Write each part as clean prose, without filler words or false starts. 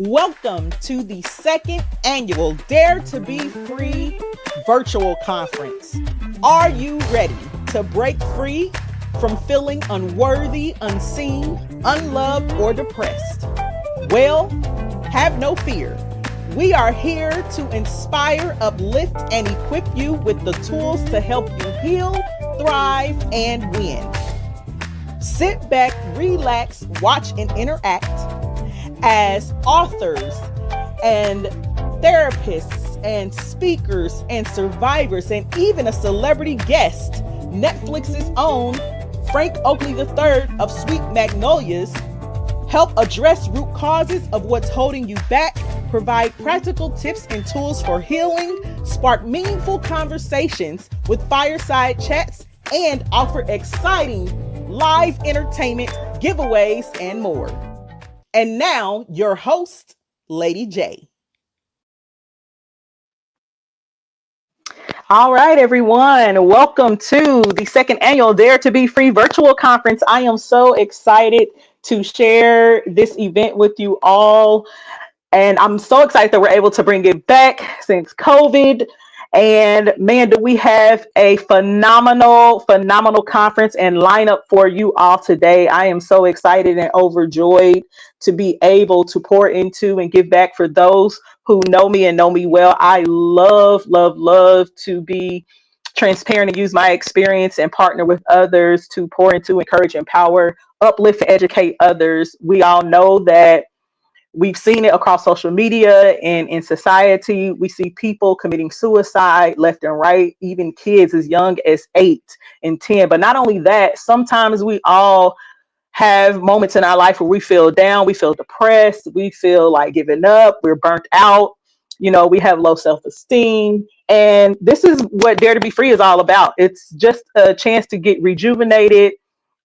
Welcome to the second annual Dare to Be Free virtual conference. Are you ready to break free from feeling unworthy, unseen, unloved, or depressed? Well, have no fear. We are here to inspire, uplift, and equip you with the tools to help you heal, thrive, and win. Sit back, relax, watch, and interact as authors and therapists and speakers and survivors and even a celebrity guest, Netflix's own Frank Oakley III of Sweet Magnolias, help address root causes of what's holding you back, provide practical tips and tools for healing, spark meaningful conversations with fireside chats, and offer exciting live entertainment, giveaways, and more. And now, your host, Lady J. All right, everyone. Welcome to the second annual Dare to Be Free virtual conference. I am so excited to share this event with you all. And I'm so excited that we're able to bring it back since COVID. And man, do we have a phenomenal conference and lineup for you all today. I am so excited and overjoyed to be able to pour into and give back for those who know me and know me well. I love to be transparent and use my experience and partner with others to pour into, encourage, empower, uplift, and educate others. We all know that we've seen it across social media and in society. We see people committing suicide left and right, even kids as young as 8 and 10. But not only that, sometimes we all have moments in our life where we feel down, we feel depressed, we feel like giving up, we're burnt out, we have low self-esteem. And this is what Dare to Be Free is all about. It's just a chance to get rejuvenated.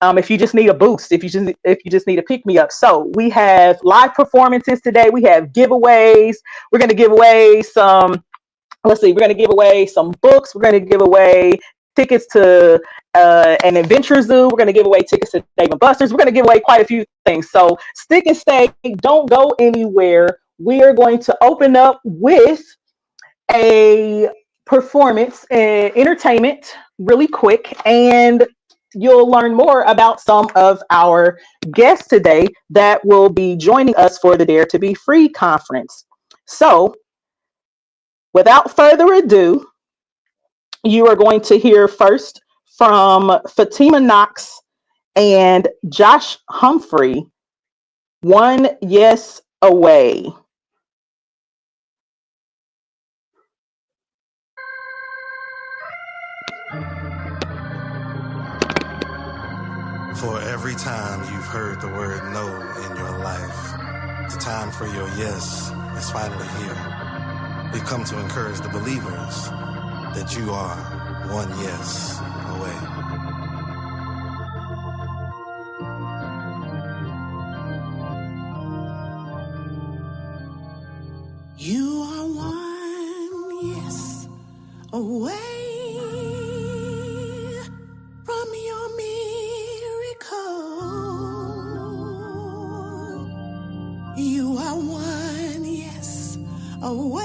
If you just need a boost, if you just need a pick me up. So we have live performances today. We have giveaways. We're going to give away some books. We're going to give away tickets to an adventure zoo. We're going to give away tickets to Dave & Buster's. We're going to give away quite a few things. So stick and stay. Don't go anywhere. We are going to open up with a performance and entertainment really quick, and you'll learn more about some of our guests today that will be joining us for the Dare to Be Free conference. So, without further ado, you are going to hear first from Fatima Knox and Josh Humphrey, One Yes Away. For every time you've heard the word no in your life, the time for your yes is finally here. We've come to encourage the believers that you are one yes away. You are one yes away from your miracle. You are one yes away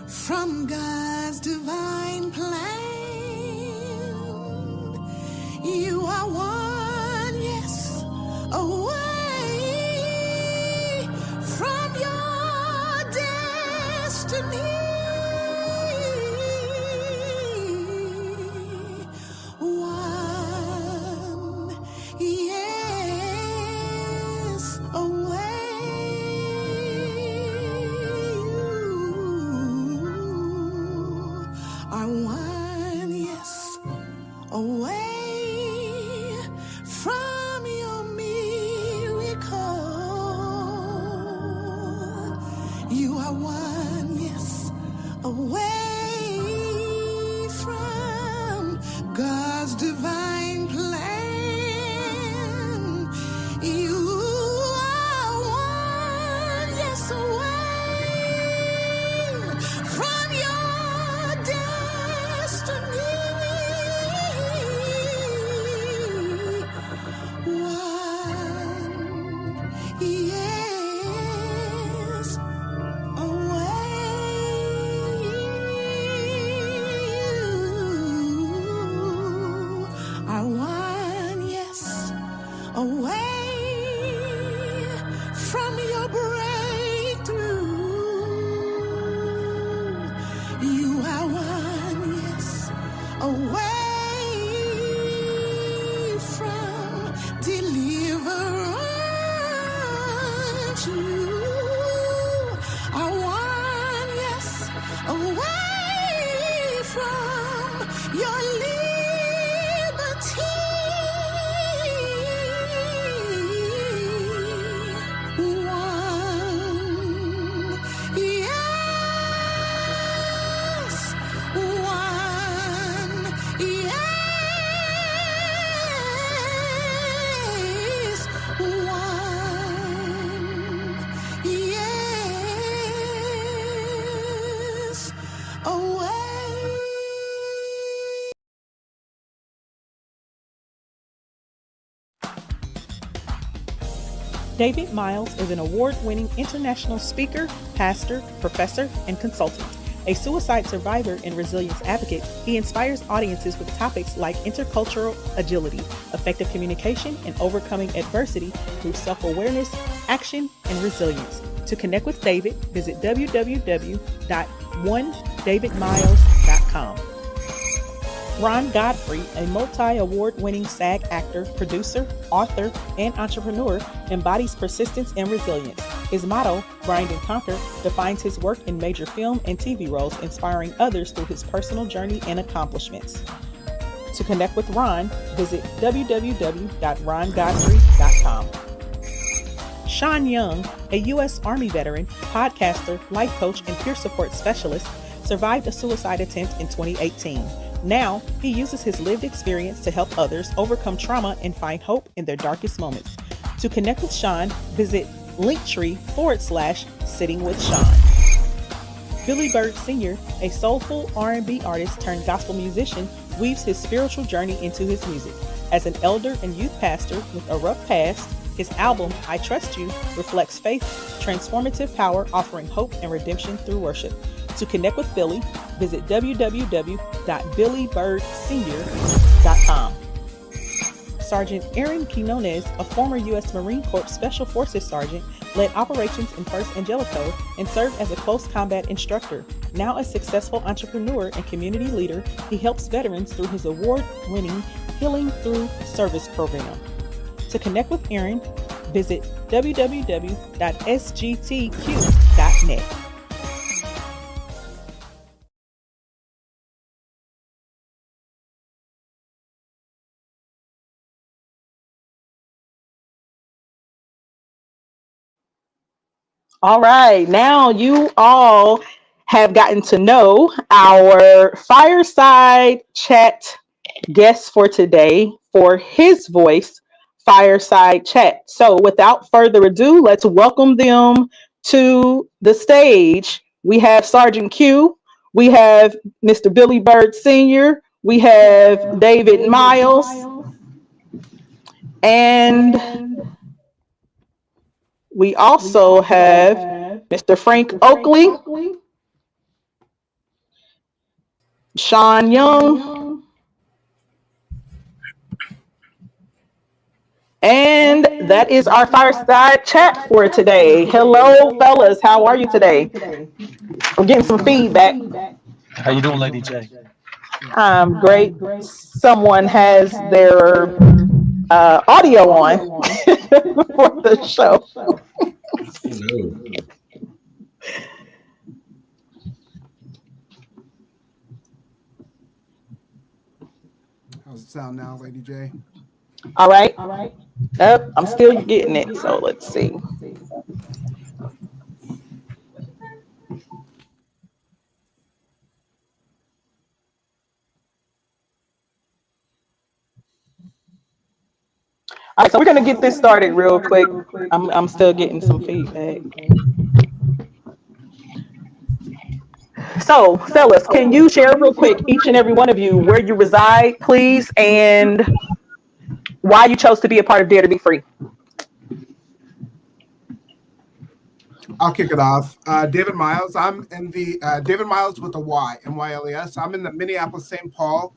from God's divine plan. You are one yes away from your destiny. One yes away. You are one yes away from your miracle. You are one yes away from God's divine plan. You are one yes away from your destiny. One yes away from your breakthrough. You are one, yes, away from deliverance. You are one, yes, away from your liberty. One, yes, one, yes, one, yes, away. David Miles is an award-winning international speaker, pastor, professor, and consultant. A suicide survivor and resilience advocate, he inspires audiences with topics like intercultural agility, effective communication, and overcoming adversity through self-awareness, action, and resilience. To connect with David, visit www.onedavidmiles.com. Ron Godfrey, a multi-award-winning SAG actor, producer, author, and entrepreneur, embodies persistence and resilience. His motto, Grind and Conquer, defines his work in major film and TV roles, inspiring others through his personal journey and accomplishments. To connect with Ron, visit www.rongodfrey.com. Shawn Young, a U.S. Army veteran, podcaster, life coach, and peer support specialist, survived a suicide attempt in 2018. Now, he uses his lived experience to help others overcome trauma and find hope in their darkest moments. To connect with Shawn, visit linktree/Sitting with Shawn. Billy Bird Sr., a soulful R&B artist turned gospel musician, weaves his spiritual journey into his music. As an elder and youth pastor with a rough past, his album, I Trust You, reflects faith, transformative power, offering hope and redemption through worship. To connect with Billy, visit www.billybirdsenior.com. Sergeant Aaron Quinones, a former U.S. Marine Corps Special Forces Sergeant, led operations in 1st Angelico and served as a close combat instructor. Now a successful entrepreneur and community leader, he helps veterans through his award-winning Healing Through Service program. To connect with Aaron, visit www.sgtq.net. All right, now you all have gotten to know our fireside chat guest for today for his voice fireside chat. So without further ado, let's welcome them to the stage. We have Sergeant Q, we have Mr. Billy Bird Sr., we have David Miles, and we also have Mr. Frank Oakley, Shawn Young, and that is our fireside chat for today. Hello, fellas. How are you today? I'm getting some feedback. How you doing, Lady J? I'm great. Someone has their audio on for the show. Hello. How's it sound now, Lady J? All right. I'm still getting it. So let's see. All right, so we're gonna get this started real quick. I'm still getting some feedback. So, fellas, can you share real quick, each and every one of you, where you reside, please, and why you chose to be a part of Dare to Be Free? I'll kick it off. David Miles. I'm in the David Miles with a Y, MYLES. I'm in the Minneapolis, St. Paul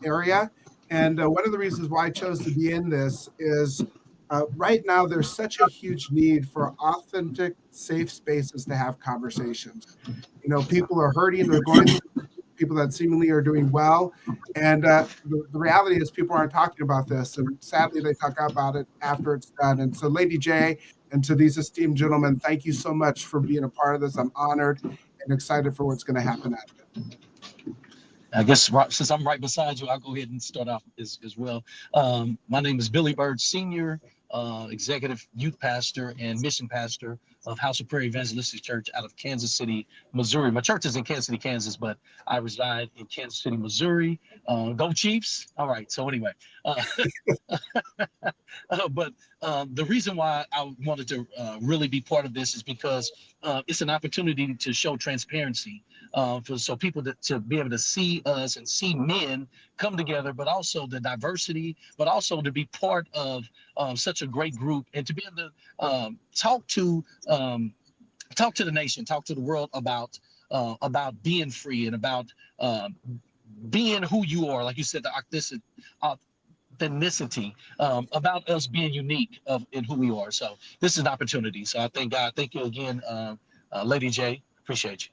area, And one of the reasons why I chose to be in this is right now there's such a huge need for authentic, safe spaces to have conversations. You know, people are hurting, they're going through people that seemingly are doing well. And the reality is people aren't talking about this. And sadly, they talk about it after it's done. And so Lady J and to these esteemed gentlemen, thank you so much for being a part of this. I'm honored and excited for what's going to happen after. I guess since I'm right beside you, I'll go ahead and start off as well. My name is Billy Bird Sr., executive youth pastor and mission pastor of House of Prayer Evangelistic Church out of Kansas City, Missouri. My church is in Kansas City, Kansas, but I reside in Kansas City, Missouri. Go Chiefs! All right. So anyway, but the reason why I wanted to really be part of this is because it's an opportunity to show transparency. So people to be able to see us and see men come together, but also the diversity, but also to be part of such a great group and to be able to talk to the nation, talk to the world about being free and about being who you are, like you said, the authenticity, about us being unique in who we are. So this is an opportunity. So I thank God. Thank you again, Lady J. Appreciate you.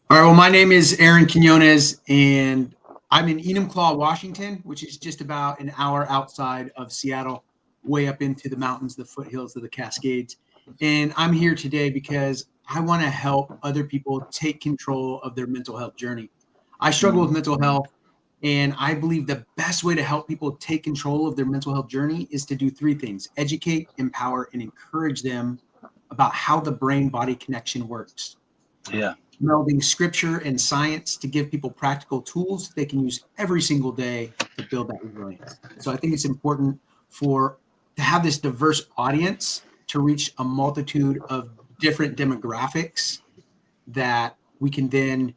All right, well, my name is Aaron Quinones, and I'm in Enumclaw, Washington, which is just about an hour outside of Seattle, way up into the mountains, the foothills of the Cascades. And I'm here today because I want to help other people take control of their mental health journey. I struggle with mental health, and I believe the best way to help people take control of their mental health journey is to do three things: educate, empower, and encourage them about how the brain-body connection works. Yeah. Melding scripture and science to give people practical tools they can use every single day to build that resilience. So I think it's important to have this diverse audience to reach a multitude of different demographics that we can then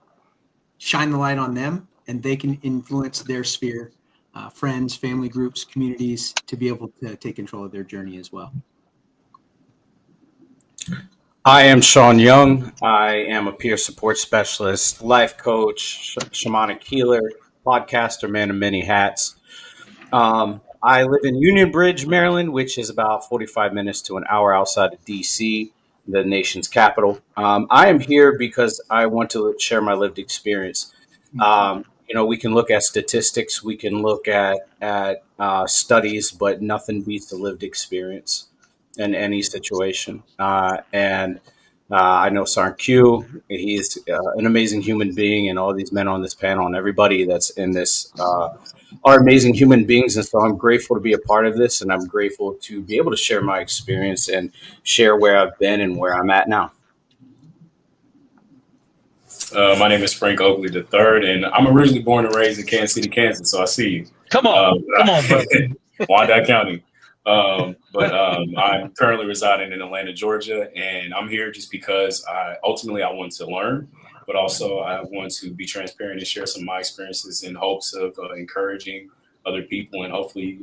shine the light on them and they can influence their sphere, friends, family groups, communities, to be able to take control of their journey as well. I am Shawn Young. I am a peer support specialist, life coach, shamanic healer, podcaster, man of many hats. I live in Union Bridge, Maryland, which is about 45 minutes to an hour outside of D.C., the nation's capital. I am here because I want to share my lived experience. We can look at statistics, we can look at studies, but nothing beats the lived experience in any situation. I know Sarn Q. He's an amazing human being, and all these men on this panel and everybody that's in this are amazing human beings. And so I'm grateful to be a part of this, and I'm grateful to be able to share my experience and share where I've been and where I'm at now. My name is Frank Oakley III, and I'm originally born and raised in Kansas City, Kansas. So I see you. Come on, brother. Wyandotte County. But I'm currently residing in Atlanta, Georgia, and I'm here just because I want to learn, but also I want to be transparent and share some of my experiences in hopes of encouraging other people and hopefully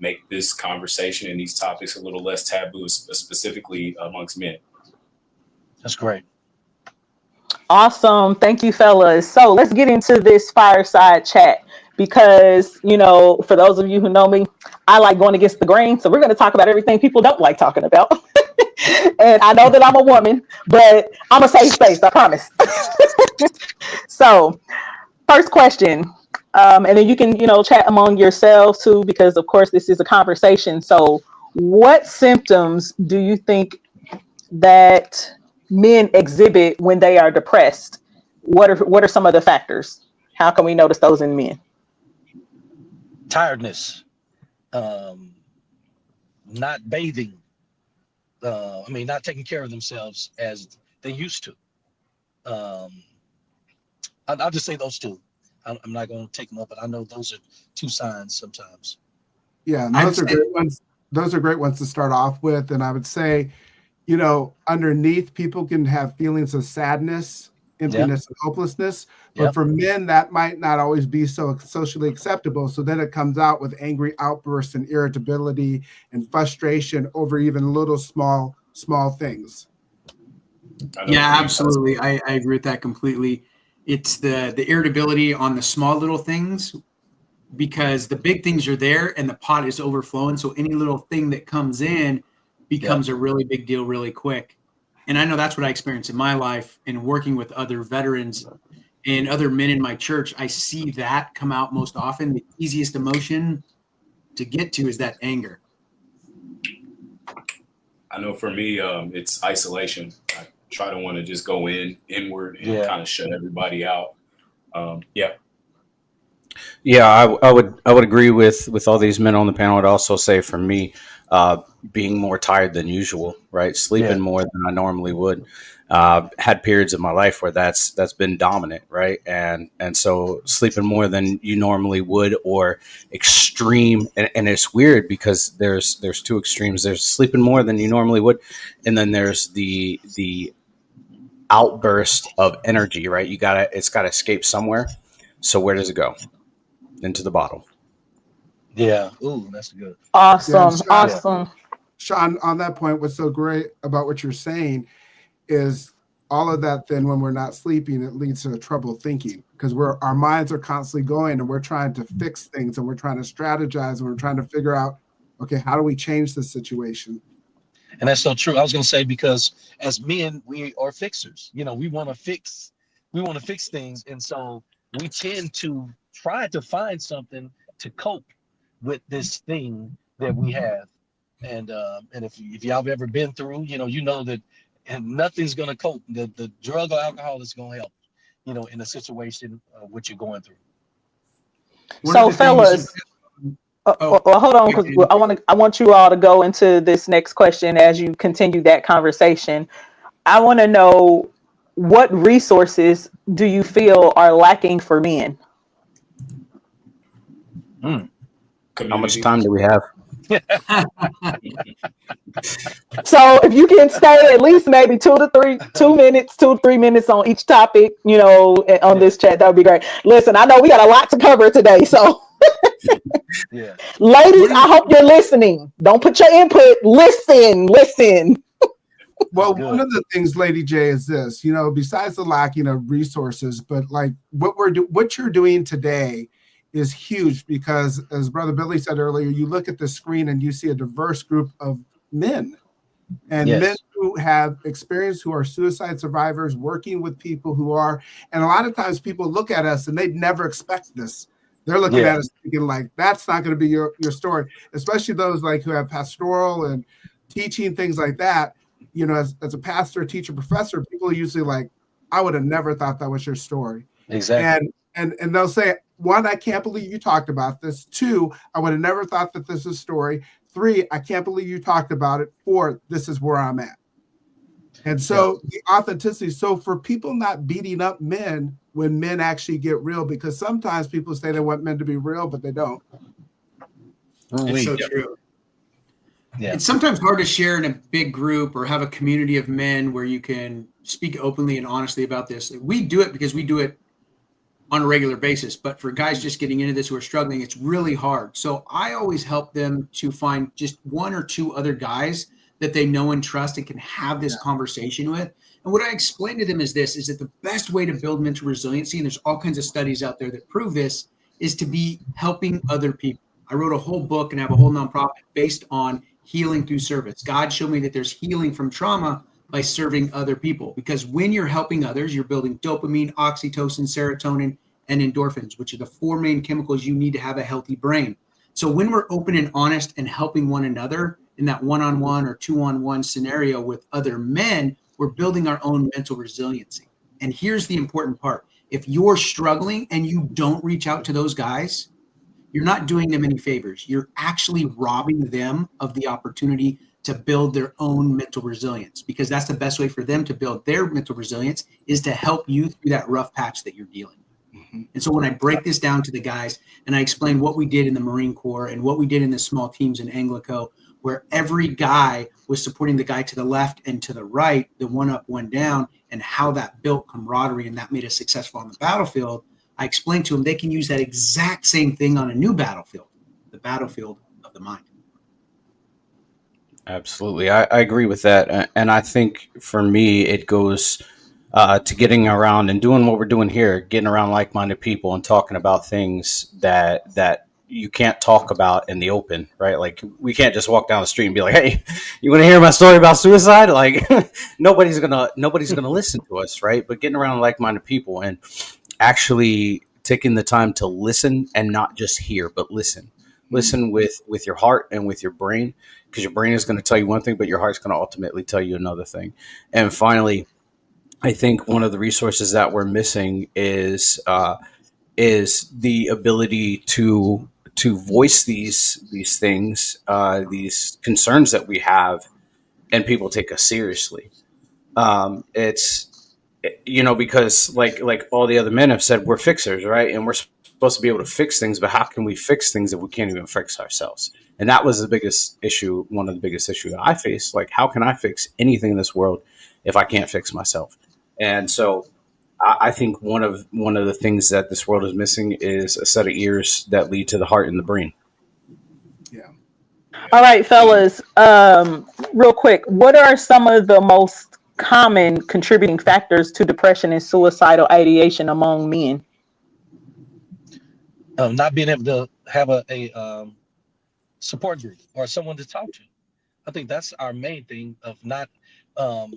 make this conversation and these topics a little less taboo, specifically amongst men. That's great. Awesome. Thank you, fellas. So let's get into this fireside chat because, for those of you who know me, I like going against the grain. So we're going to talk about everything people don't like talking about. And I know that I'm a woman, but I'm a safe space, I promise. So first question, and then you can, chat among yourselves too, because of course this is a conversation. So what symptoms do you think that men exhibit when they are depressed? What are some of the factors? How can we notice those in men? Tiredness, not bathing, not taking care of themselves as they used to. I'll just say those two. I'm not going to take them up, but I know those are two signs sometimes. Yeah, and those are great ones. Those are great ones to start off with. And I would say, underneath, people can have feelings of sadness, emptiness, and hopelessness. But for men, that might not always be so socially acceptable. So then it comes out with angry outbursts and irritability and frustration over even little small things. Yeah, absolutely. I agree with that completely. It's the irritability on the small little things, because the big things are there and the pot is overflowing. So any little thing that comes in becomes a really big deal really quick. And I know that's what I experienced in my life, and working with other veterans and other men in my church. I see that come out most often. The easiest emotion to get to is that anger. I know for me, it's isolation. I try to want to just go inward and kind of shut everybody out. Yeah, I would agree with all these men on the panel. I'd also say for me, being more tired than usual, right? Sleeping more than I normally would. Had periods of my life where that's been dominant, right? And so sleeping more than you normally would, or extreme, and it's weird because there's two extremes. There's sleeping more than you normally would, and then there's the outburst of energy, right? It's gotta escape somewhere. So where does it go? Into the bottle. Yeah. Ooh, that's good. Awesome. Shawn, Awesome. Shawn, on that point, what's so great about what you're saying is all of that. Then when we're not sleeping, it leads to trouble thinking, because our minds are constantly going and we're trying to fix things and we're trying to strategize and we're trying to figure out, okay, how do we change the situation? And that's so true. I was going to say, because as men, we are fixers. You know, we want to fix things. And so we tend to try to find something to cope with this thing that we have. And if y'all have ever been through, you know that, and nothing's going to cope. The drug or alcohol is going to help, in a situation what you're going through. So, fellas, hold on, because I want you all to go into this next question as you continue that conversation. I want to know, what resources do you feel are lacking for men? How much time do we have? So if you can stay at least maybe 2 to 3 minutes on each topic, on this chat, that would be great. Listen, I know we got a lot to cover today, so ladies, I hope you're listening. Don't put your input. Listen. Well, one of the things, Lady J, is this, besides the lacking of resources, but like what you're doing today is huge, because as Brother Billy said earlier, you look at the screen and you see a diverse group of men, and men who have experience, who are suicide survivors, working with people who are, and a lot of times people look at us and they never expect this. They're looking at us thinking like, that's not going to be your story, especially those like who have pastoral and teaching, things like that. As a pastor, teacher, professor, people are usually like, I would have never thought that was your story. Exactly. And they'll say, 1, I can't believe you talked about this. 2, I would have never thought that this is a story. 3, I can't believe you talked about it. 4, this is where I'm at. And so the authenticity. So for people not beating up men when men actually get real, because sometimes people say they want men to be real, but they don't. It's so true. Yeah. It's sometimes hard to share in a big group or have a community of men where you can speak openly and honestly about this. We do it because we do it on a regular basis, but for guys just getting into this who are struggling, it's really hard. So I always help them to find just 1 or 2 other guys that they know and trust and can have this conversation with. And what I explain to them is this, is that the best way to build mental resiliency, and there's all kinds of studies out there that prove this, is to be helping other people. I wrote a whole book and have a whole nonprofit based on healing through service. God showed me that there's healing from trauma by serving other people, because when you're helping others, you're building dopamine, oxytocin, serotonin, and endorphins, which are the 4 main chemicals you need to have a healthy brain. So when we're open and honest and helping one another in that 1-on-1 or 2-on-1 scenario with other men, we're building our own mental resiliency. And here's the important part. If you're struggling and you don't reach out to those guys, you're not doing them any favors. You're actually robbing them of the opportunity to build their own mental resilience, because that's the best way for them to build their mental resilience, is to help you through that rough patch that you're dealing with. Mm-hmm. And so when I break this down to the guys and I explain what we did in the Marine Corps and what we did in the small teams in Anglico, where every guy was supporting the guy to the left and to the right, the one up, one down, and how that built camaraderie and that made us successful on the battlefield, I explained to them they can use that exact same thing on a new battlefield, the battlefield of the mind. Absolutely. I agree with that. And I think for me, it goes to getting around and doing what we're doing here, getting around like-minded people and talking about things that you can't talk about in the open, right? Like we can't just walk down the street and be like, "Hey, you want to hear my story about suicide?" Like nobody's gonna listen to us, right? But getting around like-minded people and actually taking the time to listen and not just hear, but listen with your heart and with your brain, because your brain is going to tell you one thing, but your heart's going to ultimately tell you another thing. And finally, I think one of the resources that we're missing is the ability to voice these things, these concerns that we have, and people take us seriously. It's because like all the other men have said, we're fixers, right? And we're supposed to be able to fix things, but how can we fix things if we can't even fix ourselves? And that was the biggest issue, one of the biggest issues I faced. Like, how can I fix anything in this world if I can't fix myself? And so I think one of the things that this world is missing is a set of ears that lead to the heart and the brain. Yeah. All right, fellas. Real quick, what are some of the most common contributing factors to depression and suicidal ideation among men? Not being able to have a support group or someone to talk to. I think that's our main thing of not. Um,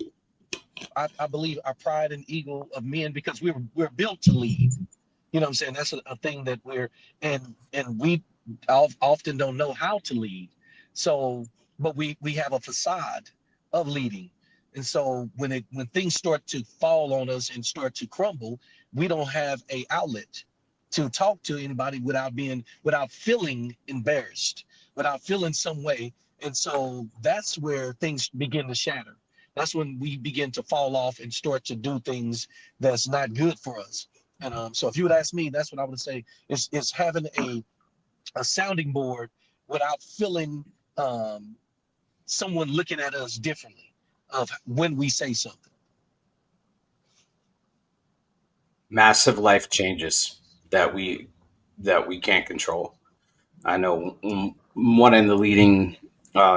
I believe our pride and ego of men, because we're built to lead. You know what I'm saying? That's a thing that and we often don't know how to lead. So, but we have a facade of leading. And so when things start to fall on us and start to crumble, we don't have a outlet to talk to anybody without feeling embarrassed, without feeling some way. And so that's where things begin to shatter. That's when we begin to fall off and start to do things that's not good for us. And so if you would ask me, that's what I would say is having a sounding board without feeling someone looking at us differently of when we say something. Massive life changes that we can't control. I know one in the leading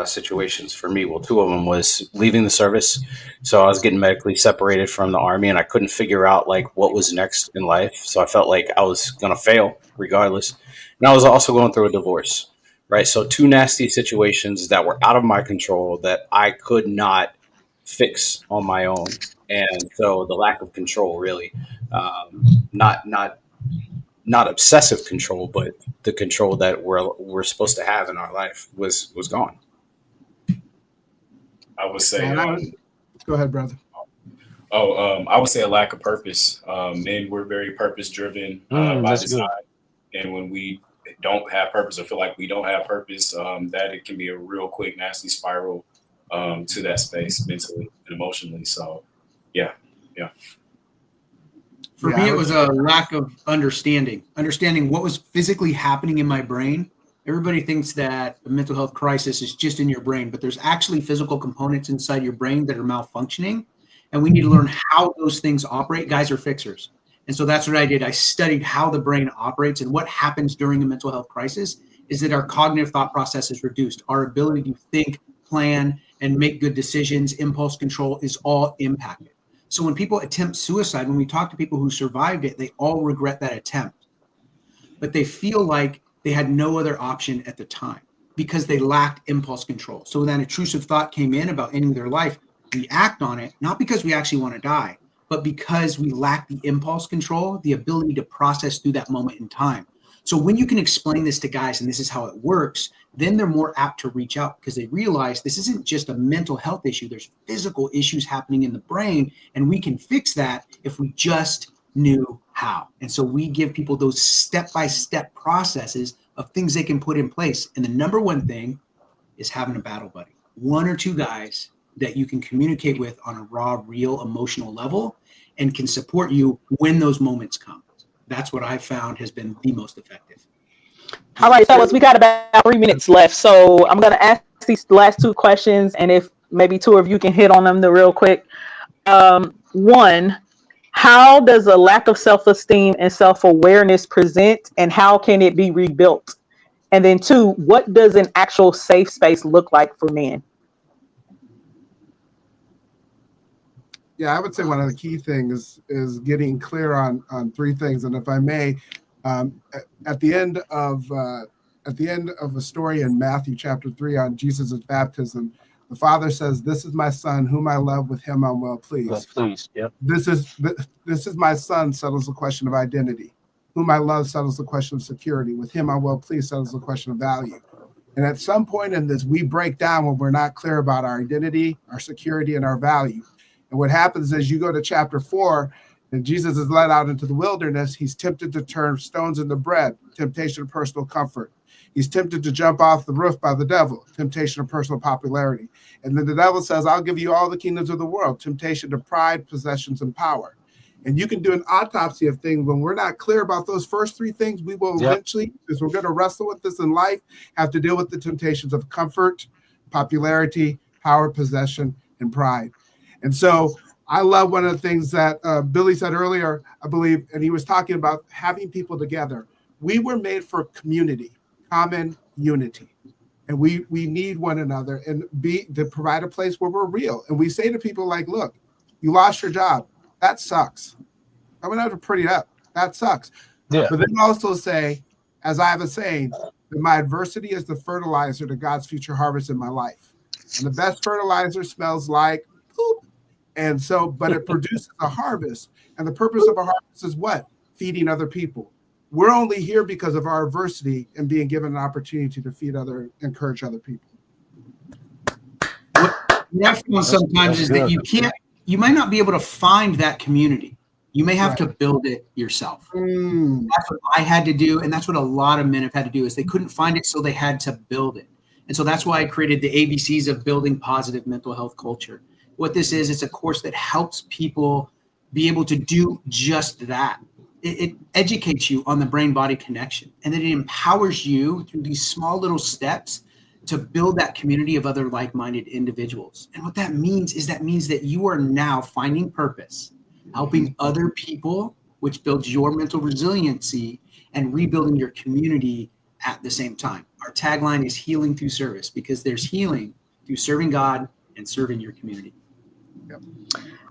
situations for me. Well, two of them was leaving the service. So I was getting medically separated from the Army, and I couldn't figure out like what was next in life. So I felt like I was gonna fail regardless. And I was also going through a divorce, right? So two nasty situations that were out of my control that I could not fix on my own. And so the lack of control really, not not obsessive control, but the control that we're supposed to have in our life was gone. I would say, Go ahead, brother. I would say a lack of purpose. Men, we're very purpose driven by That's design, good. and when we don't have purpose or feel like we don't have purpose, that it can be a real quick, nasty spiral to that space mentally and emotionally. So, yeah. For Yeah, me, I it would was a lack of understanding what was physically happening in my brain. Everybody thinks that a mental health crisis is just in your brain, but there's actually physical components inside your brain that are malfunctioning. And we need to learn how those things operate. Guys are fixers. And so that's what I did. I studied how the brain operates, and what happens during a mental health crisis is that our cognitive thought process is reduced. Our ability to think, plan, and make good decisions, impulse control is all impacted. So when people attempt suicide, when we talk to people who survived it, they all regret that attempt, but they feel like they had no other option at the time because they lacked impulse control. So when that intrusive thought came in about ending their life, we act on it, not because we actually want to die, but because we lack the impulse control, the ability to process through that moment in time. So when you can explain this to guys, and this is how it works, then they're more apt to reach out because they realize this isn't just a mental health issue. There's physical issues happening in the brain, and we can fix that if we just knew how. And so we give people those step-by-step processes of things they can put in place. And the number one thing is having a battle buddy, one or two guys that you can communicate with on a raw, real, emotional level and can support you when those moments come. That's what I've found has been the most effective. All right, fellas, we got about 3 minutes left. So I'm going to ask these last two questions, and if maybe two of you can hit on them real quick. One, how does a lack of self-esteem and self-awareness present, and how can it be rebuilt? And then two, what does an actual safe space look like for men? I would say one of the key things is getting clear on three things. And if I may, at the end of a story in Matthew chapter 3 on Jesus' baptism, the Father says, "This is my Son, whom I love. With him I'm well pleased." Well, please, yep. This is my Son settles the question of identity. Whom I love settles the question of security. With him I'm well pleased settles the question of value. And at some point in this, we break down when we're not clear about our identity, our security, and our value. And what happens is you go to chapter 4, and Jesus is led out into the wilderness. He's tempted to turn stones into bread, temptation of personal comfort. He's tempted to jump off the roof by the devil, temptation of personal popularity. And then the devil says, "I'll give you all the kingdoms of the world," temptation to pride, possessions, and power. And you can do an autopsy of things. When we're not clear about those first three things, we will eventually, because we're going to wrestle with this in life, have to deal with the temptations of comfort, popularity, power, possession, and pride. And so I love one of the things that Billy said earlier, I believe, and he was talking about having people together. We were made for community, common unity. And we need one another and to provide a place where we're real. And we say to people like, look, you lost your job. That sucks. I'm going to have to pretty up. That sucks. Yeah. But then also say, as I have a saying, that my adversity is the fertilizer to God's future harvest in my life. And the best fertilizer smells like poop. And so, but it produces a harvest. And the purpose of a harvest is what? Feeding other people. We're only here because of our adversity and being given an opportunity to encourage other people. What I feel sometimes is that you might not be able to find that community. You may have to build it yourself. That's what I had to do. And that's what a lot of men have had to do is they couldn't find it. So they had to build it. And so that's why I created the ABCs of building positive mental health culture. What this is, it's a course that helps people be able to do just that. It educates you on the brain-body connection, and then it empowers you through these small little steps to build that community of other like-minded individuals. And what that means is that you are now finding purpose, helping other people, which builds your mental resiliency and rebuilding your community at the same time. Our tagline is healing through service, because there's healing through serving God and serving your community. Yep.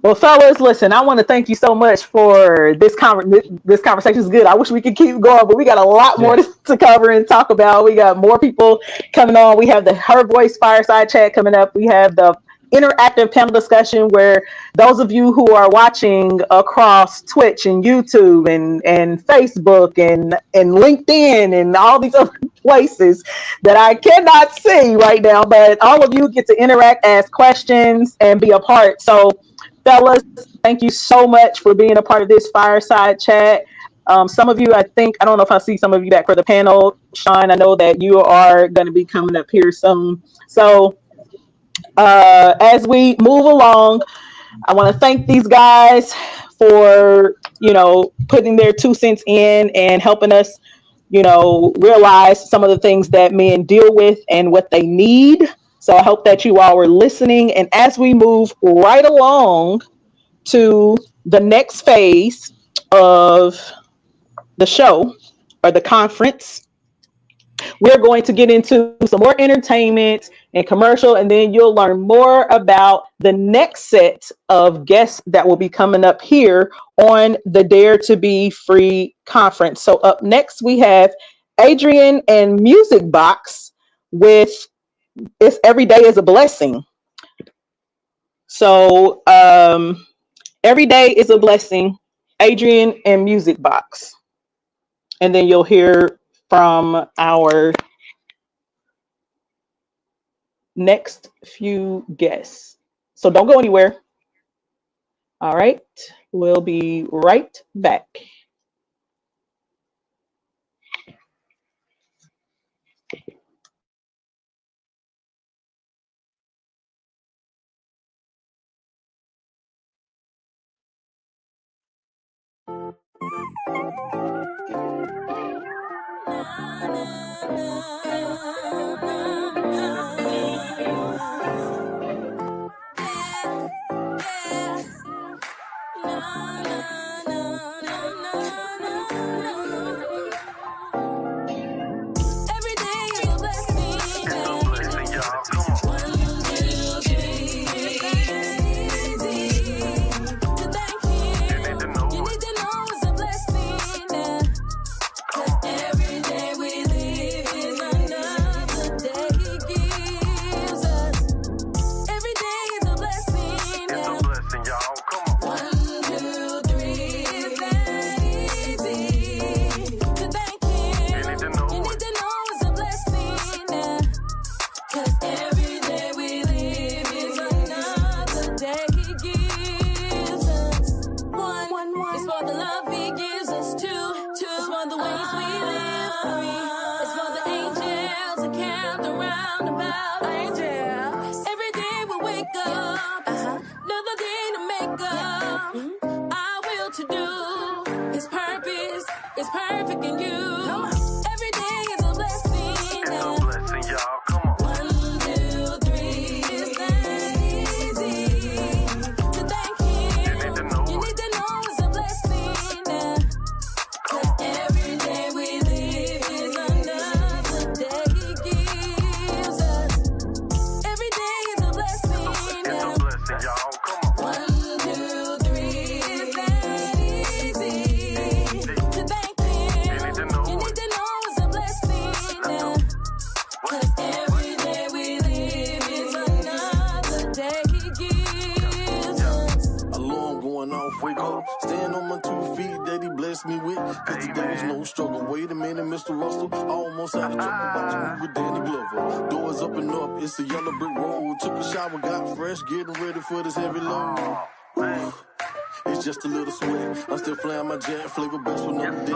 Well, fellas, listen, I want to thank you so much for this conversation. This conversation is good. I wish we could keep going, but we got a lot more to cover and talk about. We got more people coming on. We have the Her Voice Fireside Chat coming up. We have the interactive panel discussion where those of you who are watching across Twitch and YouTube and Facebook and LinkedIn and all these other places that I cannot see right now, but all of you get to interact, ask questions, and be a part. So fellas, thank you so much for being a part of this fireside chat. Some of you, I don't know if I'll see some of you back for the panel. Shawn, I know that you are going to be coming up here soon. So as we move along, I want to thank these guys for, putting their 2 cents in and helping us, realize some of the things that men deal with and what they need. So I hope that you all were listening. And as we move right along to the next phase of the show or the conference, we're going to get into some more entertainment and commercial, and then you'll learn more about the next set of guests that will be coming up here on the Dare to Be Free conference. So up next, we have Adrian and Music Box with It's Every Day is a Blessing. So Every Day is a Blessing, Adrian and Music Box. And then you'll hear from our next few guests. So don't go anywhere. All right. We'll be right back. angel. Every day we wake up, another day to make up. Our will to do His purpose is perfect in you. Every day is a blessing. It's a blessing, y'all. Come on. 1, 2, 3, it's that easy to thank Him. You need to know You it. need to know it's a blessing. 'Cause every day we live is another day He gives us. Every day is a blessing. It's a blessing, y'all. Come on. 1, 2, 3, it's that easy to thank Him. You need to know You it. need to know it's a blessing. 'Cause every day we live is another day He gives us. Alarm going off, wake up. Stand on my 2 feet that He blessed me with. Cause today is no struggle. Wait a minute, Mr. Russell. I almost had a trouble. About to move with Danny Glover. Doors up and up, it's a yellow brick road. Took a shower, got fresh, getting ready for this heavy load. It's just a little sweat. I'm still flying my jet, flavor best with no debt.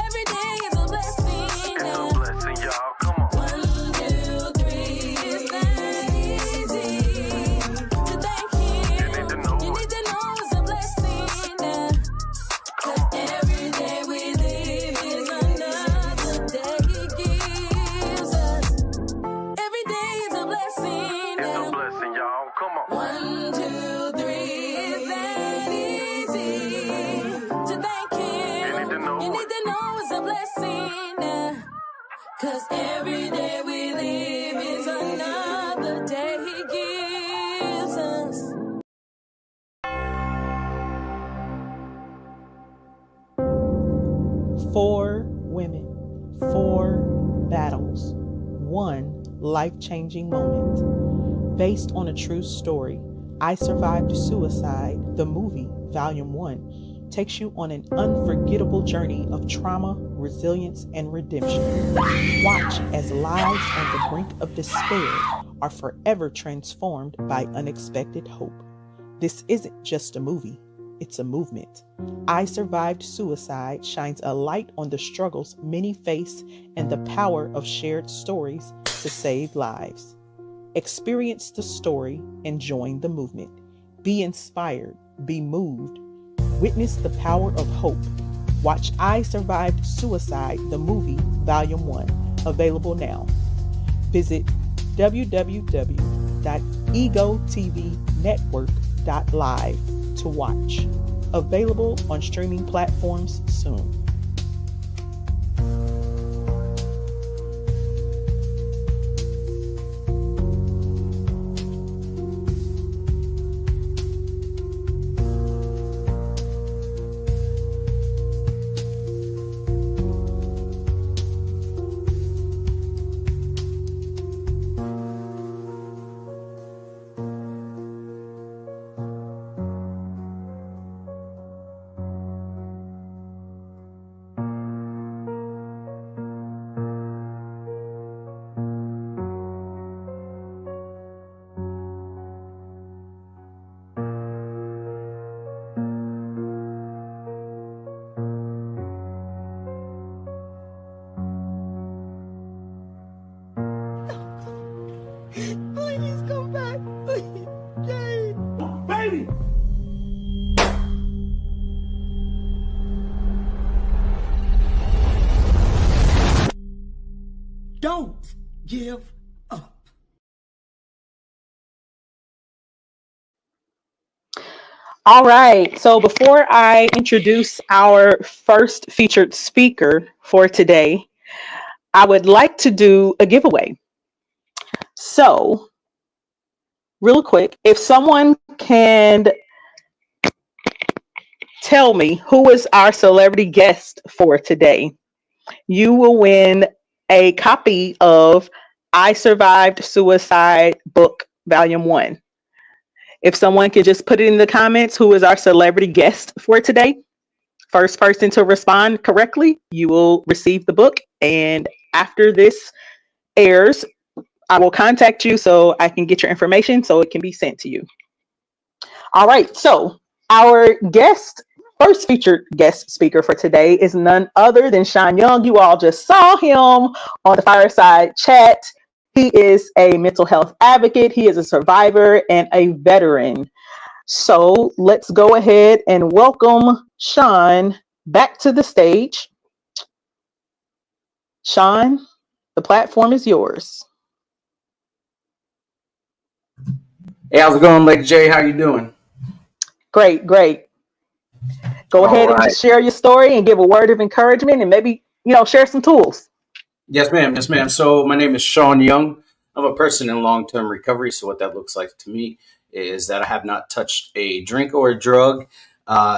Every day is a blessing. It's a blessing, y'all. Come on. 1, 2, 3, it's that easy to thank Him. You need to know You it. need to know it's a blessing. 'Cause every day we live is another day He gives us. Every day is a blessing. It's a blessing, y'all. Come on. 1, 2, 3, it's that easy to thank Him. You need to know You it. need to know it's a blessing. 'Cause every day we live is another day He gives us. Four women, four battles, one life-changing moment. Based on a true story, I Survived Suicide, the movie, Volume 1, takes you on an unforgettable journey of trauma, resilience, and redemption. Watch as lives on the brink of despair are forever transformed by unexpected hope. This isn't just a movie, it's a movement. I Survived Suicide shines a light on the struggles many face and the power of shared stories to save lives. Experience the story and join the movement. Be inspired, be moved. Witness the power of hope. Watch I Survived Suicide, the movie, Volume 1, available now. Visit www.egotvnetwork.live to watch. Available on streaming platforms soon. Please come back. Please, Jane. Baby! Don't give up. All right. So before I introduce our first featured speaker for today, I would like to do a giveaway. So, real quick, if someone can tell me who is our celebrity guest for today, you will win a copy of I Survived Suicide book, Volume 1. If someone could just put it in the comments, who is our celebrity guest for today? First person to respond correctly, you will receive the book. And after this airs, I will contact you so I can get your information so it can be sent to you. All right. So our first featured guest speaker for today is none other than Shawn Young. You all just saw him on the Fireside Chat He is a mental health advocate. He is a survivor and a veteran. So let's go ahead and welcome Shawn back to the stage. Shawn, the platform is yours. Hey, how's it going, Lake J? How you doing? Great, great. Go All ahead and right. just share your story and give a word of encouragement and maybe, share some tools. Yes, ma'am. Yes, ma'am. So my name is Shawn Young. I'm a person in long-term recovery. So what that looks like to me is that I have not touched a drink or a drug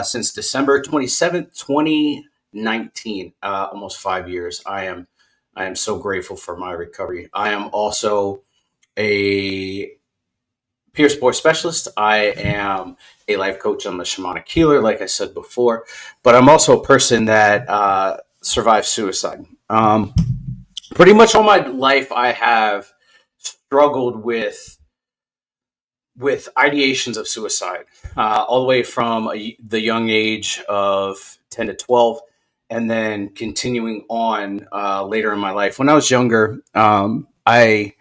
since December 27th, 2019, almost 5 years. I am so grateful for my recovery. I am also a peer sports specialist. I am a life coach. I'm a shamanic healer, like I said before, but I'm also a person that survived suicide. Pretty much all my life, I have struggled with ideations of suicide, all the way from the young age of 10 to 12, and then continuing on later in my life. When I was younger, I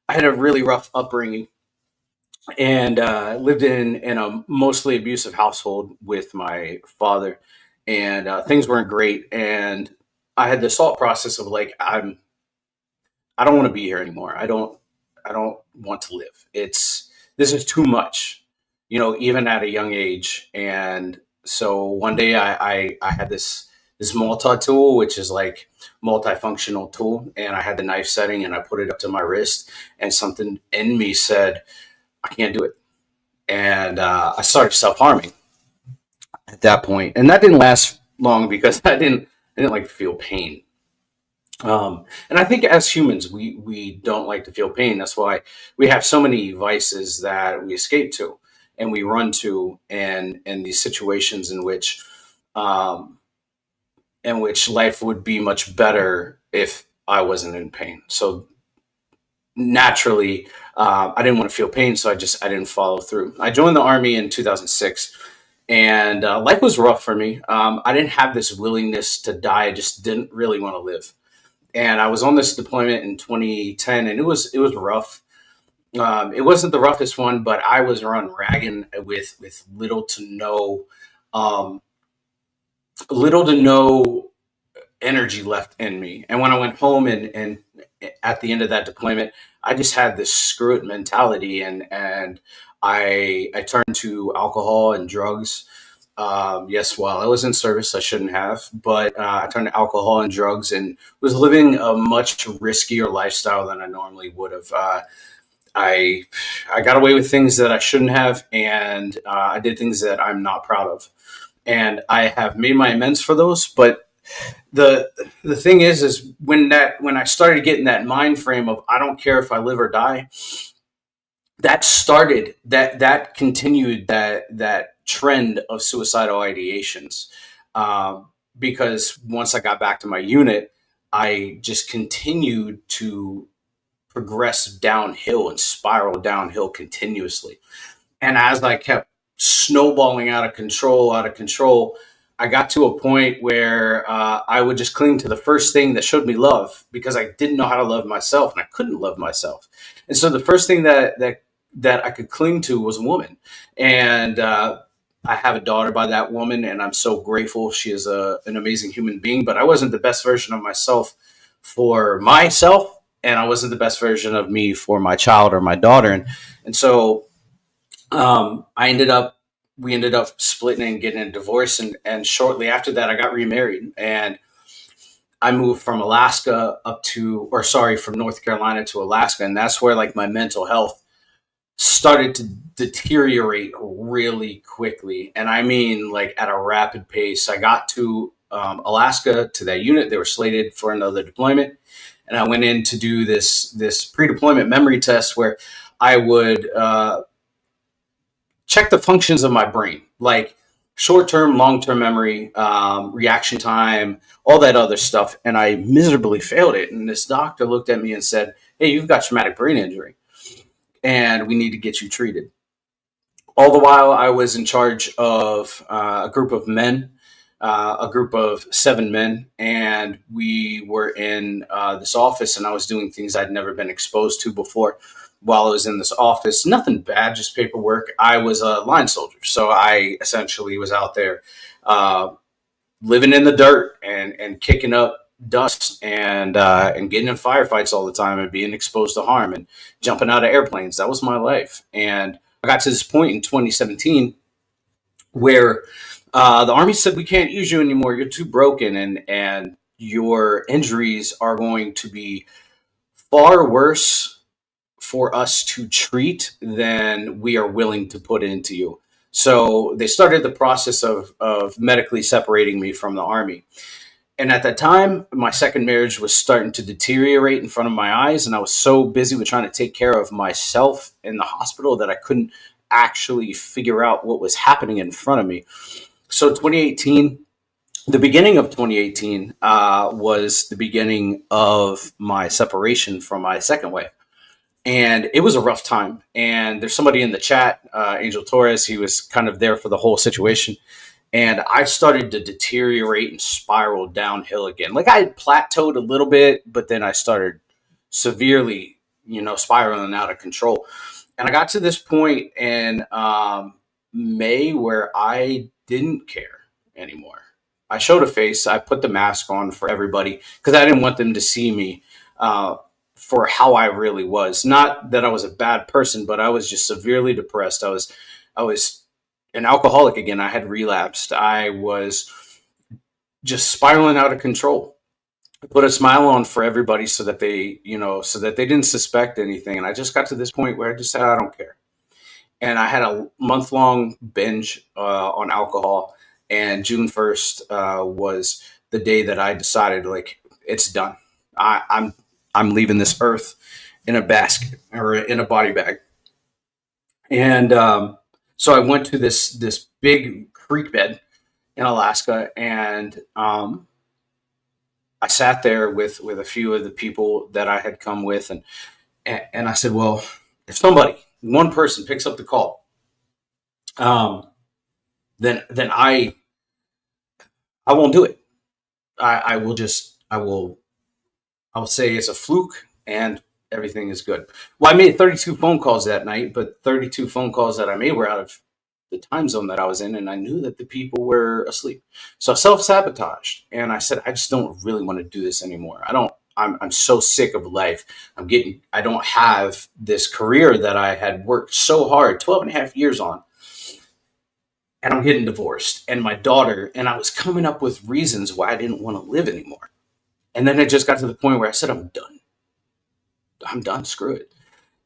had a really rough upbringing and lived in a mostly abusive household with my father, and things weren't great. And I had this thought process of like, I don't want to be here anymore. I don't want to live. This is too much, even at a young age. And so one day I had this multi tool, which is like multifunctional tool, and I had the knife setting and I put it up to my wrist, and something in me said, I can't do it. And I started self harming at that point, and that didn't last long because I didn't like to feel pain. And I think as humans, we don't like to feel pain. That's why we have so many vices that we escape to and we run to, and these situations um, in which life would be much better if I wasn't in pain. So naturally, I didn't want to feel pain, so I didn't follow through. I joined the army in 2006, and life was rough for me. I didn't have this willingness to die. I just didn't really want to live, and I was on this deployment in 2010, and it was rough. It wasn't the roughest one, but I was run ragged with um, little to no energy left in me. And when I went home and at the end of that deployment, I just had this screw it mentality, and I turned to alcohol and drugs. Yes, while I was in service, I shouldn't have, but I turned to alcohol and drugs and was living a much riskier lifestyle than I normally would have. I I got away with things that I shouldn't have, and I did things that I'm not proud of, and I have made my amends for those. But the the thing is when I started getting that mind frame of I don't care if I live or die, that continued that trend of suicidal ideations, um, because once I got back to my unit, I just continued to progress downhill and spiral downhill continuously. And as I kept snowballing out of control, I got to a point where I would just cling to the first thing that showed me love because I didn't know how to love myself and I couldn't love myself. And so the first thing that I could cling to was a woman. And I have a daughter by that woman, and I'm so grateful. She is an amazing human being, but I wasn't the best version of myself for myself, and I wasn't the best version of me for my child or my daughter. And so we ended up splitting and getting a divorce. And shortly after that, I got remarried, and I moved from from North Carolina to Alaska. And that's where like my mental health started to deteriorate really quickly. And I mean, like at a rapid pace. I got to Alaska to that unit. They were slated for another deployment. And I went in to do this pre-deployment memory test where I would check the functions of my brain, like short-term, long-term memory, reaction time, all that other stuff. And I miserably failed it. And this doctor looked at me and said, "Hey, you've got traumatic brain injury, and we need to get you treated." All the while, I was in charge of a group of men a group of 7 men, and we were in this office, and I was doing things I'd never been exposed to before. While I was in this office, nothing bad, just paperwork. I was a line soldier, so I essentially was out there living in the dirt and kicking up dust and getting in firefights all the time and being exposed to harm and jumping out of airplanes. That was my life. And I got to this point in 2017 where the Army said, we can't use you anymore. You're too broken, and your injuries are going to be far worse for us to treat than we are willing to put into you. So they started the process of medically separating me from the Army. And at that time, my second marriage was starting to deteriorate in front of my eyes. And I was so busy with trying to take care of myself in the hospital that I couldn't actually figure out what was happening in front of me. So 2018, the beginning of 2018 was the beginning of my separation from my second wife. And it was a rough time. And there's somebody in the chat, Angel Torres, he was kind of there for the whole situation. And I started to deteriorate and spiral downhill again. Like I had plateaued a little bit, but then I started severely, spiraling out of control. And I got to this point in May where I didn't care anymore. I showed a face. I put the mask on for everybody because I didn't want them to see me for how I really was. Not that I was a bad person, but I was just severely depressed. I was an alcoholic again. I had relapsed. I was just spiraling out of control. I put a smile on for everybody so that they didn't suspect anything. And I just got to this point where I just said, I don't care. And I had a month-long binge on alcohol. And June 1st was the day that I decided, like, it's done. I'm leaving this earth in a basket or in a body bag. And so I went to this big creek bed in Alaska, and I sat there with a few of the people that I had come with, and I said, well, if one person picks up the call, then I won't do it. I will say it's a fluke and everything is good. Well, I made 32 phone calls that night, but 32 phone calls that I made were out of the time zone that I was in, and I knew that the people were asleep. So I self-sabotaged, and I said, I just don't really want to do this anymore. I'm so sick of life. I don't have this career that I had worked so hard, 12 and a half years on. And I'm getting divorced, and my daughter, and I was coming up with reasons why I didn't want to live anymore. And then it just got to the point where I said, I'm done, screw it.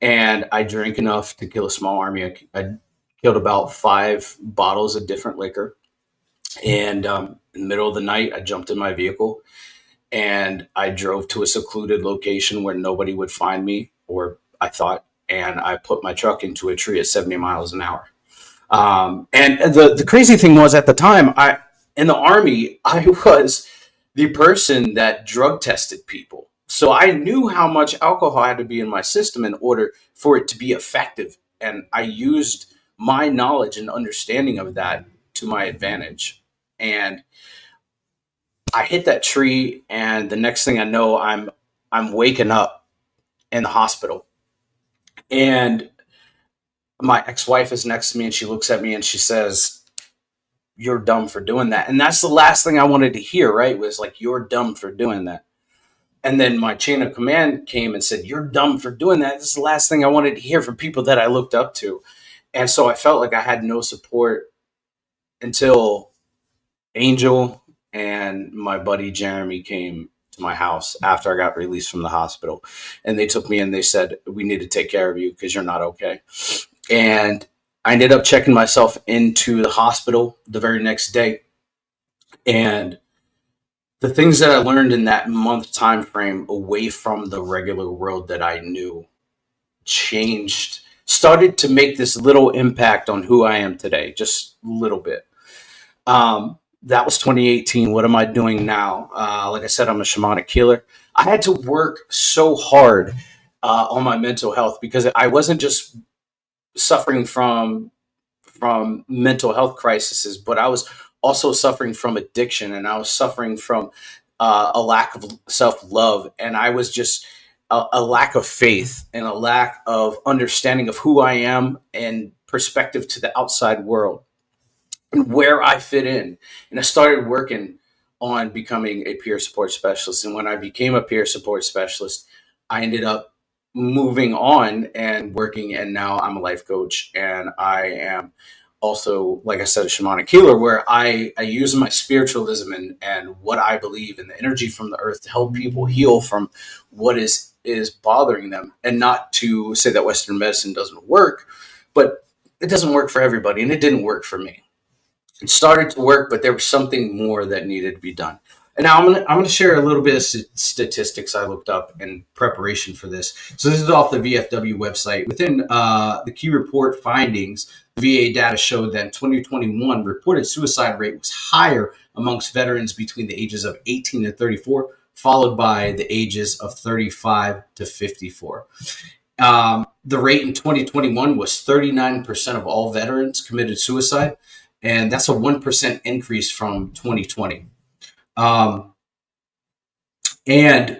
And I drank enough to kill a small army. I killed about 5 bottles of different liquor. And in the middle of the night, I jumped in my vehicle and I drove to a secluded location where nobody would find me, or I thought, and I put my truck into a tree at 70 miles an hour. And the crazy thing was, at the time, in the Army, I was the person that drug tested people. So I knew how much alcohol had to be in my system in order for it to be effective. And I used my knowledge and understanding of that to my advantage. And I hit that tree, and the next thing I know, I'm waking up in the hospital. And my ex-wife is next to me, and she looks at me and she says, you're dumb for doing that. And that's the last thing I wanted to hear, right? Was like, you're dumb for doing that. And then my chain of command came and said, you're dumb for doing that. This is the last thing I wanted to hear from people that I looked up to. And so I felt like I had no support until Angel and my buddy Jeremy came to my house after I got released from the hospital. And they took me and they said, we need to take care of you because you're not okay. And I ended up checking myself into the hospital the very next day. And the things that I learned in that month time frame away from the regular world that I knew started to make this little impact on who I am today, just a little bit. That was 2018. What am I doing now? Like I said, I'm a shamanic healer. I had to work so hard on my mental health because I wasn't just suffering from mental health crises, but I was also suffering from addiction, and I was suffering from a lack of self-love, and I was just a lack of faith and a lack of understanding of who I am and perspective to the outside world and where I fit in. And I started working on becoming a peer support specialist. And when I became a peer support specialist, I ended up moving on and working. And now I'm a life coach. And I am also, like I said, a shamanic healer, where I use my spiritualism and what I believe in the energy from the earth to help people heal from what is bothering them. And not to say that Western medicine doesn't work, but it doesn't work for everybody. And it didn't work for me. It started to work, but there was something more that needed to be done. And now I'm gonna share a little bit of statistics I looked up in preparation for this. So this is off the VFW website. Within the key report findings, the VA data showed that in 2021, reported suicide rate was higher amongst veterans between the ages of 18 and 34, followed by the ages of 35 to 54. The rate in 2021 was 39% of all veterans committed suicide. And that's a 1% increase from 2020. And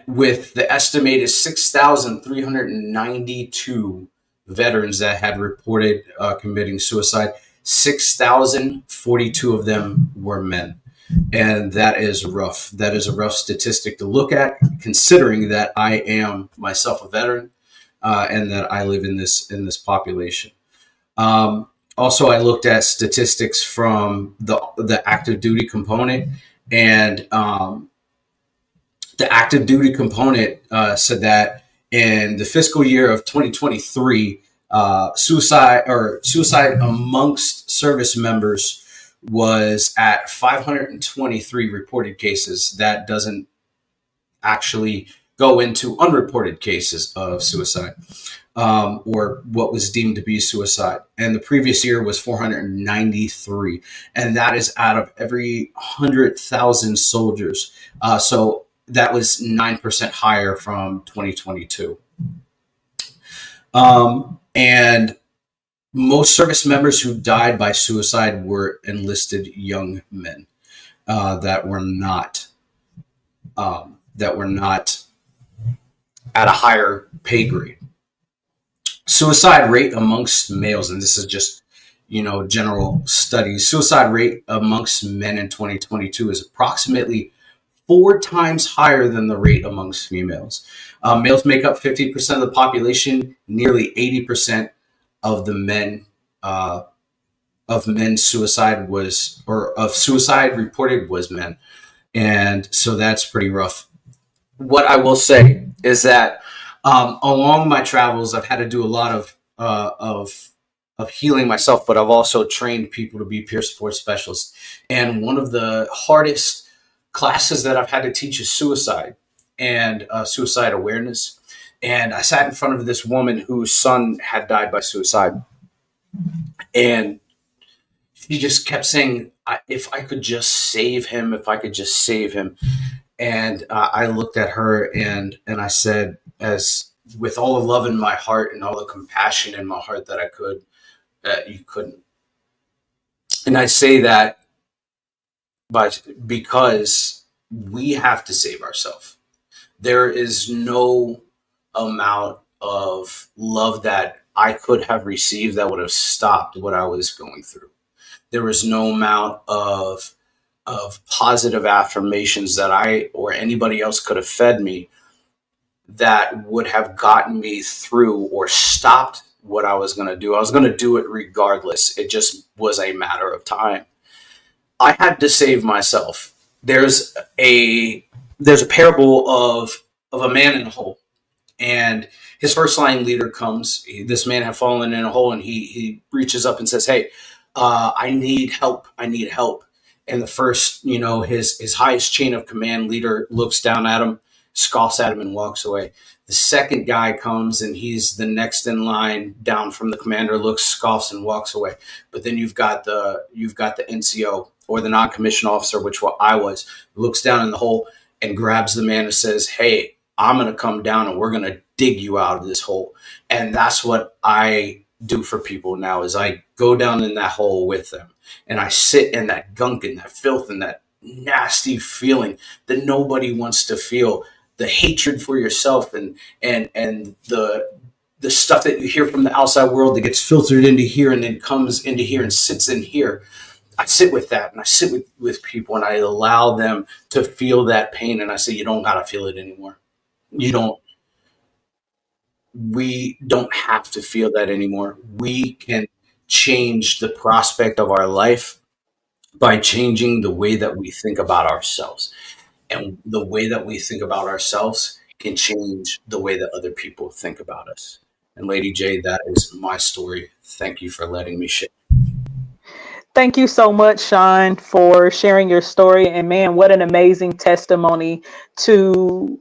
with the estimated 6,392 veterans that had reported committing suicide, 6,042 of them were men. And that is rough. That is a rough statistic to look at, considering that I am myself a veteran and that I live in this population. Also, I looked at statistics from the active duty component, and the active duty component said that in the fiscal year of 2023, suicide amongst service members was at 523 reported cases. That doesn't actually go into unreported cases of suicide. Or what was deemed to be suicide. And the previous year was 493. And that is out of every 100,000 soldiers. So that was 9% higher from 2022. And most service members who died by suicide were enlisted young men that were not at a higher pay grade. Suicide rate amongst males, and this is just, general studies. Suicide rate amongst men in 2022 is approximately 4 times higher than the rate amongst females. Males make up 50% of the population. Nearly 80% of the men suicide reported was men, and so that's pretty rough. What I will say is that along my travels, I've had to do a lot of healing myself, but I've also trained people to be peer support specialists. And one of the hardest classes that I've had to teach is suicide and suicide awareness. And I sat in front of this woman whose son had died by suicide. And she just kept saying, if I could just save him, if I could just save him. And I looked at her and I said, as with all the love in my heart and all the compassion in my heart that I could, that you couldn't. And I say that because we have to save ourselves. There is no amount of love that I could have received that would have stopped what I was going through. There was no amount of positive affirmations that I or anybody else could have fed me that would have gotten me through or stopped what I was going to do. I was going to do it regardless. It just was a matter of time. I had to save myself. There's a parable of a man in a hole, and his first line leader comes. This man had fallen in a hole, and he reaches up and says, "Hey, I need help. I need help." And the first, his highest chain of command leader looks down at him, scoffs at him, and walks away. The second guy comes, and he's the next in line down from the commander, looks, scoffs, and walks away. But then you've got the NCO, or the non-commissioned officer, which what I was, looks down in the hole and grabs the man and says, "Hey, I'm going to come down and we're going to dig you out of this hole." And that's what I do for people now is I go down in that hole with them and I sit in that gunk and that filth and that nasty feeling that nobody wants to feel, the hatred for yourself and the stuff that you hear from the outside world that gets filtered into here and then comes into here and sits in here. I sit with that and I sit with people and I allow them to feel that pain. And I say, you don't got to feel it anymore. We don't have to feel that anymore. We can change the prospect of our life by changing the way that we think about ourselves. And the way that we think about ourselves can change the way that other people think about us. And Lady J, that is my story. Thank you for letting me share. Thank you so much, Shawn, for sharing your story. And man, what an amazing testimony to,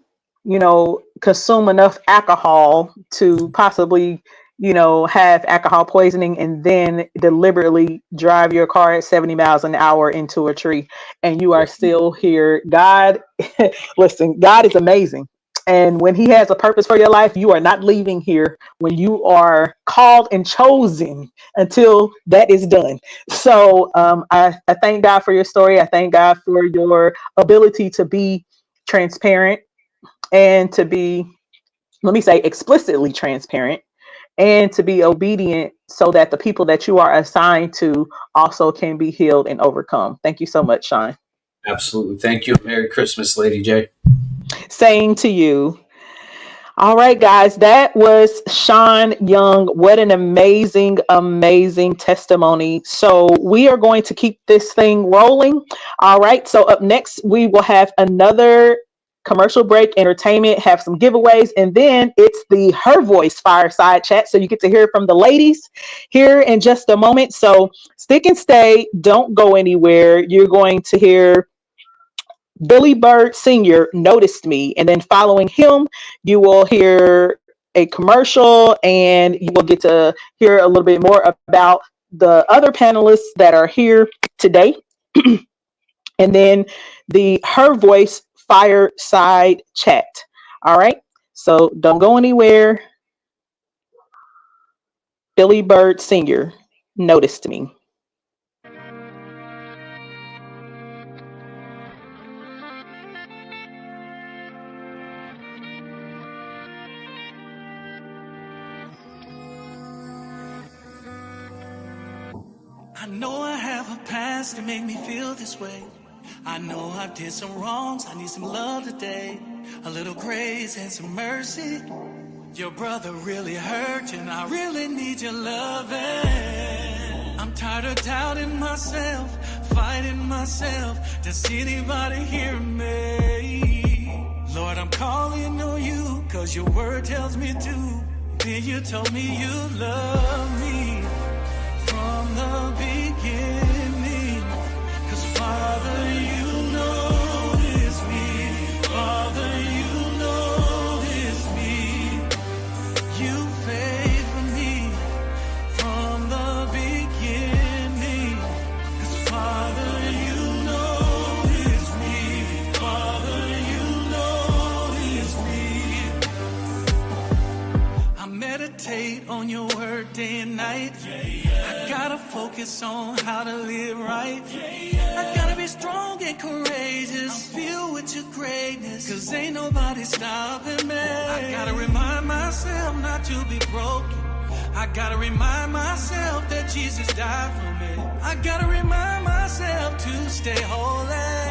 consume enough alcohol to possibly, have alcohol poisoning and then deliberately drive your car at 70 miles an hour into a tree. And you are still here. God, listen, God is amazing. And when he has a purpose for your life, you are not leaving here when you are called and chosen until that is done. So I thank God for your story. I thank God for your ability to be transparent and to be, let me say, explicitly transparent and to be obedient so that the people that you are assigned to also can be healed and overcome. Thank you so much, Shawn. Absolutely. Thank you. Merry Christmas, Lady J. Same to you. All right, guys, that was Shawn Young. What an amazing, amazing testimony. So we are going to keep this thing rolling. All right, so up next, we will have another commercial break, entertainment, have some giveaways, and then it's the Her Voice fireside chat. So you get to hear from the ladies here in just a moment. So stick and stay. Don't go anywhere. You're going to hear Billy Bird Sr. Noticed Me. And then following him, you will hear a commercial and you will get to hear a little bit more about the other panelists that are here today. And then the Her Voice fireside chat. All right. So don't go anywhere. Billy Bird Sr. Noticed Me. I know I have a past that made me feel this way. I know I did some wrongs, I need some love today. A little grace and some mercy. Your brother really hurt and I really need your loving. I'm tired of doubting myself, fighting myself. Does anybody hear me? Lord, I'm calling on you, cause your word tells me to. Then you told me you love me from the beginning. Cause Father, you notice me. Father, you notice me. You favor me from the beginning. Cause Father, you notice me. Father, you notice me. I meditate on your word day and night. I gotta focus on how to live right. I gotta be strong and courageous, filled with your greatness, cause ain't nobody stopping me. I gotta remind myself not to be broken. I gotta remind myself that Jesus died for me. I gotta remind myself to stay holy.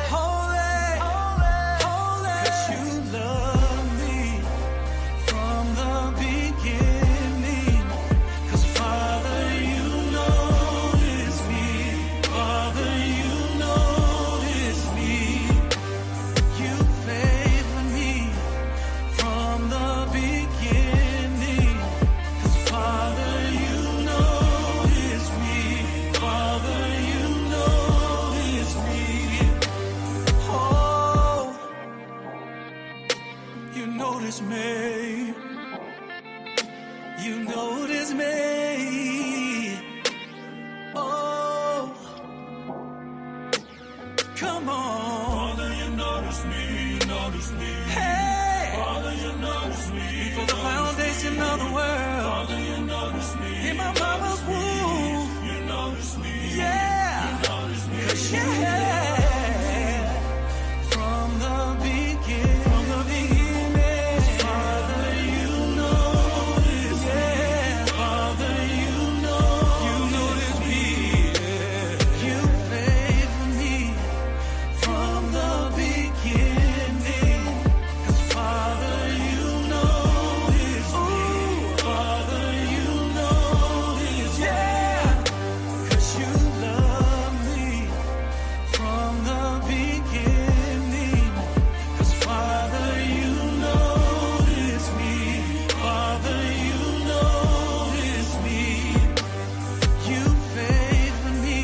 Holy, holy, holy. Cause you love me from the beginning. Cause Father, you notice me. Father, you notice me. You favor me from the beginning. Cause Father, you notice me. Father, you notice me. Oh, you notice me. You notice me. Oh, come on. Father, you notice me, you notice me. Hey, Father, you notice me. Before the foundation of the world. Father, you notice me. In my mama's womb. You notice me. Yeah. You notice me. 'Cause yeah. From the beginning. From the beginning. Father, you notice me. Yeah. Father, you notice me. Yeah. You favor me from the beginning. 'Cause Father, you notice me. Father, you notice. Yeah. 'Cause you love me from the beginning. 'Cause Father, you notice me. Father, you notice me. You favor me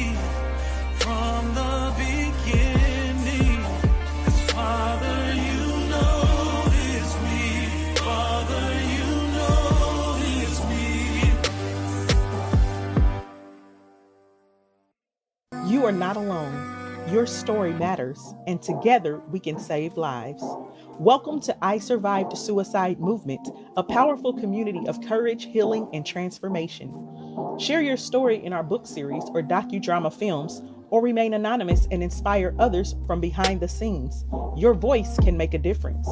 from the beginning. 'Cause Father, you notice me. Father, you notice me. You are not alone. Your story matters, and together we can save lives. Welcome to I Survived Suicide Movement, a powerful community of courage, healing, and transformation. Share your story in our book series or docudrama films, or remain anonymous and inspire others from behind the scenes. Your voice can make a difference.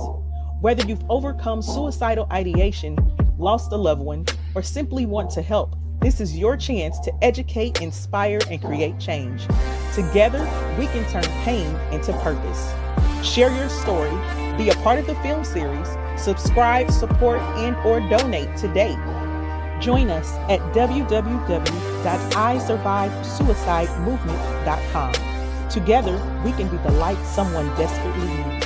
Whether you've overcome suicidal ideation, lost a loved one, or simply want to help, this is your chance to educate, inspire, and create change. Together, we can turn pain into purpose. Share your story, be a part of the film series, subscribe, support, and/or donate today. Join us at www.isurvivesuicidemovement.com. Together, we can be the light someone desperately needs.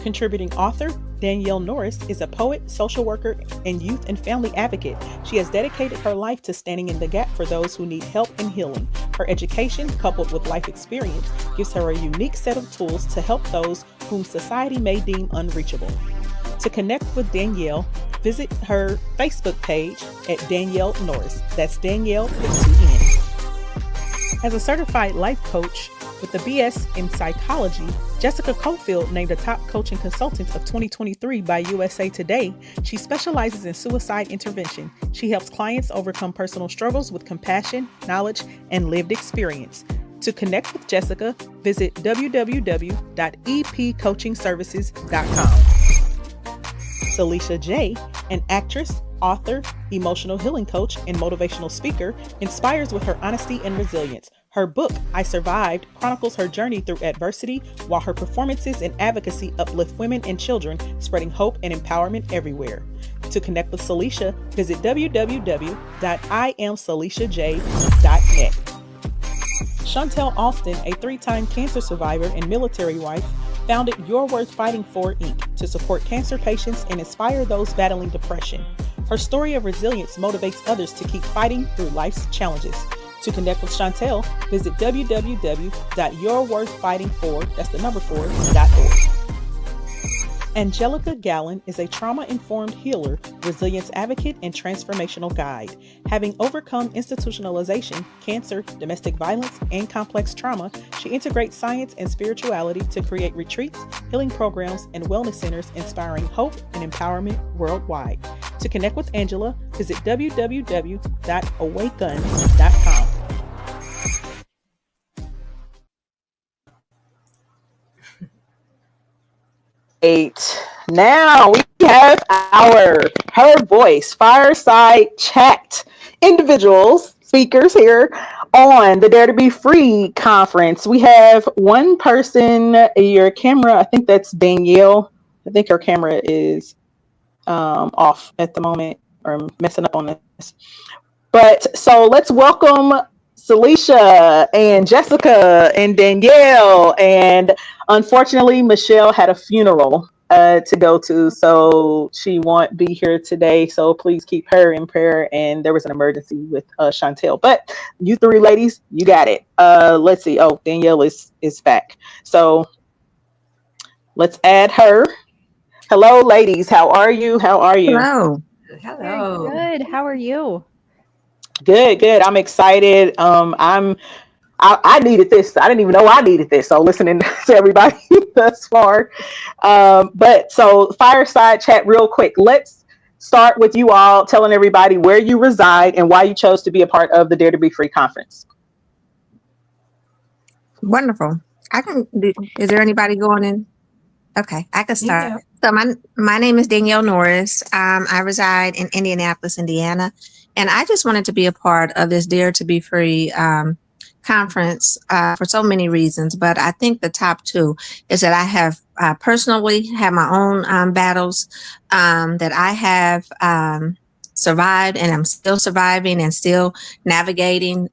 Contributing author Danielle Norris is a poet, social worker, and youth and family advocate. She has dedicated her life to standing in the gap for those who need help and healing. Her education, coupled with life experience, gives her a unique set of tools to help those whom society may deem unreachable. To connect with Danielle, visit her Facebook page at Danielle Norris. That's Danielle with 2 N's. As a certified life coach with a BS in psychology, Jessica Cofield named a top coaching consultant of 2023 by USA Today. She specializes in suicide intervention. She helps clients overcome personal struggles with compassion, knowledge, and lived experience. To connect with Jessica, visit www.epcoachingservices.com. Salisha J., an actress, author, emotional healing coach, and motivational speaker, inspires with her honesty and resilience. Her book, I Survived, chronicles her journey through adversity, while her performances and advocacy uplift women and children, spreading hope and empowerment everywhere. To connect with Salisha, visit www.iamsalishaj.net. Chantel Austin, a 3-time cancer survivor and military wife, founded You're Worth Fighting For, Inc. to support cancer patients and inspire those battling depression. Her story of resilience motivates others to keep fighting through life's challenges. To connect with Chantel, visit www.yourworthfighting4.org. Angelica Gallen is a trauma-informed healer, resilience advocate, and transformational guide. Having overcome institutionalization, cancer, domestic violence, and complex trauma, she integrates science and spirituality to create retreats, healing programs, and wellness centers inspiring hope and empowerment worldwide. To connect with Angela, visit www.awaken.com. Now we have her voice fireside chat individuals, speakers here on the Dare to Be Free conference. We have one person, your camera, I think that's Danielle. I think her camera is off at the moment or messing up on this. But so let's welcome Celicia and Jessica and Danielle. And unfortunately, Michelle had a funeral to go to, so she won't be here today. So please keep her in prayer. And there was an emergency with Chantel. But you three ladies, you got it. Let's see. Oh, Danielle is back. So let's add her. Hello, ladies. How are you? How are you? Hello. Hello. Good. How are you? Good. I'm excited. I needed this. I didn't even know I needed this. So listening to everybody thus far. But so fireside chat real quick. Let's start with you all telling everybody where you reside and why you chose to be a part of the Dare to Be Free conference. Wonderful. Is there anybody going in? Okay, I can start. Yeah. So my name is Danielle Norris. I reside in Indianapolis, Indiana, and I just wanted to be a part of this Dare to Be Free conference for so many reasons. But I think the top two is that I have personally had my own battles that I have survived, and I'm still surviving and still navigating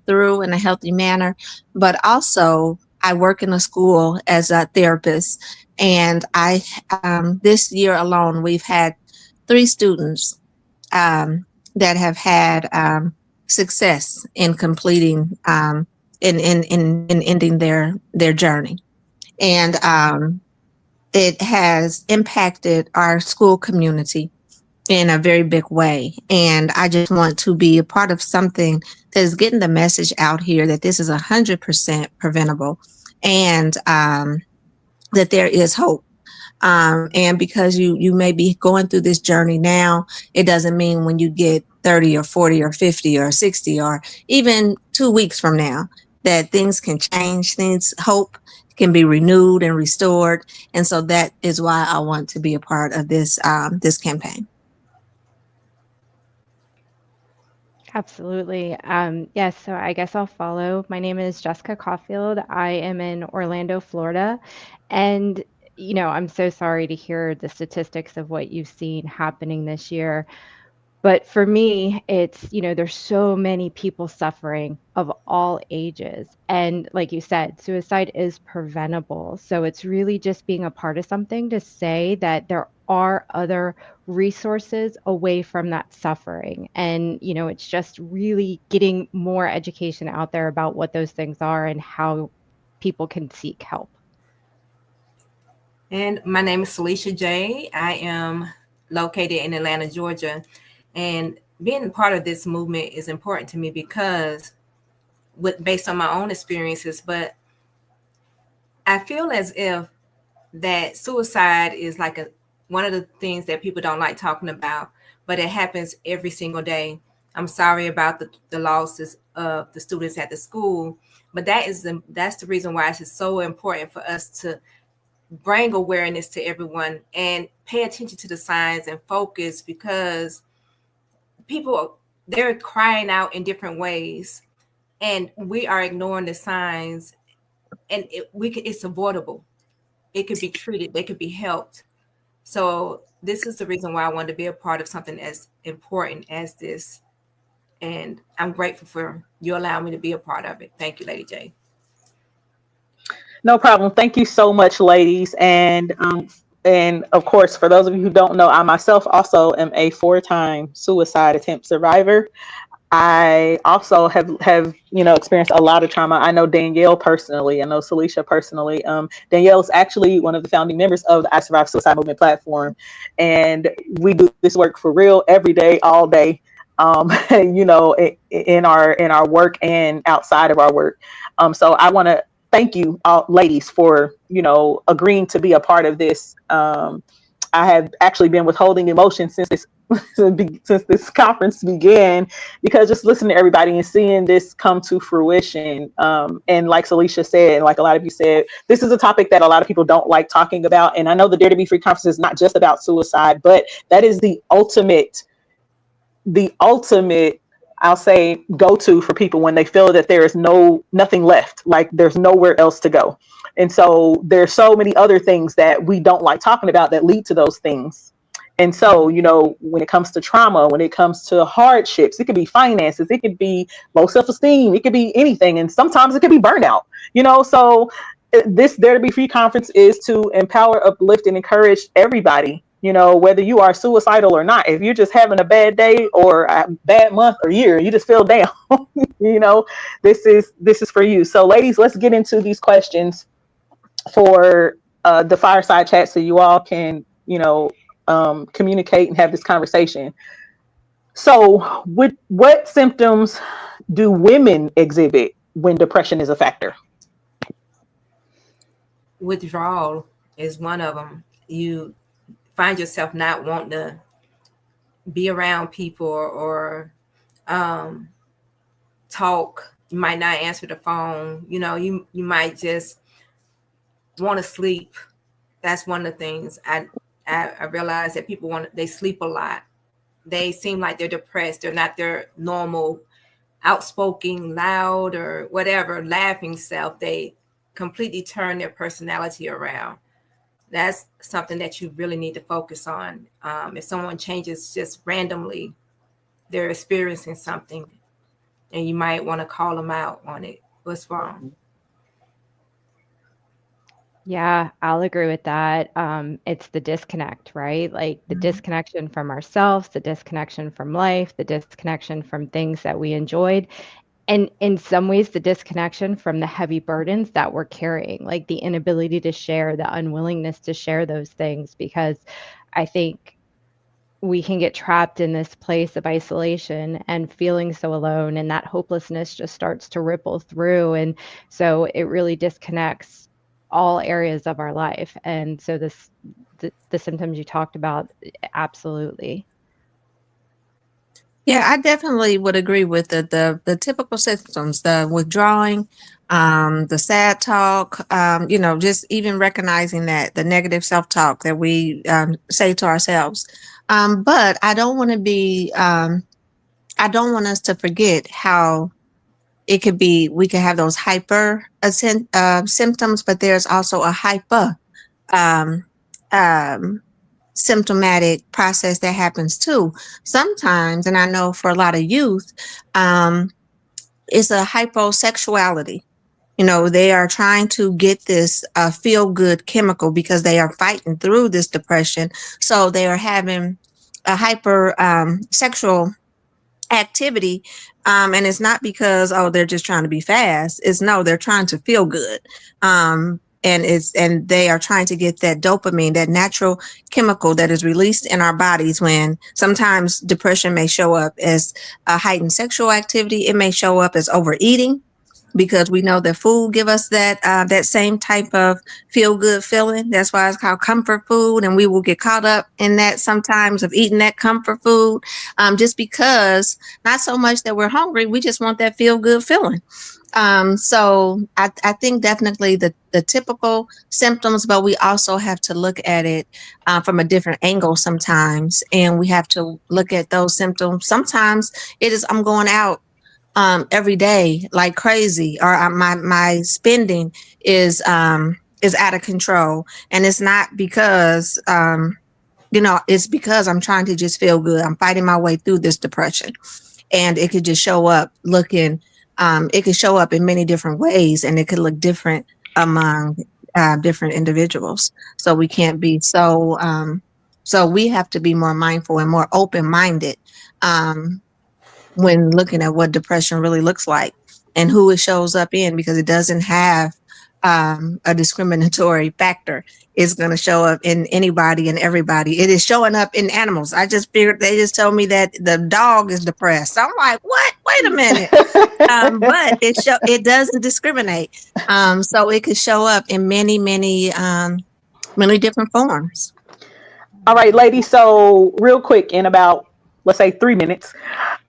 through in a healthy manner. But also, I work in a school as a therapist. And this year alone, we've had 3 students that have had success in completing, in ending their journey. And it has impacted our school community in a very big way. And I just want to be a part of something that is getting the message out here that this is 100% preventable. And that there is hope. And because you may be going through this journey now, it doesn't mean when you get 30 or 40 or 50 or 60 or even 2 weeks from now that things can change, hope can be renewed and restored. And so that is why I want to be a part of this campaign. Absolutely. Yes, so I guess I'll follow. My name is Jessica Caulfield. I am in Orlando, Florida. And, I'm so sorry to hear the statistics of what you've seen happening this year. But for me, it's, there's so many people suffering of all ages. And like you said, suicide is preventable. So it's really just being a part of something to say that there are other resources away from that suffering. And, it's just really getting more education out there about what those things are and how people can seek help. And my name is Celicia J. I am located in Atlanta, Georgia. And being a part of this movement is important to me because based on my own experiences, but I feel as if that suicide is like one of the things that people don't like talking about, but it happens every single day. I'm sorry about the losses of the students at the school, but that's the reason why it's so important for us to bring awareness to everyone and pay attention to the signs and focus, because people, they're crying out in different ways and we are ignoring the signs, and it's avoidable. It could be treated, they could be helped. So this is the reason why I wanted to be a part of something as important as this. And I'm grateful for you allowing me to be a part of it. Thank you, Lady J. No problem. Thank you so much, ladies. And of course, for those of you who don't know, I myself also am a 4-time suicide attempt survivor. I also have experienced a lot of trauma. I know Danielle personally. I know Celicia personally. Danielle is actually one of the founding members of the I Survive Suicide Movement platform, and we do this work for real every day, all day. In our work and outside of our work. So I want to thank you all, ladies, for agreeing to be a part of this I have actually been withholding emotion since this conference began, because just listening to everybody and seeing this come to fruition. And like Celicia said, and like a lot of you said, this is a topic that a lot of people don't like talking about. And I know the Dare to Be Free conference is not just about suicide, but that is the ultimate, I'll say, go-to for people when they feel that there is nothing left, like there's nowhere else to go. And so there's so many other things that we don't like talking about that lead to those things. And so, when it comes to trauma, when it comes to hardships, it could be finances, it could be low self-esteem, it could be anything. And sometimes it could be burnout, so this Dare to Be Free conference is to empower, uplift, and encourage everybody, whether you are suicidal or not. If you're just having a bad day or a bad month or year, you just feel down, this is for you. So ladies, let's get into these questions for the fireside chat so you all can, communicate and have this conversation. So what symptoms do women exhibit when depression is a factor? Withdrawal is one of them. You find yourself not wanting to be around people or talk. You might not answer the phone. You might just want to sleep. That's one of the things I realize, that people they sleep a lot. They seem like they're depressed. They're not their normal outspoken, loud, or whatever, laughing self. They completely turn their personality around. That's something that you really need to focus on. If someone changes just randomly, they're experiencing something, and you might want to call them out on it. What's wrong? Yeah, I'll agree with that. It's the disconnect, right? Like the disconnection from ourselves, the disconnection from life, the disconnection from things that we enjoyed. And in some ways, the disconnection from the heavy burdens that we're carrying, like the inability to share, the unwillingness to share those things, because I think we can get trapped in this place of isolation and feeling so alone, and that hopelessness just starts to ripple through. And so it really disconnects all areas of our life. And so the symptoms you talked about, absolutely. Yeah, I definitely would agree with the typical symptoms, the withdrawing, the sad talk, just even recognizing that the negative self-talk that we say to ourselves. But I don't want us to forget how it could be, we could have those hyper symptoms, but there's also a hyper symptomatic process that happens too. Sometimes, and I know for a lot of youth, it's a hyposexuality. They are trying to get this feel-good chemical because they are fighting through this depression. So they are having a hyper sexual activity, and it's not because they're just trying to be fast. They're trying to feel good, and they are trying to get that dopamine, that natural chemical that is released in our bodies. When sometimes depression may show up as a heightened sexual activity, it may show up as overeating, because we know that food give us that same type of feel good feeling. That's why it's called comfort food, and we will get caught up in that sometimes, of eating that comfort food, just because, not so much that we're hungry, we just want that feel good feeling. So I think definitely the typical symptoms, but we also have to look at it from a different angle sometimes, and we have to look at those symptoms. Sometimes it is, I'm going out every day like crazy, or my spending is out of control, and it's not because it's because I'm trying to just feel good. I'm fighting my way through this depression, and it could just show up it could show up in many different ways, and it could look different among different individuals. So we can't be so we have to be more mindful and more open-minded when looking at what depression really looks like and who it shows up in, because it doesn't have a discriminatory factor. It's going to show up in anybody and everybody. It is showing up in animals. I just figured, they just told me that the dog is depressed. I'm like, what? Wait a minute. But it doesn't discriminate. So it could show up in many different forms. All right, ladies. So real quick, in about, let's say, 3 minutes,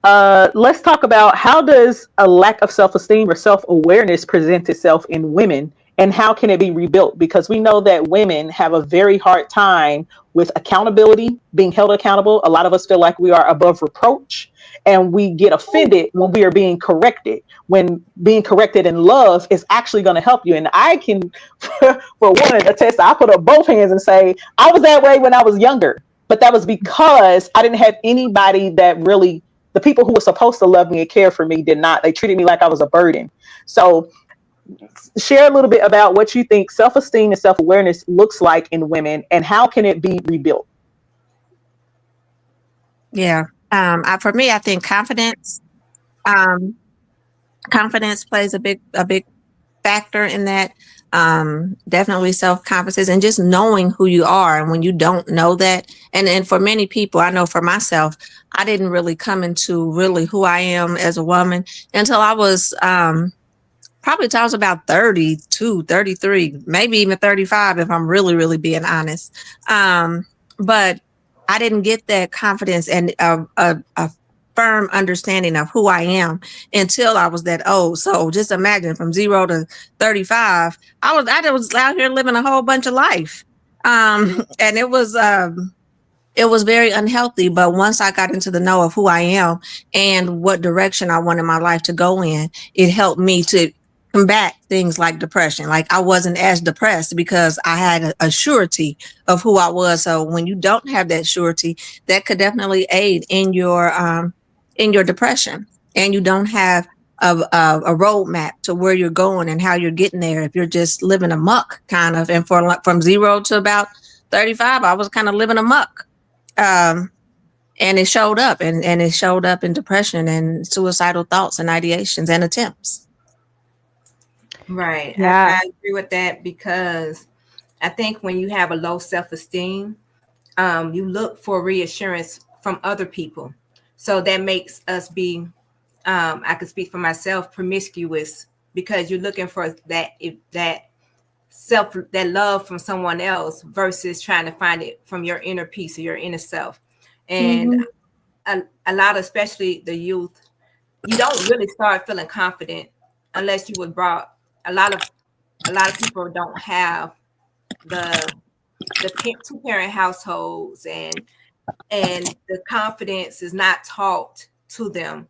let's talk about how does a lack of self-esteem or self-awareness present itself in women, and how can it be rebuilt? Because we know that women have a very hard time with accountability, being held accountable. A lot of us feel like we are above reproach, and we get offended when we are being corrected, when being corrected in love is actually going to help you. And I can, for one, attest, I put up both hands and say, I was that way when I was younger, but that was because I didn't have anybody that really, the people who were supposed to love me and care for me did not. They treated me like I was a burden. So share a little bit about what you think self-esteem and self-awareness looks like in women, and how can it be rebuilt? Yeah. For me, I think confidence. Um, Confidence plays a big factor in that. Definitely self-confidence and just knowing who you are. And when you don't know that, and for many people, I know for myself, I didn't really come into really who I am as a woman until I was probably till I was about 32, 33, maybe even 35, if I'm really, really being honest. But I didn't get that confidence and a firm understanding of who I am until I was that old. So just imagine from 0 to 35, I was out here living a whole bunch of life. And it was very unhealthy. But once I got into the know of who I am and what direction I wanted my life to go in, it helped me to combat things like depression. Like I wasn't as depressed because I had a surety of who I was. So when you don't have that surety, that could definitely aid in your depression, and you don't have a roadmap to where you're going and how you're getting there. If you're just living amok, kind of, and from 0 to about 35, I was kind of living amok. And it showed up, and it showed up in depression and suicidal thoughts and ideations and attempts. Right. Yeah. I agree with that, because I think when you have a low self-esteem, you look for reassurance from other people. So that makes us be, I can speak for myself, promiscuous, because you're looking for that love from someone else versus trying to find it from your inner peace or your inner self. And a lot of, especially the youth, you don't really start feeling confident unless you were brought. A lot of people don't have the two-parent households, and the confidence is not taught to them.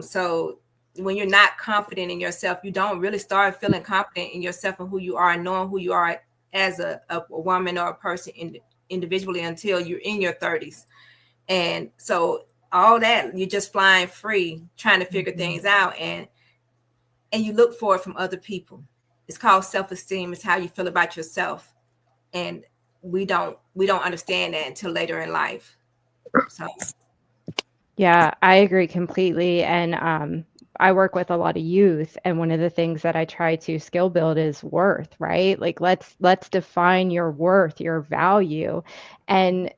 So when you're not confident in yourself, you don't really start feeling confident in yourself and who you are, and knowing who you are as a woman or a person individually until you're in your 30s. And so all that, you're just flying free, trying to figure things out, and you look for it from other people. It's called self-esteem. It's how you feel about yourself. And we don't understand that until later in life. So Yeah, I agree completely. And I work with a lot of youth, and one of the things that I try to skill build is worth, right? Like let's define your worth, your value. And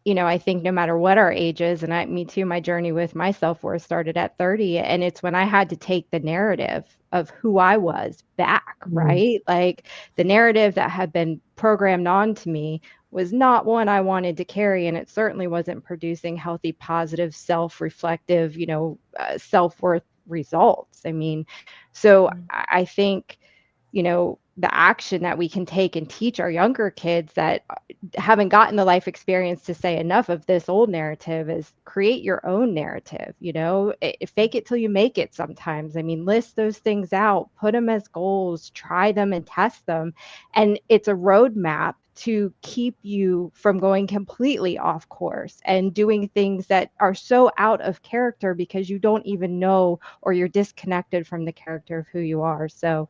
I think no matter what our age is, and me too, my journey with my self-worth started at 30, and it's when I had to take the narrative of who I was back, right? Like the narrative that had been programmed onto me was not one I wanted to carry, and it certainly wasn't producing healthy, positive, self-reflective, self-worth results. I mean, so I think, the action that we can take and teach our younger kids that haven't gotten the life experience to say enough of this old narrative is create your own narrative. Fake it till you make it sometimes. I mean, list those things out, put them as goals, try them and test them. And it's a roadmap to keep you from going completely off course and doing things that are so out of character because you don't even know, or you're disconnected from the character of who you are. So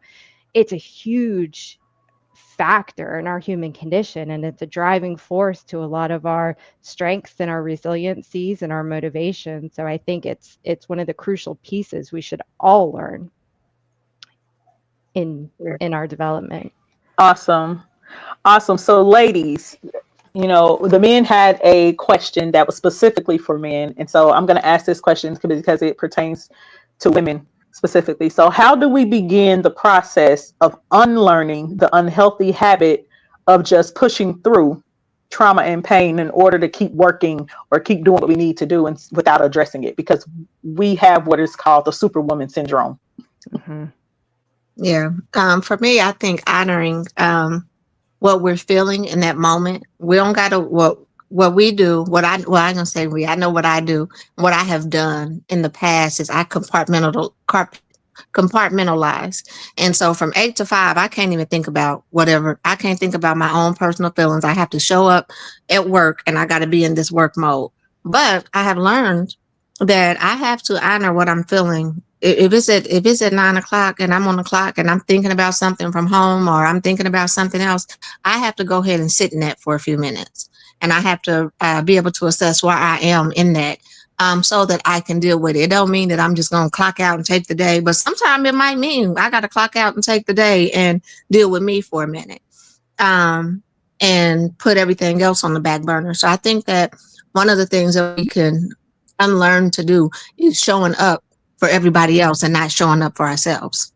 it's a huge factor in our human condition, and it's a driving force to a lot of our strengths and our resiliencies and our motivation. So I think it's one of the crucial pieces we should all learn in our development. Awesome. So ladies, the men had a question that was specifically for men, and so I'm going to ask this question because it pertains to women specifically. So how do we begin the process of unlearning the unhealthy habit of just pushing through trauma and pain in order to keep working or keep doing what we need to do and without addressing it, because we have what is called the superwoman syndrome. Mm-hmm. Yeah. For me, I think honoring what we're feeling in that moment. We don't gotta what we do, I'm gonna say I know what I do, what I have done in the past is I compartmentalize. And so from 8 to 5, I can't even think about whatever. I can't think about my own personal feelings. I have to show up at work and I gotta be in this work mode. But I have learned that I have to honor what I'm feeling. If it's at 9 o'clock and I'm on the clock and I'm thinking about something from home or I'm thinking about something else, I have to go ahead and sit in that for a few minutes. And I have to be able to assess where I am in that, so that I can deal with it. It don't mean that I'm just going to clock out and take the day, but sometimes it might mean I got to clock out and take the day and deal with me for a minute, and put everything else on the back burner. So I think that one of the things that we can unlearn to do is showing up for everybody else and not showing up for ourselves.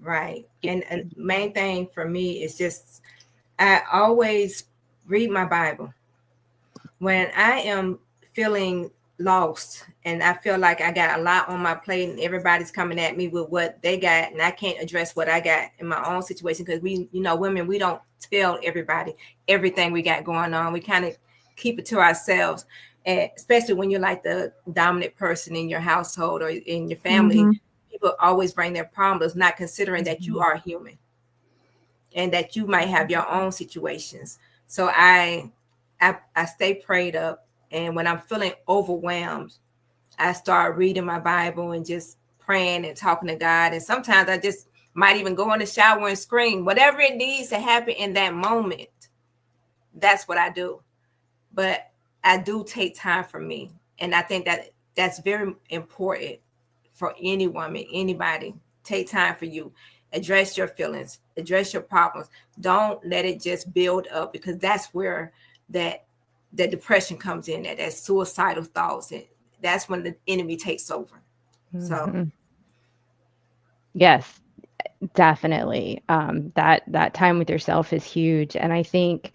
Right. And main thing for me is just, I always read my Bible. When I am feeling lost and I feel like I got a lot on my plate and everybody's coming at me with what they got and I can't address what I got in my own situation, because we, women, we don't tell everybody everything we got going on. We kind of keep it to ourselves. And especially when you're like the dominant person in your household or in your family, Mm-hmm. people always bring their problems, not considering that you are human and that you might have your own situations. So I stay prayed up. And when I'm feeling overwhelmed, I start reading my Bible and just praying and talking to God. And sometimes I just might even go in the shower and scream, whatever it needs to happen in that moment. That's what I do. But I do take time for me. And I think that that's very important for any woman, anybody. Take time for you. Address your feelings, address your problems. Don't let it just build up, because that's where that depression comes in, that suicidal thoughts. And that's when the enemy takes over. Mm-hmm. So yes, definitely. That time with yourself is huge. And I think,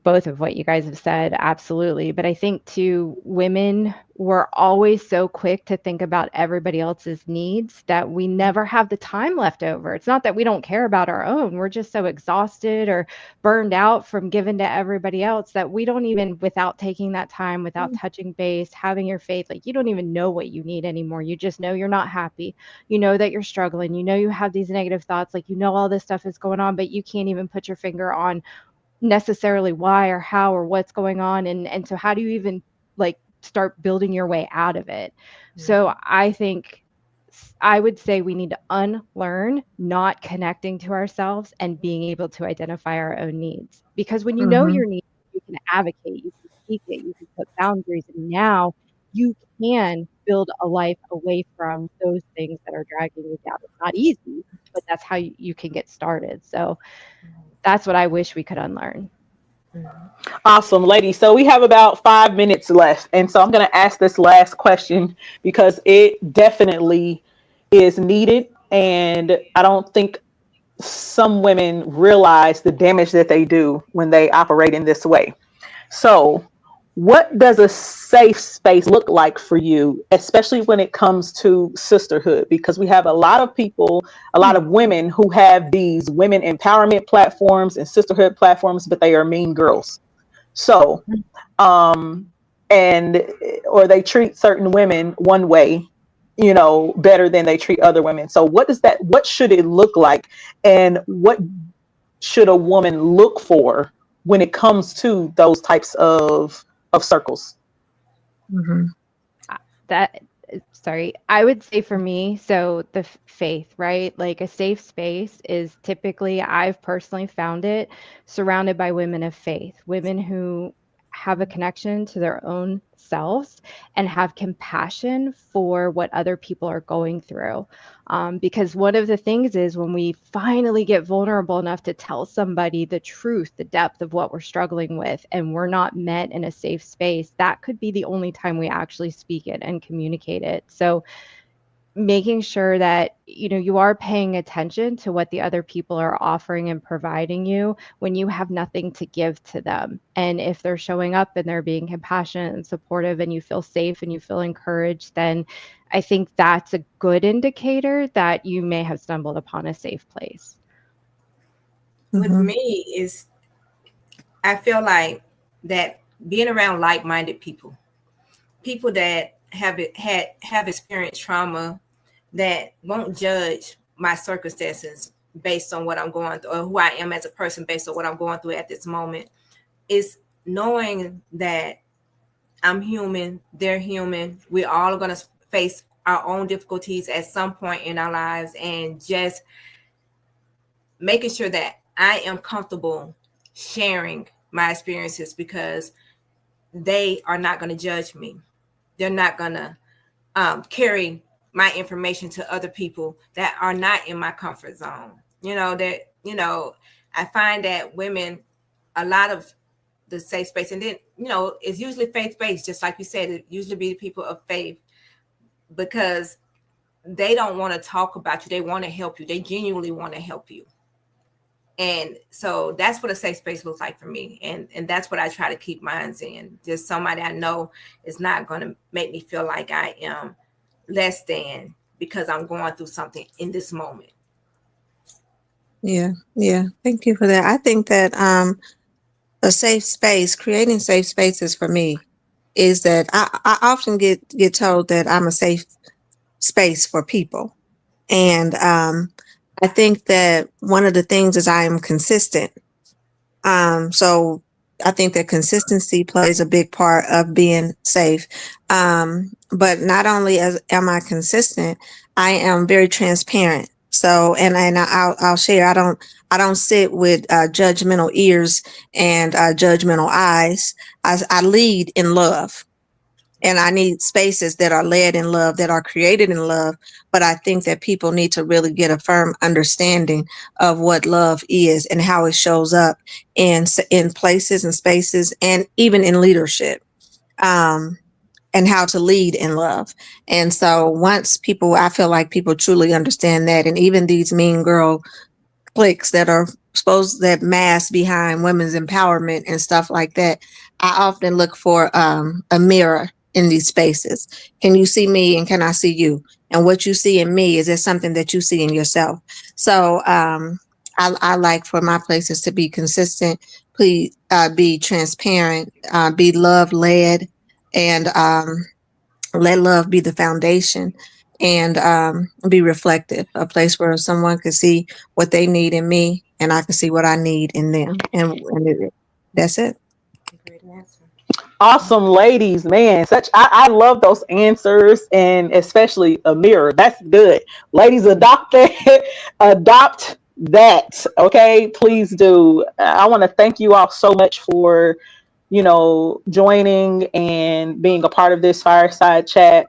both of what you guys have said, absolutely. But I think too, women were always so quick to think about everybody else's needs that we never have the time left over. It's not that we don't care about our own. We're just so exhausted or burned out from giving to everybody else that we don't even, without taking that time, without touching base, having your faith, like you don't even know what you need anymore. You just know you're not happy. You know that you're struggling. You know you have these negative thoughts, like all this stuff is going on, but you can't even put your finger on necessarily why or how or what's going on, and so how do you even start building your way out of it? So I think I would say we need to unlearn not connecting to ourselves and being able to identify our own needs, because when you know your needs, you can advocate, you can speak it, you can put boundaries, and now you can build a life away from those things that are dragging you down. It's not easy, but that's how you can get started. So that's what I wish we could unlearn. Awesome, ladies. So we have about 5 minutes left. And so I'm going to ask this last question because it definitely is needed. And I don't think some women realize the damage that they do when they operate in this way. So what does a safe space look like for you, especially when it comes to sisterhood? Because we have a lot of people, a lot of women who have these women empowerment platforms and sisterhood platforms, but they are mean girls. So, or they treat certain women one way, better than they treat other women. So what should it look like? And what should a woman look for when it comes to those types of circles? I would say for me, so the faith, right? Like a safe space is typically, I've personally found it surrounded by women of faith, women who have a connection to their own selves and have compassion for what other people are going through. Because one of the things is when we finally get vulnerable enough to tell somebody the truth, the depth of what we're struggling with, and we're not met in a safe space, that could be the only time we actually speak it and communicate it. So making sure that you are paying attention to what the other people are offering and providing you when you have nothing to give to them. And if they're showing up and they're being compassionate and supportive and you feel safe and you feel encouraged, then I think that's a good indicator that you may have stumbled upon a safe place. With me is, I feel like that being around like-minded people that have experienced trauma, that won't judge my circumstances based on what I'm going through or who I am as a person based on what I'm going through at this moment, is knowing that I'm human, they're human. We're all going to face our own difficulties at some point in our lives, and just making sure that I am comfortable sharing my experiences, because they are not going to judge me. They're not going to carry my information to other people that are not in my comfort zone. I find that women, a lot of the safe space, and then, it's usually faith-based, just like you said, it usually be people of faith, because they don't want to talk about you. They want to help you. They genuinely want to help you. And so that's what a safe space looks like for me. And that's what I try to keep mine in. Just somebody I know is not going to make me feel like I am less than because I'm going through something in this moment. Yeah. Thank you for that. I think that a safe space, creating safe spaces for me is that I often get told that I'm a safe space for people. And I think that one of the things is I am consistent. So I think that consistency plays a big part of being safe. But not only am I consistent, I am very transparent. So, and I'll share, I don't sit with judgmental ears and judgmental eyes. I lead in love. And I need spaces that are led in love, that are created in love. But I think that people need to really get a firm understanding of what love is and how it shows up in places and spaces, and even in leadership, and how to lead in love. And so I feel like people truly understand that, and even these mean girl cliques that mask behind women's empowerment and stuff like that, I often look for a mirror in these spaces. Can you see me, and can I see you? And what you see in me, is there something that you see in yourself? So I like for my places to be consistent, please be transparent, be love led, and let love be the foundation, and be reflective, a place where someone can see what they need in me and I can see what I need in them. And that's it. Great answer. Awesome, ladies, man. I love those answers, and especially a mirror. That's good. Ladies, adopt that. Adopt that. Okay, please do. I want to thank you all so much for joining and being a part of this fireside chat.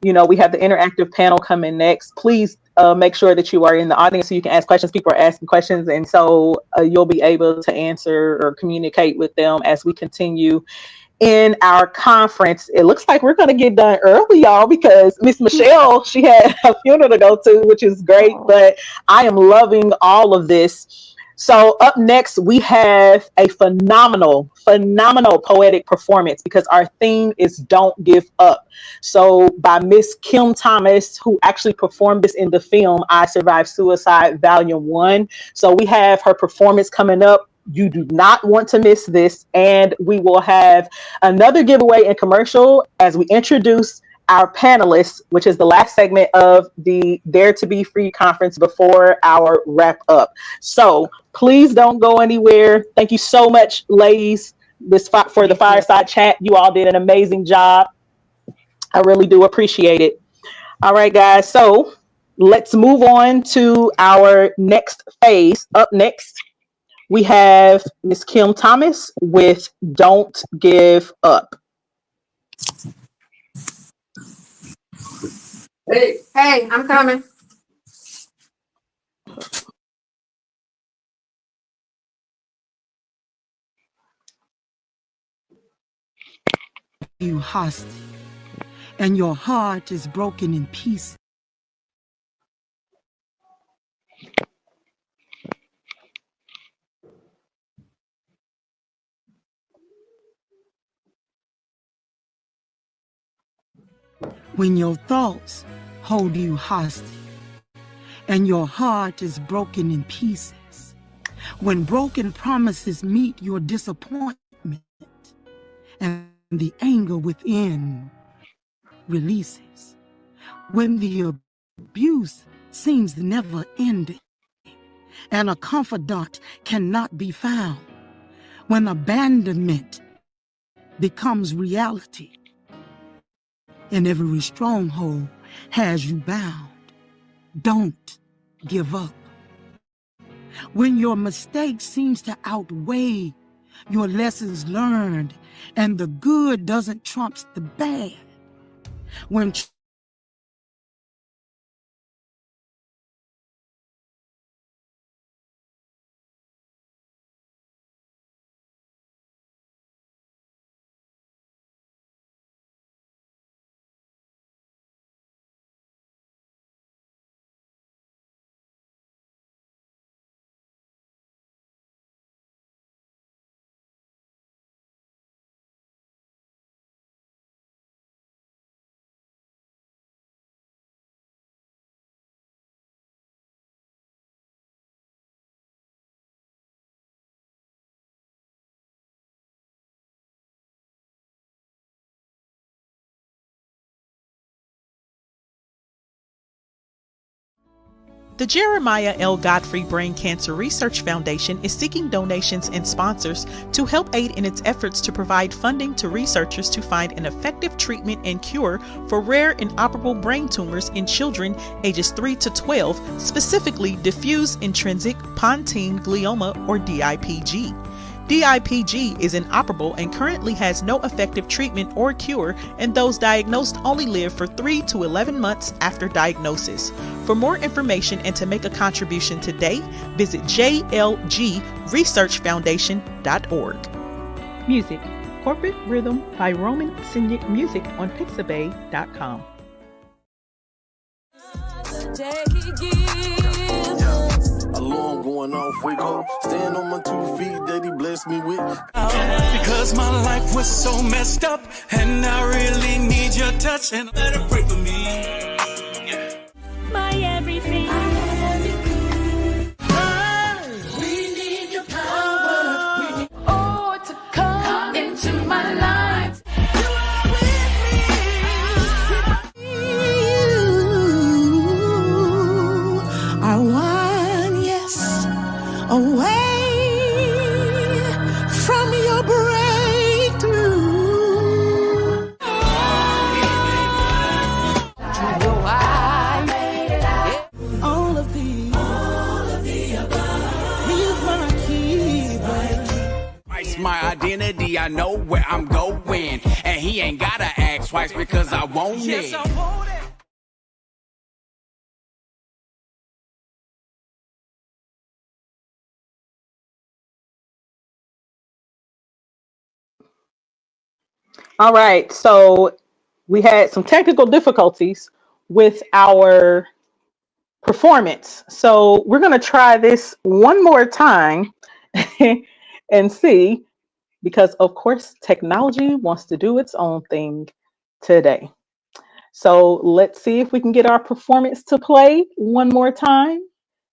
We have the interactive panel coming next. Please make sure that you are in the audience so you can ask questions. People are asking questions, and so you'll be able to answer or communicate with them as we continue in our conference. It looks like we're going to get done early, y'all, because Miss Michelle, she had a funeral to go to, which is great, but I am loving all of this. So up next, we have a phenomenal poetic performance, because our theme is Don't Give Up. So by Miss Kim Thomas, who actually performed this in the film I Survived Suicide Volume 1. So we have her performance coming up. You do not want to miss this. And we will have another giveaway and commercial as we introduce our panelists, which is the last segment of the Dare to Be Free conference before our wrap up. So please don't go anywhere. Thank you so much, ladies, for the fireside chat. You all did an amazing job. I really do appreciate it. All right, guys. So let's move on to our next phase. Up next, we have Miss Kim Thomas with Don't Give Up. Hey, I'm coming. You hostage, and your heart is broken in pieces. when your thoughts hold you hostage and your heart is broken in pieces, when broken promises meet your disappointment and the anger within releases, when the abuse seems never ending and a confidant cannot be found, when abandonment becomes reality and every stronghold has you bound, don't give up. When your mistake seems to outweigh your lessons learned and the good doesn't trump the bad, when The Jeremiah L. Godfrey Brain Cancer Research Foundation is seeking donations and sponsors to help aid in its efforts to provide funding to researchers to find an effective treatment and cure for rare inoperable brain tumors in children ages 3 to 12, specifically diffuse intrinsic pontine glioma or DIPG. DIPG is inoperable and currently has no effective treatment or cure, and those diagnosed only live for 3 to 11 months after diagnosis. For more information and to make a contribution today, visit jlgresearchfoundation.org. Music, Corporate Rhythm by Roman Scenic Music on Pixabay.com. Alarm going off, wake up. Stand on my 2 feet, daddy bless me with. Because my life was so messed up, and I really need your touch, and let it pray for me. My everything. We need your power. Oh, to come into my life. I want, yes, away from your breakthrough. All of the above. He's my keeper. It's my identity, I know where I'm going, and he ain't gotta ask twice because I want it. All right, so we had some technical difficulties with our performance. So we're going to try this one more time and see, because of course technology wants to do its own thing today. So let's see if we can get our performance to play one more time,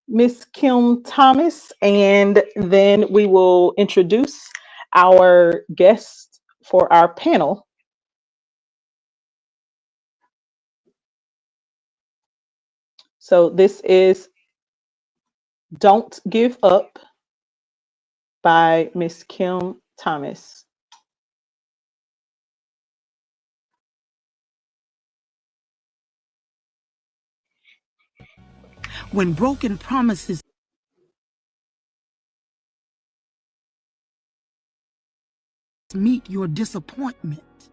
Miss Kim Thomas, and then we will introduce our guest for our panel. So this is Don't Give Up by Miss Kim Thomas. When broken promises meet your disappointment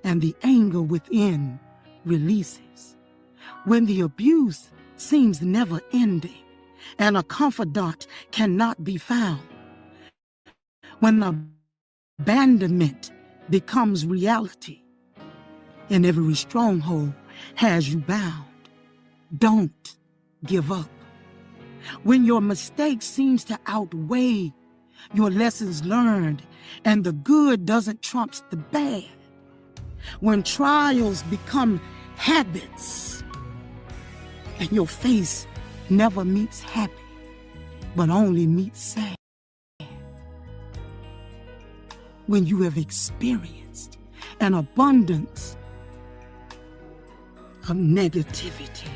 and the anger within releases, when the abuse seems never ending and a confidant cannot be found, when abandonment becomes reality and every stronghold has you bound, don't give up. When your mistake seems to outweigh your lessons learned and the good doesn't trump the bad, when trials become habits, and your face never meets happy, but only meets sad. When you have experienced an abundance of negativity.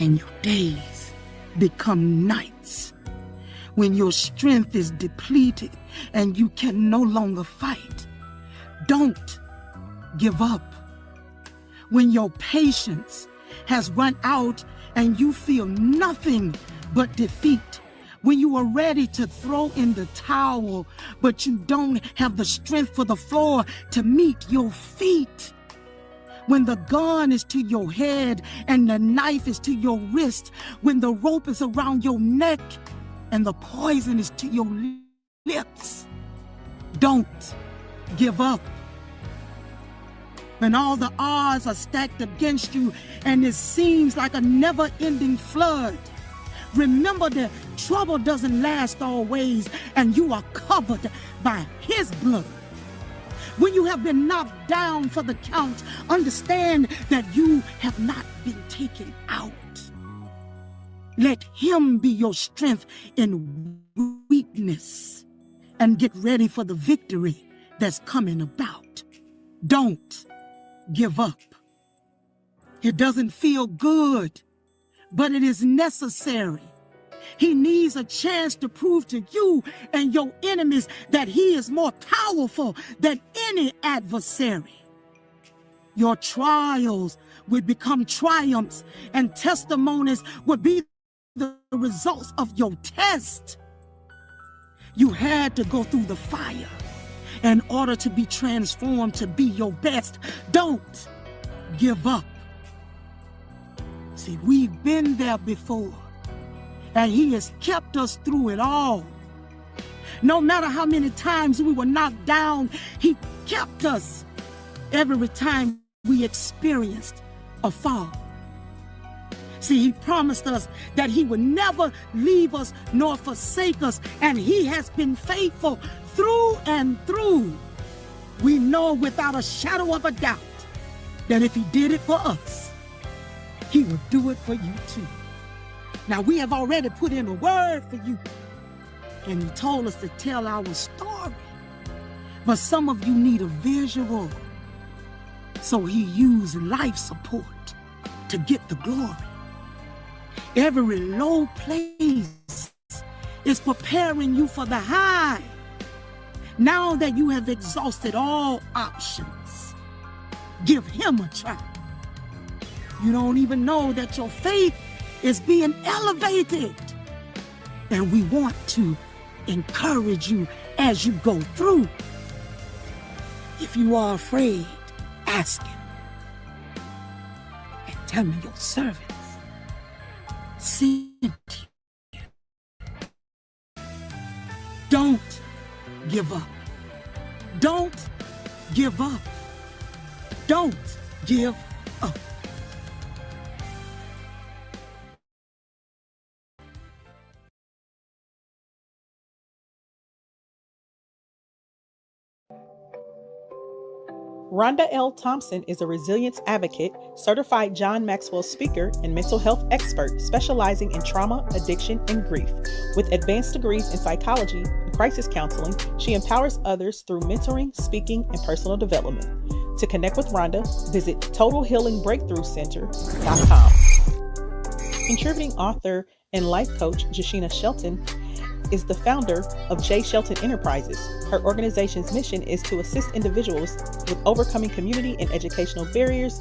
And your days become nights when your strength is depleted and you can no longer fight. Don't give up. When your patience has run out and you feel nothing but defeat. When you are ready to throw in the towel, but you don't have the strength for the floor to meet your feet. When the gun is to your head and the knife is to your wrist. When the rope is around your neck and the poison is to your lips. Don't give up. When all the odds are stacked against you and it seems like a never-ending flood. Remember that trouble doesn't last always, and you are covered by His blood. When you have been knocked down for the count, understand that you have not been taken out. Let Him be your strength in weakness, and get ready for the victory that's coming about. Don't give up. It doesn't feel good, but it is necessary. He needs a chance to prove to you and your enemies that He is more powerful than any adversary. Your trials would become triumphs, and testimonies would be the results of your test. You had to go through the fire in order to be transformed to be your best. Don't give up. See, we've been there before, and He has kept us through it all. No matter how many times we were knocked down, He kept us every time we experienced a fall. See, He promised us that He would never leave us nor forsake us, and He has been faithful through and through. We know without a shadow of a doubt that if He did it for us, He will do it for you too. Now, we have already put in a word for you, and He told us to tell our story. But some of you need a visual, so He used life support to get the glory. Every low place is preparing you for the high. Now that you have exhausted all options, give Him a try. You don't even know that your faith is being elevated. And we want to encourage you as you go through. If you are afraid, ask Him. And tell me your servants sent you. Don't give up. Don't give up. Don't give up. Rhonda Thompson is a resilience advocate, certified John Maxwell speaker, and mental health expert specializing in trauma, addiction, and grief. With advanced degrees in psychology and crisis counseling, she empowers others through mentoring, speaking, and personal development. To connect with Rhonda, visit TotalHealingBreakthroughCenter.com. Contributing author and life coach Jasheena Shelton is the founder of J. Shelton Enterprises. Her organization's mission is to assist individuals with overcoming community and educational barriers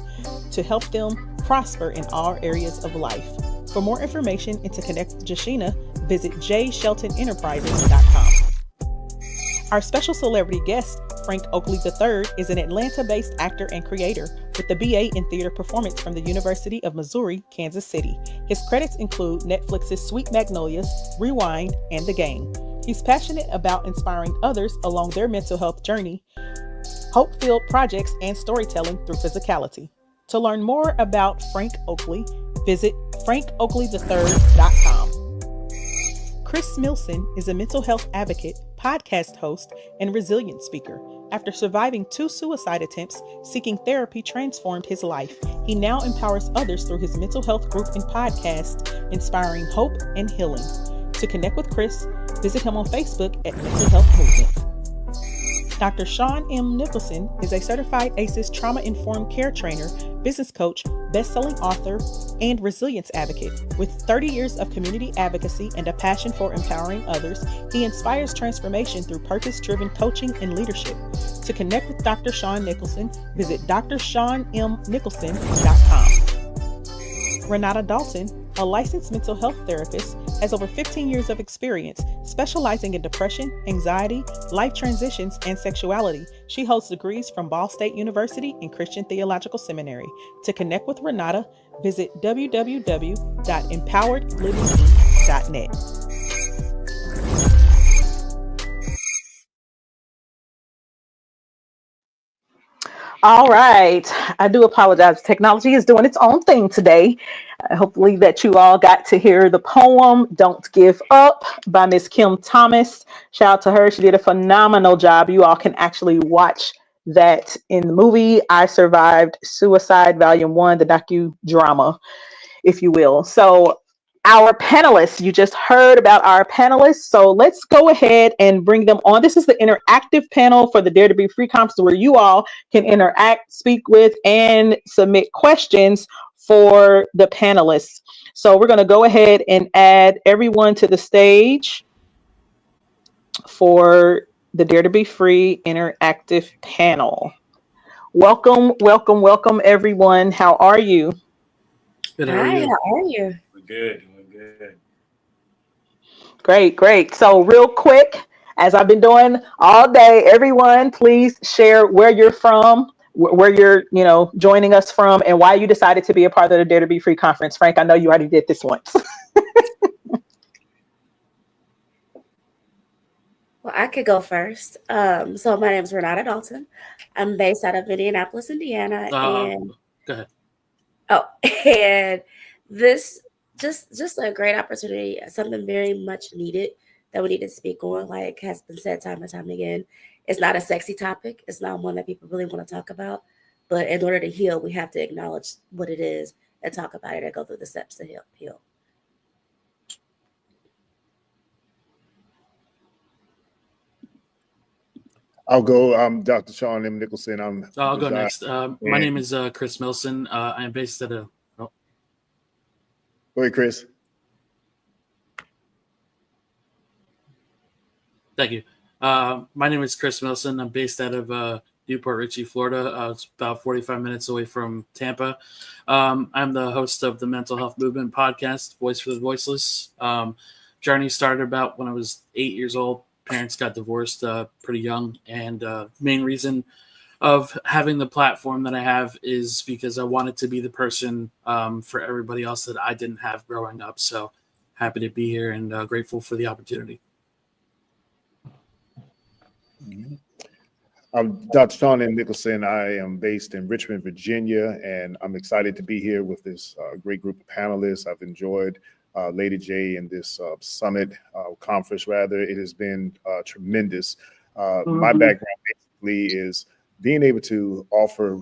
to help them prosper in all areas of life. For more information and to connect with Jasheena, visit jsheltonenterprises.com. Our special celebrity guest, Frank Oakley III, is an Atlanta-based actor and creator with a BA in theater performance from the University of Missouri, Kansas City. His credits include Netflix's Sweet Magnolias, Rewind, and The Game. He's passionate about inspiring others along their mental health journey, hope-filled projects, and storytelling through physicality. To learn more about Frank Oakley, visit frankoakley3.com. Chris Milson is a mental health advocate, podcast host, and resilience speaker. After surviving 2 suicide attempts, seeking therapy transformed his life. He now empowers others through his mental health group and podcast, inspiring hope and healing. To connect with Chris, visit him on Facebook at Mental Health Movement. Dr. Shawn M. Nicholson is a certified ACEs trauma-informed care trainer, business coach, best-selling author, and resilience advocate. With 30 years of community advocacy and a passion for empowering others, he inspires transformation through purpose-driven coaching and leadership. To connect with Dr. Shawn Nicholson, visit drshawnmnicholson.com. Ranada Dalton, a licensed mental health therapist, has over 15 years of experience specializing in depression, anxiety, life transitions, and sexuality. She holds degrees from Ball State University and Christian Theological Seminary. To connect with Ranada, visit www.empoweredlivinginc.net. All right. I do apologize. Technology is doing its own thing today. Hopefully that you all got to hear the poem Don't Give Up by Miss Kim Thomas. Shout out to her. She did a phenomenal job. You all can actually watch that in the movie I Survived Suicide Volume 1, the docudrama, if you will. So our panelists, you just heard about our panelists. So let's go ahead and bring them on. This is the interactive panel for the Dare to Be Free conference where you all can interact, speak with, and submit questions for the panelists. So we're going to go ahead and add everyone to the stage for the Dare to Be Free interactive panel. Welcome, welcome, welcome, everyone. How are you? Good. How are you? How are you? We're good. Doing good. Great, great. So real quick, as I've been doing all day, everyone, please share where you're from, where you're, joining us from, and why you decided to be a part of the Dare to Be Free conference. Frank, I know you already did this once. Well, I could go first. So my name is Ranada Dalton. I'm based out of Indianapolis, Indiana, and go ahead. Oh, and this just a great opportunity, something very much needed that we need to speak on, like has been said time and time again. It's not a sexy topic. It's not one that people really want to talk about. But in order to heal, we have to acknowledge what it is and talk about it and go through the steps to heal. I'll go. I'm Dr. Shawn M. Nicholson. I'll go next. My name is Chris Milson. I am based at a. Oh. Go ahead, Chris. Thank you. My name is Chris Milson. I'm based out of Newport Richey, Florida. It's about 45 minutes away from Tampa. I'm the host of the Mental Health Movement podcast, Voice for the Voiceless. Journey started about when I was 8 years old. Parents got divorced pretty young, and main reason of having the platform that I have is because I wanted to be the person for everybody else that I didn't have growing up. So happy to be here and grateful for the opportunity. I'm Dr. Shawn M. Nicholson. I am based in Richmond, Virginia, and I'm excited to be here with this great group of panelists. I've enjoyed Lady J in this summit conference, rather. It has been tremendous. My background basically is being able to offer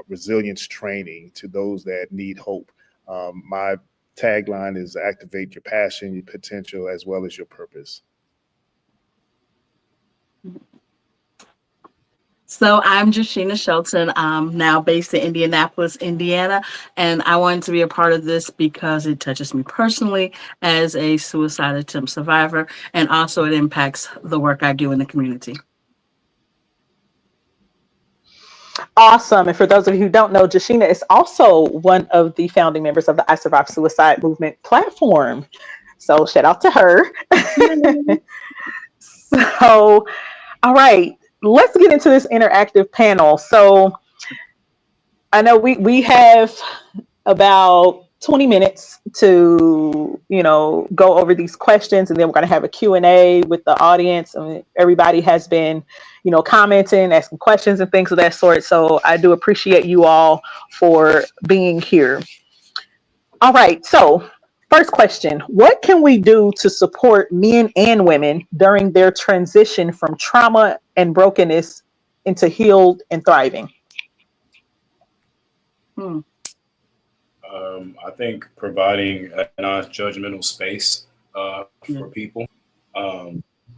resilience training to those that need hope. My tagline is activate your passion, your potential, as well as your purpose. So I'm Jasheena Shelton. I'm now based in Indianapolis, Indiana, and I wanted to be a part of this because it touches me personally as a suicide attempt survivor, and also it impacts the work I do in the community. Awesome. And for those of you who don't know, Jasheena is also one of the founding members of the I Survived Suicide Movement platform. So shout out to her. So, all right. Let's get into this interactive panel. So I know we have about 20 minutes to, go over these questions, and then we're going to have a Q&A with the audience. I mean, everybody has been, commenting, asking questions and things of that sort. So I do appreciate you all for being here. All right. So First question: what can we do to support men and women during their transition from trauma and brokenness into healed and thriving? I think providing a non-judgmental space for people,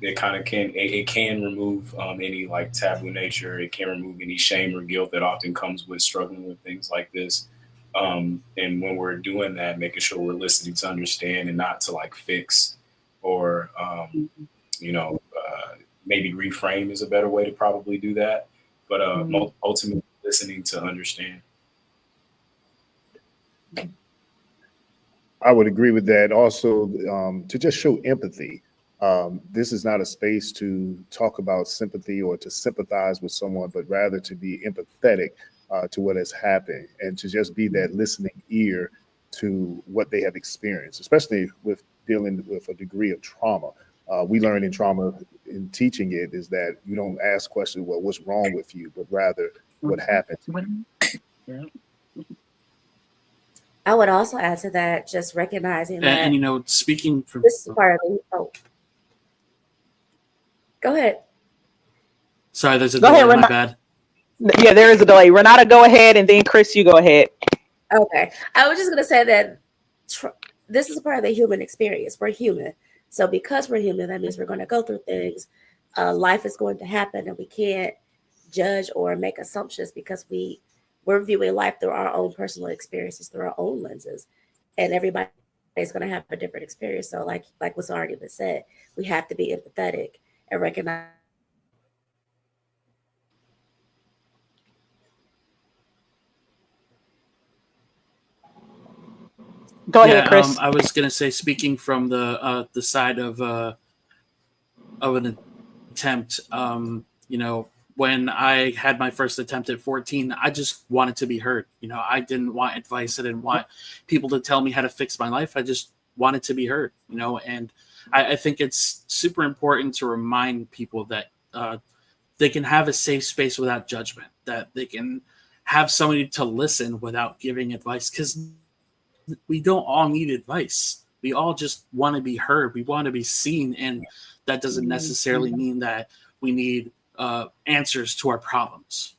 it kind of it can remove any like taboo nature. It can remove any shame or guilt that often comes with struggling with things like this. And when we're doing that, making sure we're listening to understand and not to like fix or, you know, maybe reframe is a better way to probably do that. But ultimately listening to understand. I would agree with that. Also, to just show empathy. This is not a space to talk about sympathy or to sympathize with someone, but rather to be empathetic to what has happened and to just be that listening ear to what they have experienced, especially with dealing with a degree of trauma. We learn in trauma, in teaching it, is that you don't ask questions, well, what's wrong with you, but rather what happened. Yeah. I would also add to that, just recognizing that. And you know, speaking from this is part of the. Oh, go ahead. Sorry, there's a Go delay. ahead, My Renata. bad. Yeah, there is a delay. Renata, go ahead, and then Chris, you go ahead. Okay, I was just gonna say that this is a part of the human experience. We're human, so because we're human, that means we're going to go through things. Life is going to happen, and we can't judge or make assumptions because we're viewing life through our own personal experiences, through our own lenses, and everybody's going to have a different experience. So, like what's already been said, we have to be empathetic and recognize. Go ahead, Chris. I was gonna say, speaking from the side of an attempt, you know, when I had my first attempt at 14, I just wanted to be heard. You know, I didn't want advice. I didn't want people to tell me how to fix my life. I just wanted to be heard, you know, and I think it's super important to remind people that they can have a safe space without judgment, that they can have somebody to listen without giving advice, because we don't all need advice. We all just want to be heard. We want to be seen. And that doesn't necessarily mean that we need answers to our problems.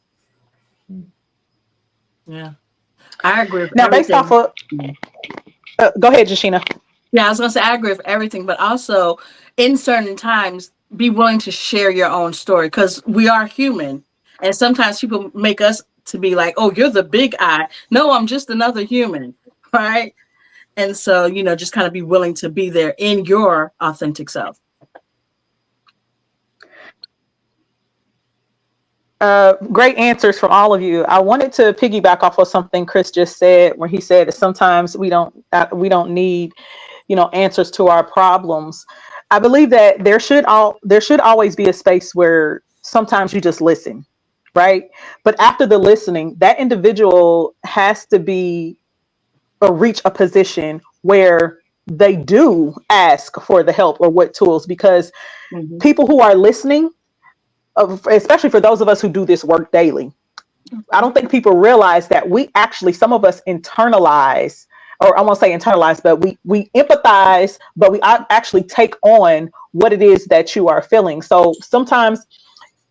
Yeah, I agree with Now, everything. based off of, go ahead, Jasheena. Yeah, I was gonna say I agree with everything, but also in certain times, be willing to share your own story, because we are human, and sometimes people make us to be like, "Oh, you're the big I." No, I'm just another human, right? And so, you know, just kind of be willing to be there in your authentic self. Great answers from all of you. I wanted to piggyback off of something Chris just said, where he said that sometimes we don't need, you know, answers to our problems. I believe that there should always be a space where sometimes you just listen, right? But after the listening, that individual has to be or reach a position where they do ask for the help or what tools, because people who are listening, especially for those of us who do this work daily, I don't think people realize that we actually, some of us internalize, or I won't say internalize, but we empathize, but we actually take on what it is that you are feeling. So sometimes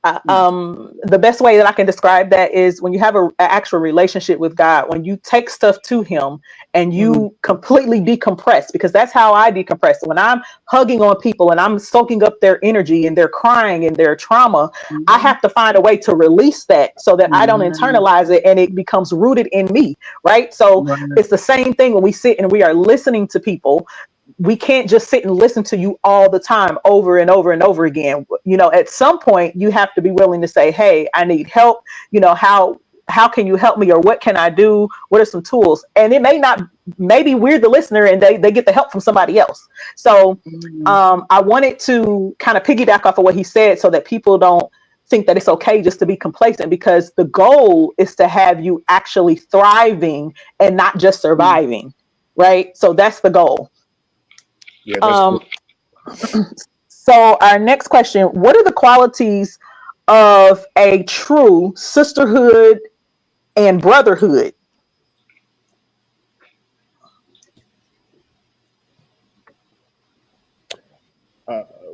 the best way that I can describe that is when you have an actual relationship with God, when you take stuff to him and you completely decompress, because that's how I decompress. When I'm hugging on people and I'm soaking up their energy and they're crying and their trauma, I have to find a way to release that so that I don't internalize it and it becomes rooted in me, right? So it's the same thing when we sit and we are listening to people. We can't just sit and listen to you all the time over and over and over again. You know, at some point you have to be willing to say, hey, I need help. You know, how can you help me, or what can I do? What are some tools? And it maybe we're the listener and they get the help from somebody else. So I wanted to kind of piggyback off of what he said so that people don't think that it's okay just to be complacent, because the goal is to have you actually thriving and not just surviving. Right. So that's the goal. Yeah, that's cool. So our next question: what are the qualities of a true sisterhood and brotherhood?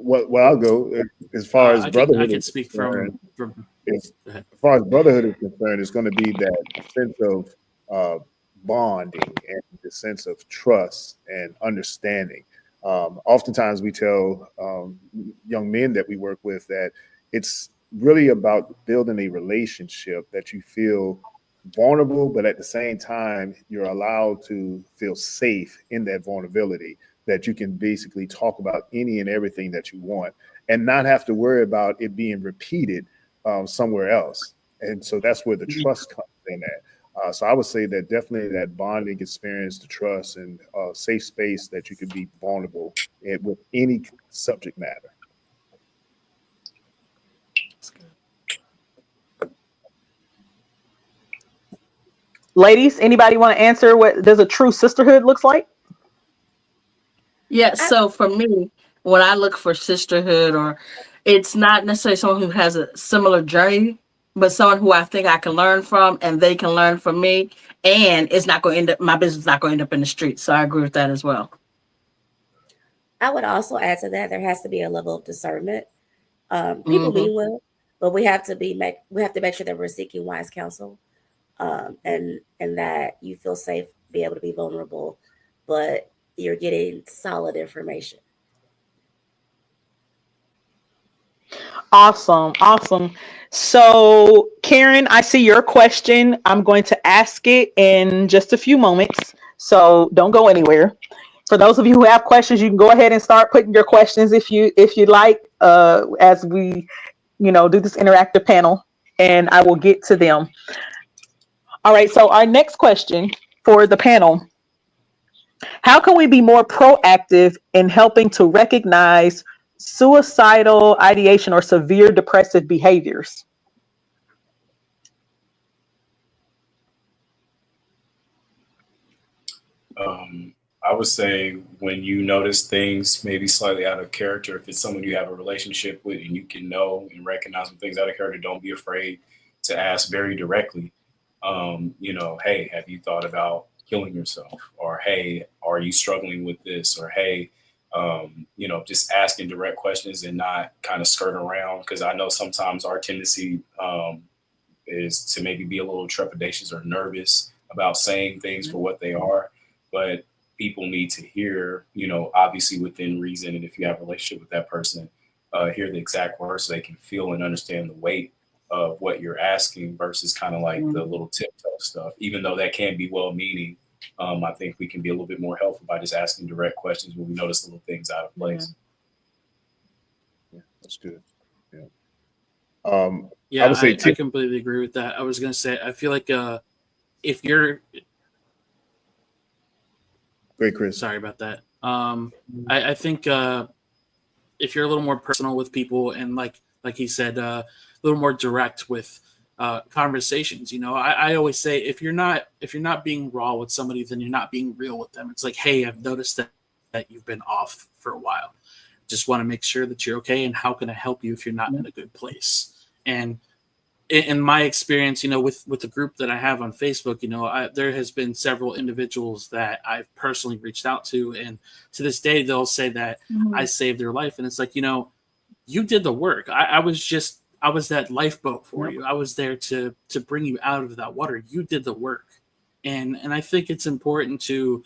well, I'll go as far as I brotherhood can is speak concerned. from. As far as brotherhood is concerned, it's going to be that sense of bonding and the sense of trust and understanding. Oftentimes, we tell young men that we work with that it's really about building a relationship that you feel vulnerable, but at the same time, you're allowed to feel safe in that vulnerability, that you can basically talk about any and everything that you want and not have to worry about it being repeated somewhere else. And so that's where the trust comes in at. So I would say that definitely that bonding experience, the trust and safe space that you can be vulnerable with any subject matter. Ladies, anybody want to answer what does a true sisterhood looks like? Yeah, so for me, when I look for sisterhood, or it's not necessarily someone who has a similar journey, but someone who I think I can learn from and they can learn from me, and it's not going to end up, my business is not going to end up in the street. So I agree with that as well. I would also add to that there has to be a level of discernment. People mean well, but we have to make sure that we're seeking wise counsel, and that you feel safe, be able to be vulnerable, but you're getting solid information. Awesome. So, Karen, I see your question. I'm going to ask it in just a few moments. So don't go anywhere. For those of you who have questions, you can go ahead and start putting your questions if you'd like, as we, do this interactive panel, and I will get to them. All right. So our next question for the panel: how can we be more proactive in helping to recognize suicidal ideation or severe depressive behaviors? I would say when you notice things maybe slightly out of character, if it's someone you have a relationship with and you can know and recognize when things out of character, don't be afraid to ask very directly. Hey, have you thought about killing yourself? Or, hey, are you struggling with this? Or, hey, just asking direct questions and not kind of skirt around. Because I know sometimes our tendency is to maybe be a little trepidatious or nervous about saying things for what they are. But people need to hear, obviously within reason. And if you have a relationship with that person, hear the exact words so they can feel and understand the weight of what you're asking versus kind of like the little tiptoe stuff. Even though that can be well-meaning, I think we can be a little bit more helpful by just asking direct questions when we notice little things out of place. Yeah, that's good. Yeah. Yeah, I would say I completely agree with that. I was going to say, I feel like if you're Great, Chris. Sorry about that. I think if you're a little more personal with people and like he said, a little more direct with conversations, I always say if you're not being raw with somebody, then you're not being real with them. It's like, hey, I've noticed that you've been off for a while. Just want to make sure that you're okay, and how can I help you if you're not in a good place? And in my experience, with the group that I have on Facebook, there has been several individuals that I've personally reached out to, and to this day, they'll say that I saved their life. And it's like, you did the work. I was that lifeboat for you. I was there to bring you out of that water. You did the work. And I think it's important to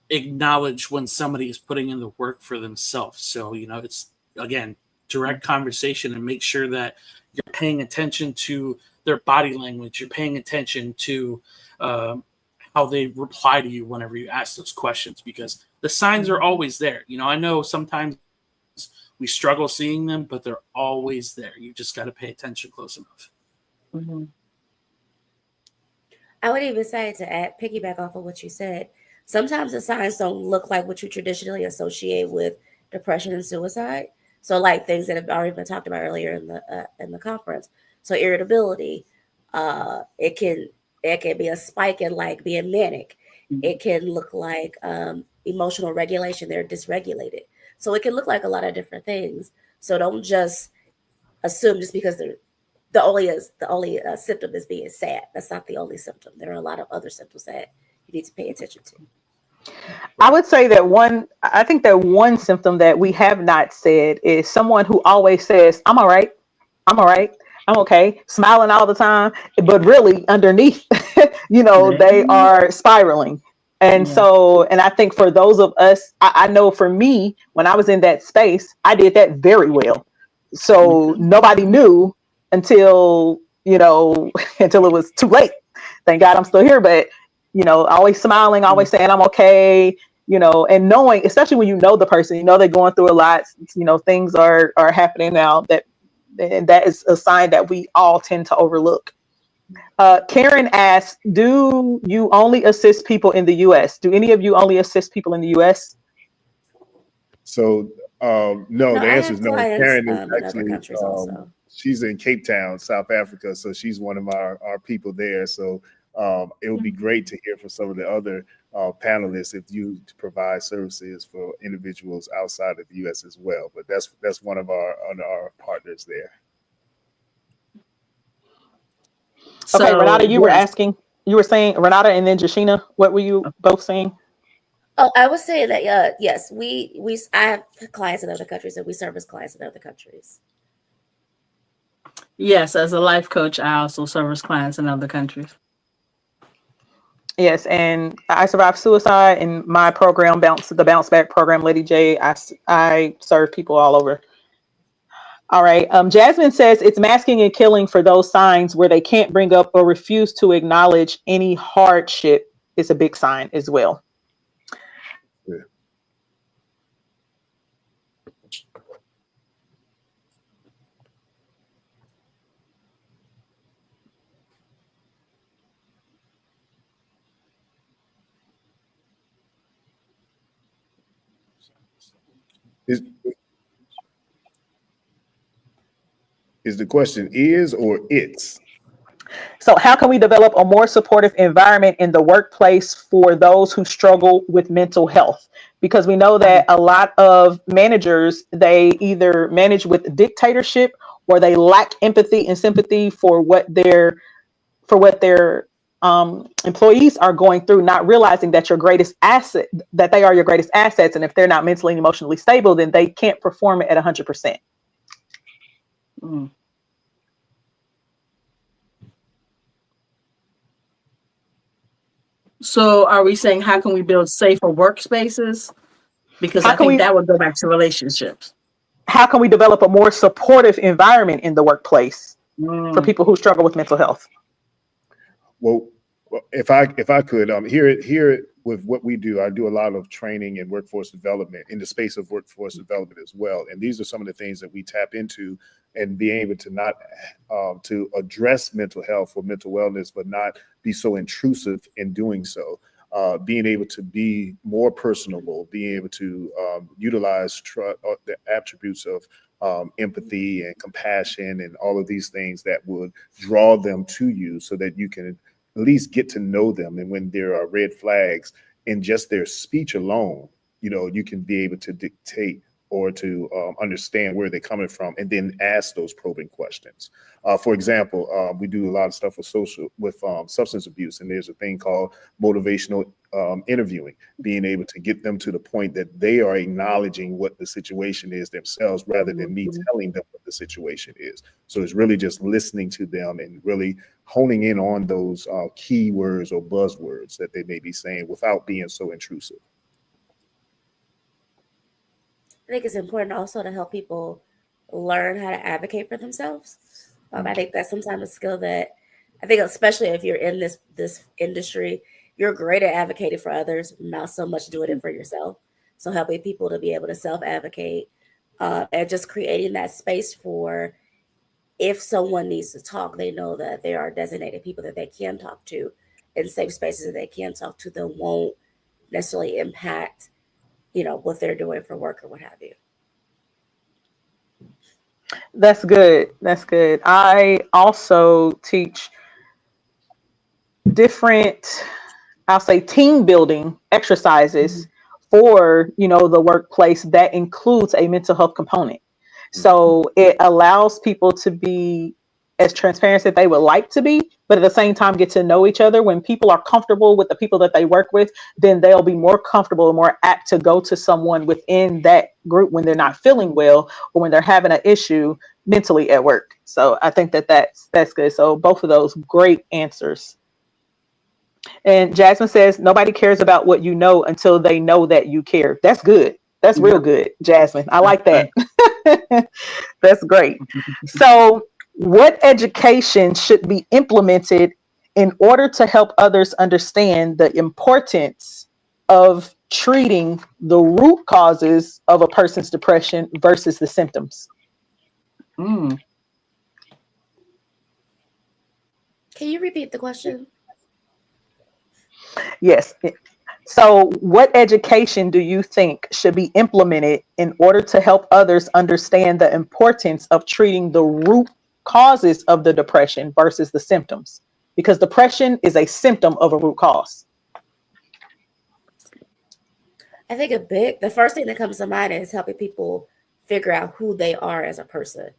acknowledge when somebody is putting in the work for themselves. So, it's, again, direct conversation, and make sure that you're paying attention to their body language. You're paying attention to how they reply to you whenever you ask those questions, because the signs are always there. I know sometimes we struggle seeing them, but they're always there. You just got to pay attention close enough. I would even say, to piggyback off of what you said, sometimes the signs don't look like what you traditionally associate with depression and suicide. So, like things that have already been talked about earlier in the conference. So, irritability, it can be a spike in like being manic. It can look like emotional regulation; they're dysregulated. So, it can look like a lot of different things. So, don't just assume just because the only symptom is being sad. That's not the only symptom. There are a lot of other symptoms that you need to pay attention to. I would say I think that one symptom that we have not said is someone who always says, I'm all right, I'm all right, I'm okay, smiling all the time, but really underneath, they are spiraling. And Yeah. so, and I think for those of us, I know for me, when I was in that space, I did that very well. So nobody knew until, until it was too late. Thank God I'm still here, but always smiling, always saying I'm okay, and knowing, especially when you know the person, they're going through a lot, things are happening now and that is a sign that we all tend to overlook. Karen asks, do you only assist people in the US? Do any of you only assist people in the US? So no, No, the I answer is have no. clients Karen is in other actually countries also. she's in Cape Town, South Africa, so she's one of our people there. So it would be great to hear from some of the other panelists if you provide services for individuals outside of the U.S. as well. But that's one of our partners there. Okay, So Renata, you yes. were saying Renata and then Jasheena, what were you both saying? Oh, I was saying that yes, I have clients in other countries and we service clients in other countries. Yes, as a life coach, I also service clients in other countries. Yes, and I survived suicide in my program, the Bounce Back program, Lady J. I serve people all over. All right. Jasmine says it's masking and killing for those signs where they can't bring up or refuse to acknowledge any hardship is a big sign as well. Yeah. Is the question is or it's? So how can we develop a more supportive environment in the workplace for those who struggle with mental health? Because we know that a lot of managers, they either manage with dictatorship or they lack empathy and sympathy for what their employees are going through, not realizing that that they are your greatest assets. And if they're not mentally and emotionally stable, then they can't perform it at 100%. Mm. So are we saying how can we build safer workspaces? Because I think that would go back to relationships. How can we develop a more supportive environment in the workplace for people who struggle with mental health? Well, if I could here with what we do, I do a lot of training and workforce development in the space of workforce development as well. And these are some of the things that we tap into and being able to not to address mental health or mental wellness, but not be so intrusive in doing so. Being able to be more personable, being able to utilize the attributes of empathy and compassion and all of these things that would draw them to you so that you can at least get to know them. And when there are red flags in just their speech alone, you can be able to dictate or to understand where they're coming from and then ask those probing questions. For example, we do a lot of stuff with substance abuse, and there's a thing called motivational interviewing, being able to get them to the point that they are acknowledging what the situation is themselves rather than me telling them what the situation is. So it's really just listening to them and really honing in on those key words or buzzwords that they may be saying without being so intrusive. I think it's important also to help people learn how to advocate for themselves. I think that's sometimes a skill that I think, especially if you're in this industry, you're great at advocating for others, not so much doing it for yourself. So helping people to be able to self-advocate and just creating that space for if someone needs to talk, they know that there are designated people that they can talk to in safe spaces that they can talk to that won't necessarily impact what they're doing for work or what have you. That's good. That's good. I also teach different, I'll say, team building exercises for, the workplace that includes a mental health component. So it allows people to be as transparent as they would like to be, but at the same time get to know each other. When people are comfortable with the people that they work with, then they'll be more comfortable and more apt to go to someone within that group when they're not feeling well or when they're having an issue mentally at work. So I think that that's good. So both of those great answers. And Jasmine says, nobody cares about what you know until they know that you care. That's good. That's real good, Jasmine. I like that. That's great. So what education should be implemented in order to help others understand the importance of treating the root causes of a person's depression versus the symptoms? Can you repeat the question? Yes. So what education do you think should be implemented in order to help others understand the importance of treating the root causes of the depression versus the symptoms? Because depression is a symptom of a root cause. I think the first thing that comes to mind is helping people figure out who they are as a person.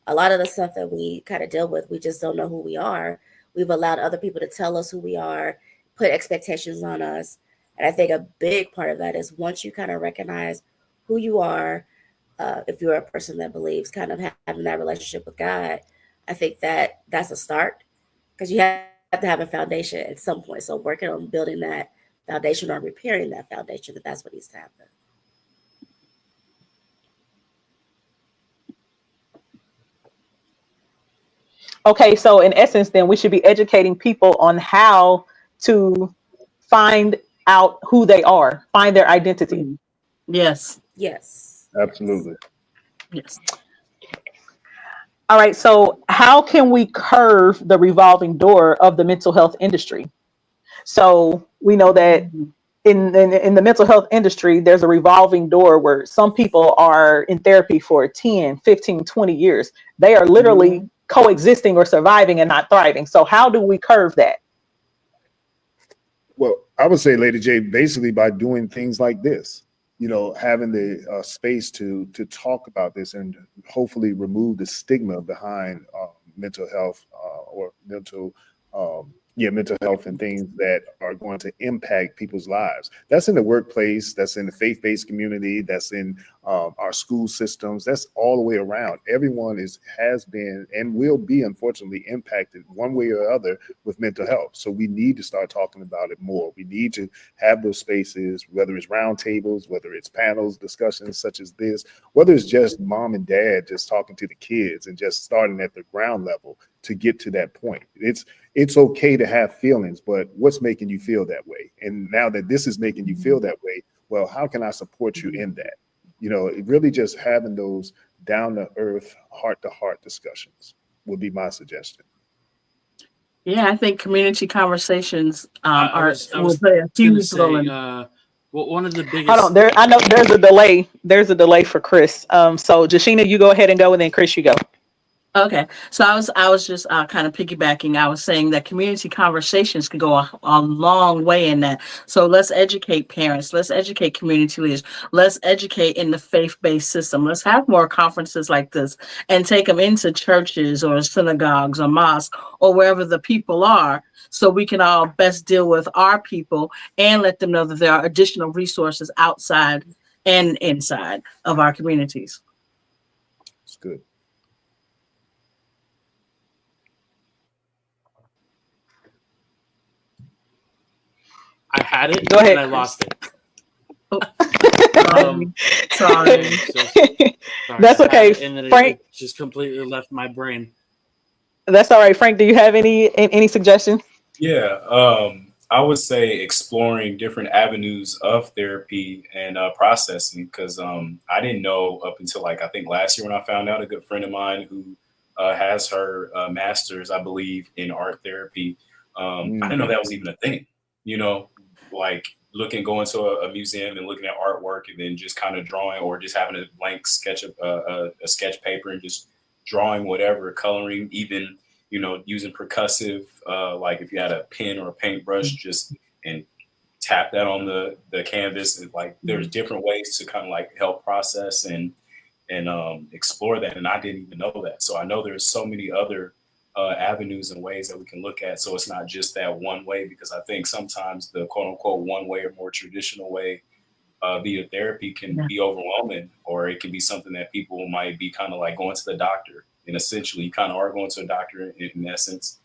A lot of the stuff that we kind of deal with, we just don't know who we are. We've allowed other people to tell us who we are, put expectations on us. And I think a big part of that is once you kind of recognize who you are, if you're a person that believes kind of having that relationship with God, I think that that's a start, because you have to have a foundation at some point. So working on building that foundation or repairing that foundation, that's what needs to happen. Okay, so in essence, then we should be educating people on how to find out who they are, find their identity. Yes. Yes. Absolutely. Yes. All right, so how can we curve the revolving door of the mental health industry? So we know that in the mental health industry, there's a revolving door where some people are in therapy for 10, 15, 20 years. They are literally coexisting or surviving and not thriving. So how do we curve that? Well, I would say, Lady J, basically by doing things like this, having the space to talk about this and hopefully remove the stigma behind mental health or mental health and things that are going to impact people's lives. That's in the workplace, that's in the faith-based community, that's in our school systems, that's all the way around. Everyone has been and will be, unfortunately, impacted one way or other with mental health. So we need to start talking about it more. We need to have those spaces, whether it's roundtables, whether it's panels, discussions such as this, whether it's just mom and dad just talking to the kids and just starting at the ground level to get to that point. It's okay to have feelings, but what's making you feel that way? And now that this is making you feel that way, well, how can I support you in that? Really just having those down to earth, heart to heart discussions would be my suggestion. Yeah, I think community conversations will play a huge role in. Well, one of the biggest. Hold on, I know there's a delay. There's a delay for Chris. So Jasheena, you go ahead and go, and then Chris, you go. Okay, so I was just kind of piggybacking. I was saying that community conversations could go a long way in that. So let's educate parents. Let's educate community leaders. Let's educate in the faith-based system. Let's have more conferences like this and take them into churches or synagogues or mosques or wherever the people are, so we can all best deal with our people and let them know that there are additional resources outside and inside of our communities. It's good. I had it, Go ahead, and I Chris. lost it. Sorry. Sorry. That's okay, And then Frank. it just completely left my brain. That's all right, Frank. Do you have any suggestions? Yeah, I would say exploring different avenues of therapy and processing, because I didn't know up until I think last year when I found out. A good friend of mine who has her master's, I believe, in art therapy. I didn't know that was even a thing. Going to a museum and looking at artwork and then just kind of drawing, or just having a blank sketch of a sketch paper and just drawing whatever, coloring, even using percussive, like if you had a pen or a paintbrush, and tap that on the canvas. And there's different ways to kind of help process and explore that. And I didn't even know that. So I know there's so many other avenues and ways that we can look at. So it's not just that one way, because I think sometimes the quote unquote one way or more traditional way via therapy can be overwhelming, or it can be something that people might be kind of like going to the doctor. And essentially you kind of are going to a doctor in essence,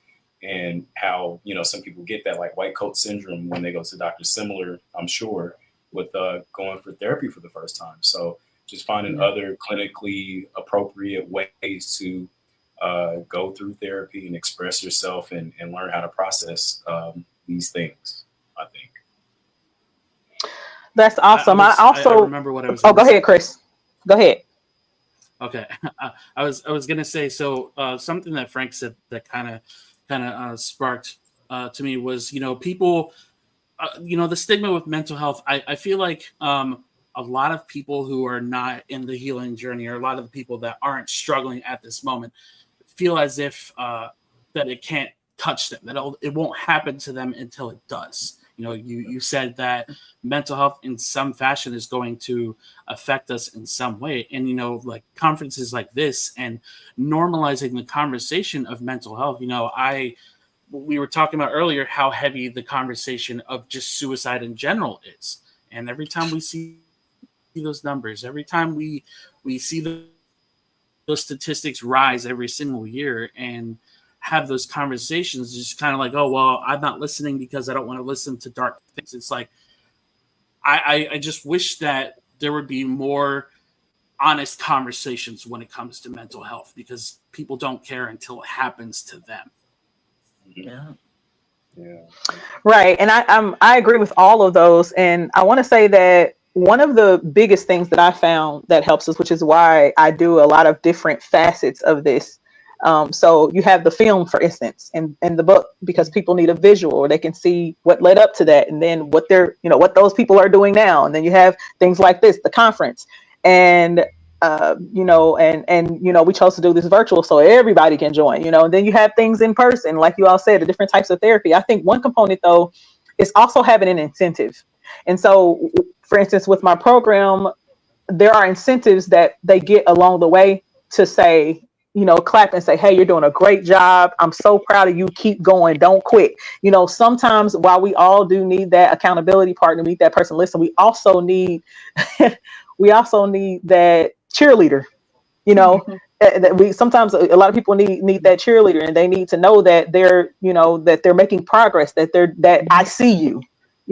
and how, you know, some people get that like white coat syndrome when they go to the doctor, similar, I'm sure, with going for therapy for the first time. So just finding other clinically appropriate ways to go through therapy and express yourself and learn how to process these things, I think. That's awesome. I remember what I was. Oh, go ahead, Chris. Go ahead. Okay, I was gonna say, so something that Frank said that kind of sparked to me was, you know, people, you know, the stigma with mental health. I feel like a lot of people who are not in the healing journey, or a lot of the people that aren't struggling at this moment, feel as if that it can't touch them, that it won't happen to them until it does. You know, you said that mental health in some fashion is going to affect us in some way. And, you know, like conferences like this and normalizing the conversation of mental health, you know, we were talking about earlier how heavy the conversation of just suicide in general is. And every time we see those numbers, every time we see those statistics rise every single year, and have those conversations, just kind of like, oh, well, I'm not listening because I don't want to listen to dark things. It's like, I just wish that there would be more honest conversations when it comes to mental health, because people don't care until it happens to them. Yeah. Right. And I agree with all of those. And I want to say that one of the biggest things that I found that helps us, which is why I do a lot of different facets of this. So you have the film, for instance, in the book, because people need a visual, or they can see what led up to that, and then what what those people are doing now. And then you have things like this, the conference, and we chose to do this virtual so everybody can join, and then you have things in person, like you all said, the different types of therapy. I think one component though is also having an incentive. And so, for instance, with my program, there are incentives that they get along the way to say, clap and say, hey, you're doing a great job. I'm so proud of you. Keep going. Don't quit. Sometimes while we all do need that accountability partner, need that person, listen, we also need, that cheerleader, that sometimes a lot of people need that cheerleader, and they need to know that they're making progress, that I see you,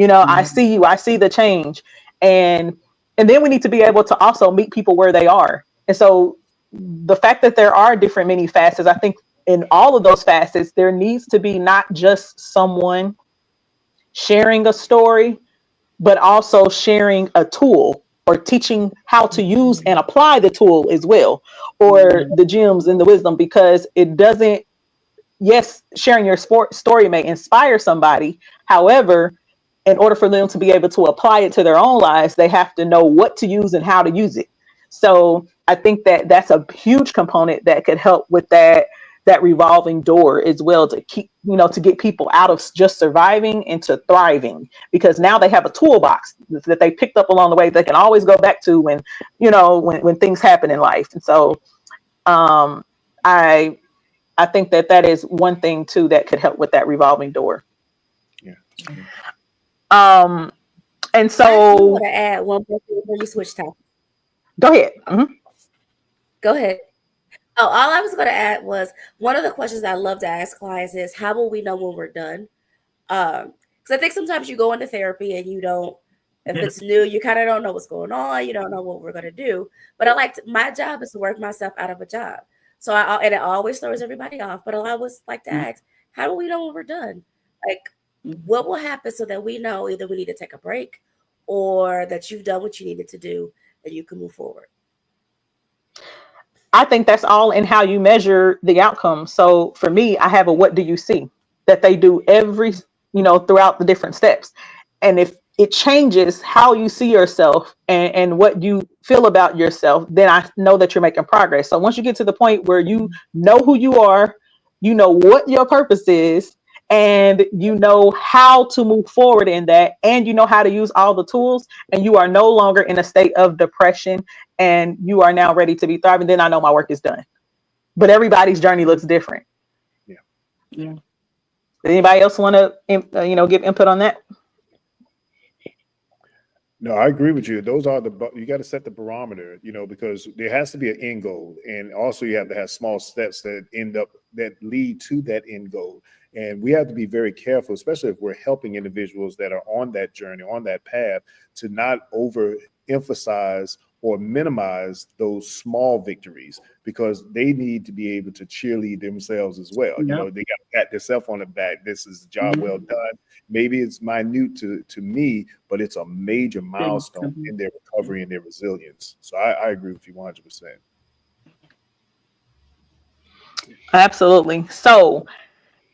I see you, I see the change. And then we need to be able to also meet people where they are. And so the fact that there are different many facets, I think in all of those facets, there needs to be not just someone sharing a story, but also sharing a tool, or teaching how to use and apply the tool as well, or the gems and the wisdom, because it doesn't, yes, sharing your story may inspire somebody. However, in order for them to be able to apply it to their own lives, they have to know what to use and how to use it. So I think that that's a huge component that could help with that revolving door as well, to keep, to get people out of just surviving into thriving, because now they have a toolbox that they picked up along the way they can always go back to when things happen in life. And so I think that is one thing too that could help with that revolving door. Yeah. And so I want to add one more thing before you switch topics. Go ahead. Mm-hmm. Go ahead. Oh, all I was going to add was, one of the questions I love to ask clients is, how will we know when we're done? Because I think sometimes you go into therapy and you don't, if it's new, you kind of don't know what's going on. You don't know what we're going to do. But my job is to work myself out of a job. So and it always throws everybody off. But I always like to ask, how do we know when we're done? Like, what will happen so that we know either we need to take a break, or that you've done what you needed to do and you can move forward? I think that's all in how you measure the outcome. So for me, I have a what do you see that they do every, throughout the different steps. And if it changes how you see yourself and what you feel about yourself, then I know that you're making progress. So once you get to the point where you know who you are, you know what your purpose is, and you know how to move forward in that, and you know how to use all the tools, and you are no longer in a state of depression, and you are now ready to be thriving, then I know my work is done. But everybody's journey looks different. Yeah. Yeah. Anybody else want to, give input on that? No, I agree with you. Those are you got to set the barometer, because there has to be an end goal. And also you have to have small steps that lead to that end goal. And we have to be very careful, especially if we're helping individuals that are on that journey, on that path, to not overemphasize or minimize those small victories, because they need to be able to cheerlead themselves as well. Yep. They got to pat themselves on the back. This is a job well done. Maybe it's minute to me, but it's a major milestone in their recovery and their resilience. So I agree with you 100%. Absolutely. So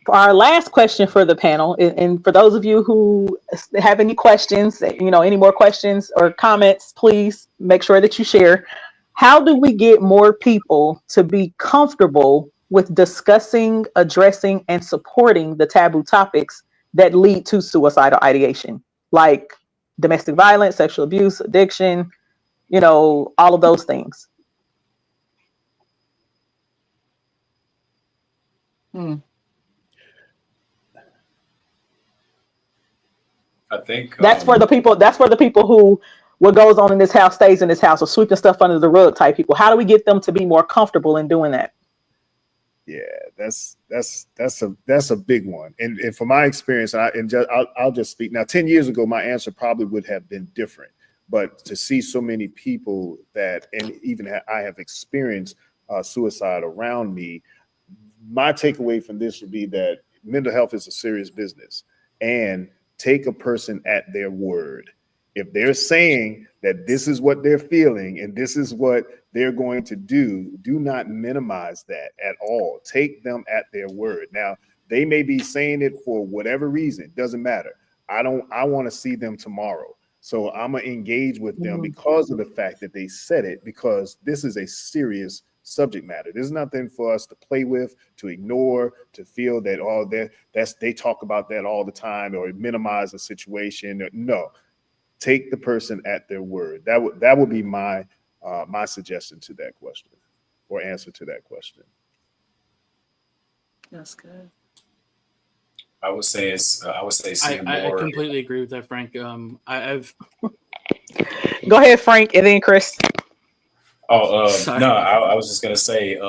for our last question for the panel, and for those of you who have any questions, any more questions or comments, please make sure that you share. How do we get more people to be comfortable with discussing, addressing, and supporting the taboo topics that lead to suicidal ideation, like domestic violence, sexual abuse, addiction, all of those things? I think That's for the people. That's for the people who, what goes on in this house stays in this house, or sweeping stuff under the rug type people. How do we get them to be more comfortable in doing that? Yeah, that's a big one. And from my experience, I'll just speak now. 10 years ago, my answer probably would have been different. But to see so many people that, and even I have experienced suicide around me, my takeaway from this would be that mental health is a serious business, and take a person at their word. If they're saying that this is what they're feeling and this is what they're going to do not minimize that at all. Take them at their word. Now, they may be saying it for whatever reason. Doesn't matter. I want to see them tomorrow. So I'm going to engage with them because of the fact that they said it, because this is a serious subject matter. There's nothing for us to play with, to ignore, to feel that they talk about that all the time or minimize the situation. No, take the person at their word. That would be my suggestion to that question, or answer to that question. That's good. I would say I completely agree with that, Frank. I've Go ahead, Frank, and then Chris. No, I was just gonna say,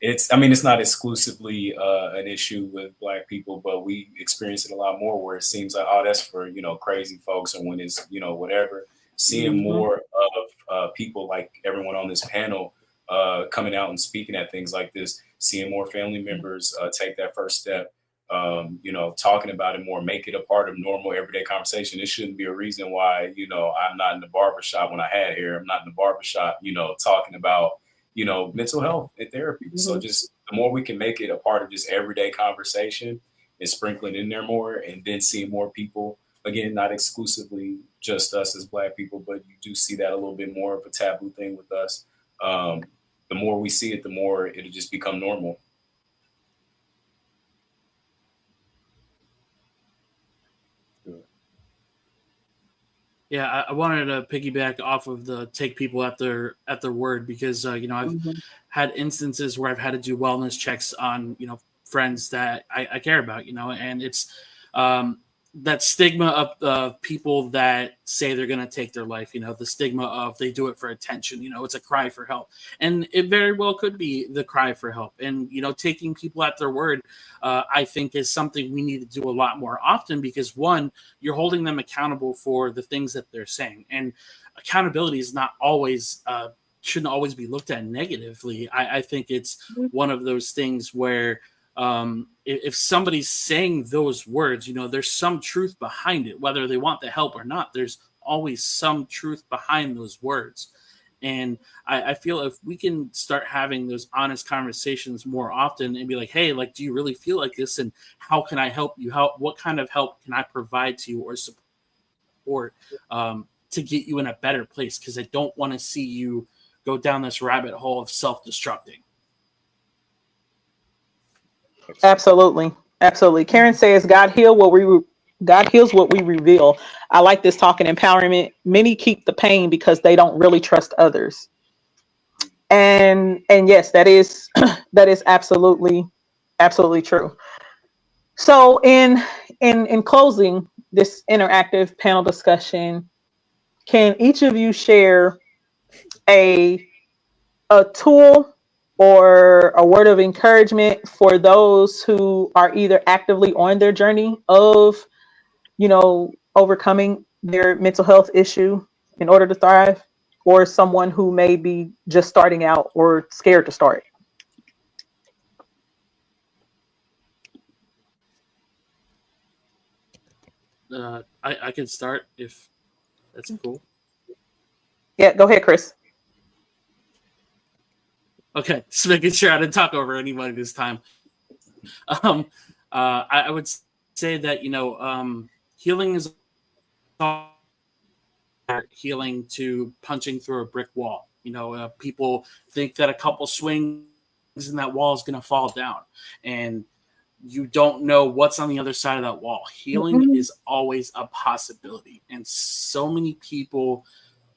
it's not exclusively an issue with Black people, but we experience it a lot more where it seems like, oh, that's for crazy folks, or when it's whatever. Seeing more of people like everyone on this panel coming out and speaking at things like this, seeing more family members take that first step. Talking about it more, make it a part of normal everyday conversation. It shouldn't be a reason why, I'm not in the barbershop when I had hair. I'm not in the barbershop, talking about, mental health and therapy. So just the more we can make it a part of just everyday conversation and sprinkling in there more, and then seeing more people, again, not exclusively just us as Black people, but you do see that a little bit more of a taboo thing with us. The more we see it, the more it'll just become normal. Yeah, I wanted to piggyback off of the take people at their word, because I've had instances where I've had to do wellness checks on friends that I care about, and it's that stigma of people that say they're going to take their life, the stigma of they do it for attention, it's a cry for help. And it very well could be the cry for help. And, taking people at their word, I think is something we need to do a lot more often, because one, you're holding them accountable for the things that they're saying. And accountability is not always, shouldn't always be looked at negatively. I think it's one of those things where if somebody's saying those words, there's some truth behind it, whether they want the help or not. There's always some truth behind those words. And I feel if we can start having those honest conversations more often and be like, hey, do you really feel like this? And how can I help you? What kind of help can I provide to you or support to get you in a better place? Because I don't want to see you go down this rabbit hole of self-destructing. Absolutely. Karen says, God heals what we reveal. I like this talk and empowerment. Many keep the pain because they don't really trust others. And yes, that is absolutely Absolutely true. So in closing this interactive panel discussion, can each of you share a tool or a word of encouragement for those who are either actively on their journey of, overcoming their mental health issue in order to thrive, or someone who may be just starting out or scared to start? I can start if that's cool. Yeah, go ahead, Chris. Okay, just making sure I didn't talk over anybody this time. I would say that healing is healing to punching through a brick wall. People think that a couple swings and that wall is going to fall down, and you don't know what's on the other side of that wall. Healing is always a possibility, and so many people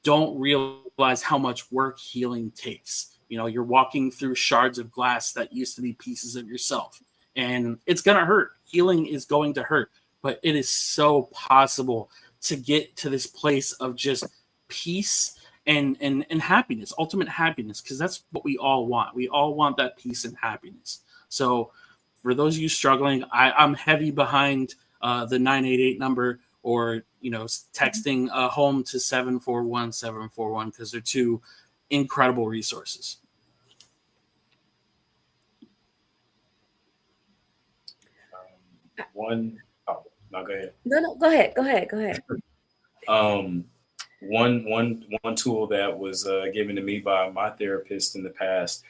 don't realize how much work healing takes. You're walking through shards of glass that used to be pieces of yourself, and it's going to hurt. Healing is going to hurt, but it is so possible to get to this place of just peace and happiness, ultimate happiness, because that's what we all want. We all want that peace and happiness. So for those of you struggling, I'm heavy behind the 988 number, or texting home to 741-741, because they're two incredible resources. No, go ahead. No, go ahead. One tool that was given to me by my therapist in the past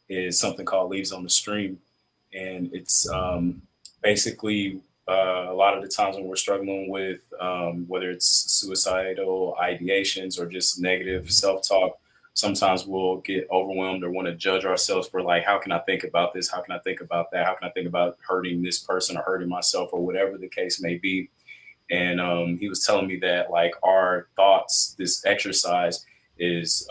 is something called Leaves on the Stream, and it's basically a lot of the times when we're struggling with whether it's suicidal ideations or just negative self-talk, sometimes we'll get overwhelmed or want to judge ourselves for like, how can I think about this? How can I think about that? How can I think about hurting this person or hurting myself or whatever the case may be? And he was telling me that like our thoughts, this exercise is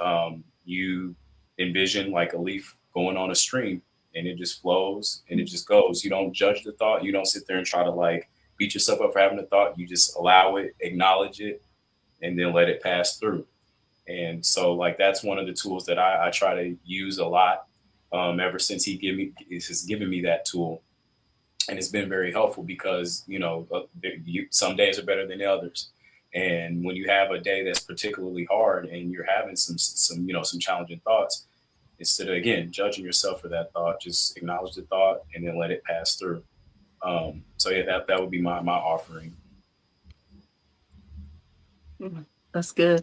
you envision like a leaf going on a stream, and it just flows and it just goes. You don't judge the thought. You don't sit there and try to like beat yourself up for having a thought. You just allow it, acknowledge it, and then let it pass through. And so like that's one of the tools that I try to use a lot ever since he has given me that tool. And it's been very helpful because, some days are better than others. And when you have a day that's particularly hard and you're having some challenging thoughts, instead of, again, judging yourself for that thought, just acknowledge the thought and then let it pass through. So yeah, that would be my offering. That's good.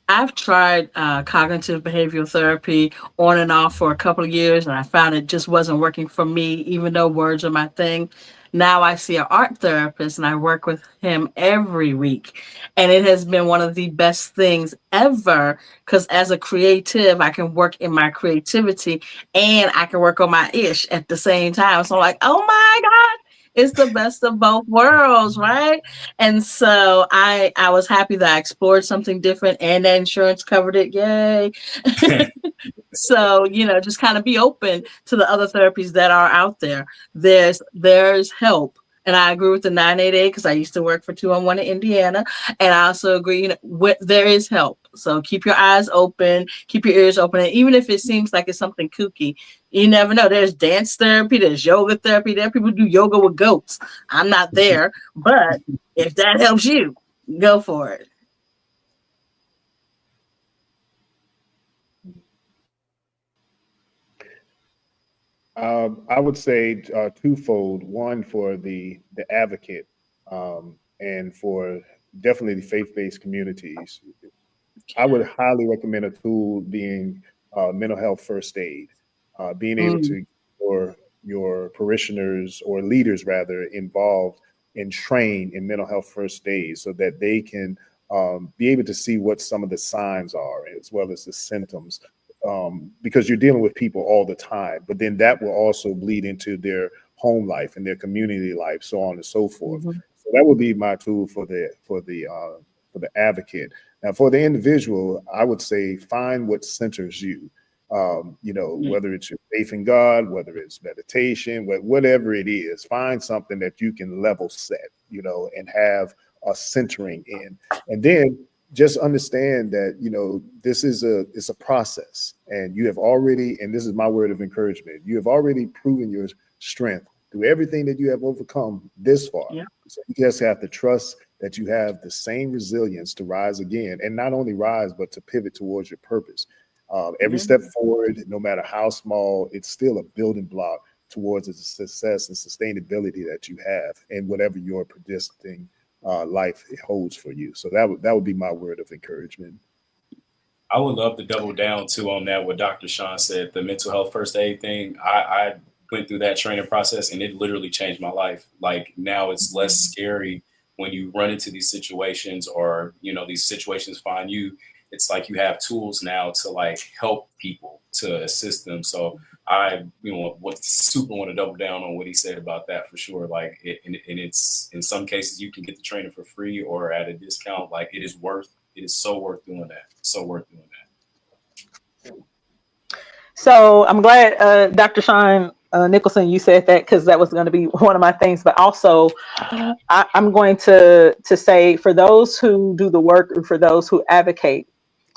I've tried cognitive behavioral therapy on and off for a couple of years, and I found it just wasn't working for me, even though words are my thing. Now I see an art therapist, and I work with him every week. And it has been one of the best things ever, because as a creative, I can work in my creativity, and I can work on my ish at the same time. So I'm like, oh my God. It's the best of both worlds, right? And so I was happy that I explored something different, and the insurance covered it. Yay. So, just kind of be open to the other therapies that are out there. There's help. And I agree with the 988 because I used to work for 211 in Indiana. And I also agree, there is help. So keep your eyes open, keep your ears open. And even if it seems like it's something kooky, you never know. There's dance therapy, there's yoga therapy. There are people who do yoga with goats. I'm not there, but if that helps you, go for it. I would say twofold. One for the advocate, and for definitely the faith-based communities. I would highly recommend a tool being mental health first aid, being able to get your parishioners or leaders rather involved and trained in mental health first aid so that they can be able to see what some of the signs are as well as the symptoms. Because you're dealing with people all the time, but then that will also bleed into their home life and their community life, so on and so forth. So that would be my tool for the advocate. Now, for the individual, I would say find what centers you. Whether it's your faith in God, whether it's meditation, whatever it is, find something that you can level set, and have a centering in. And then just understand that, this is it's a process, and you have already, and this is my word of encouragement, you have already proven your strength through everything that you have overcome this far. Yeah. So you just have to trust that you have the same resilience to rise again, and not only rise, but to pivot towards your purpose. Every step forward, no matter how small, it's still a building block towards the success and sustainability that you have, and whatever your predestined life holds for you. So that would be my word of encouragement. I would love to double down too on that, what Dr. Shawn said, the mental health first aid thing. I went through that training process, and it literally changed my life. Like, now it's less scary when you run into these situations, or, these situations find you. It's like you have tools now to like help people, to assist them. So I, super want to double down on what he said about that for sure. Like, and it's, in some cases you can get the training for free or at a discount. Like, it is so worth doing that. So worth doing that. So I'm glad, Dr. Shawn Nicholson, you said that, because that was going to be one of my things. But also, I'm going to say, for those who do the work, or for those who advocate,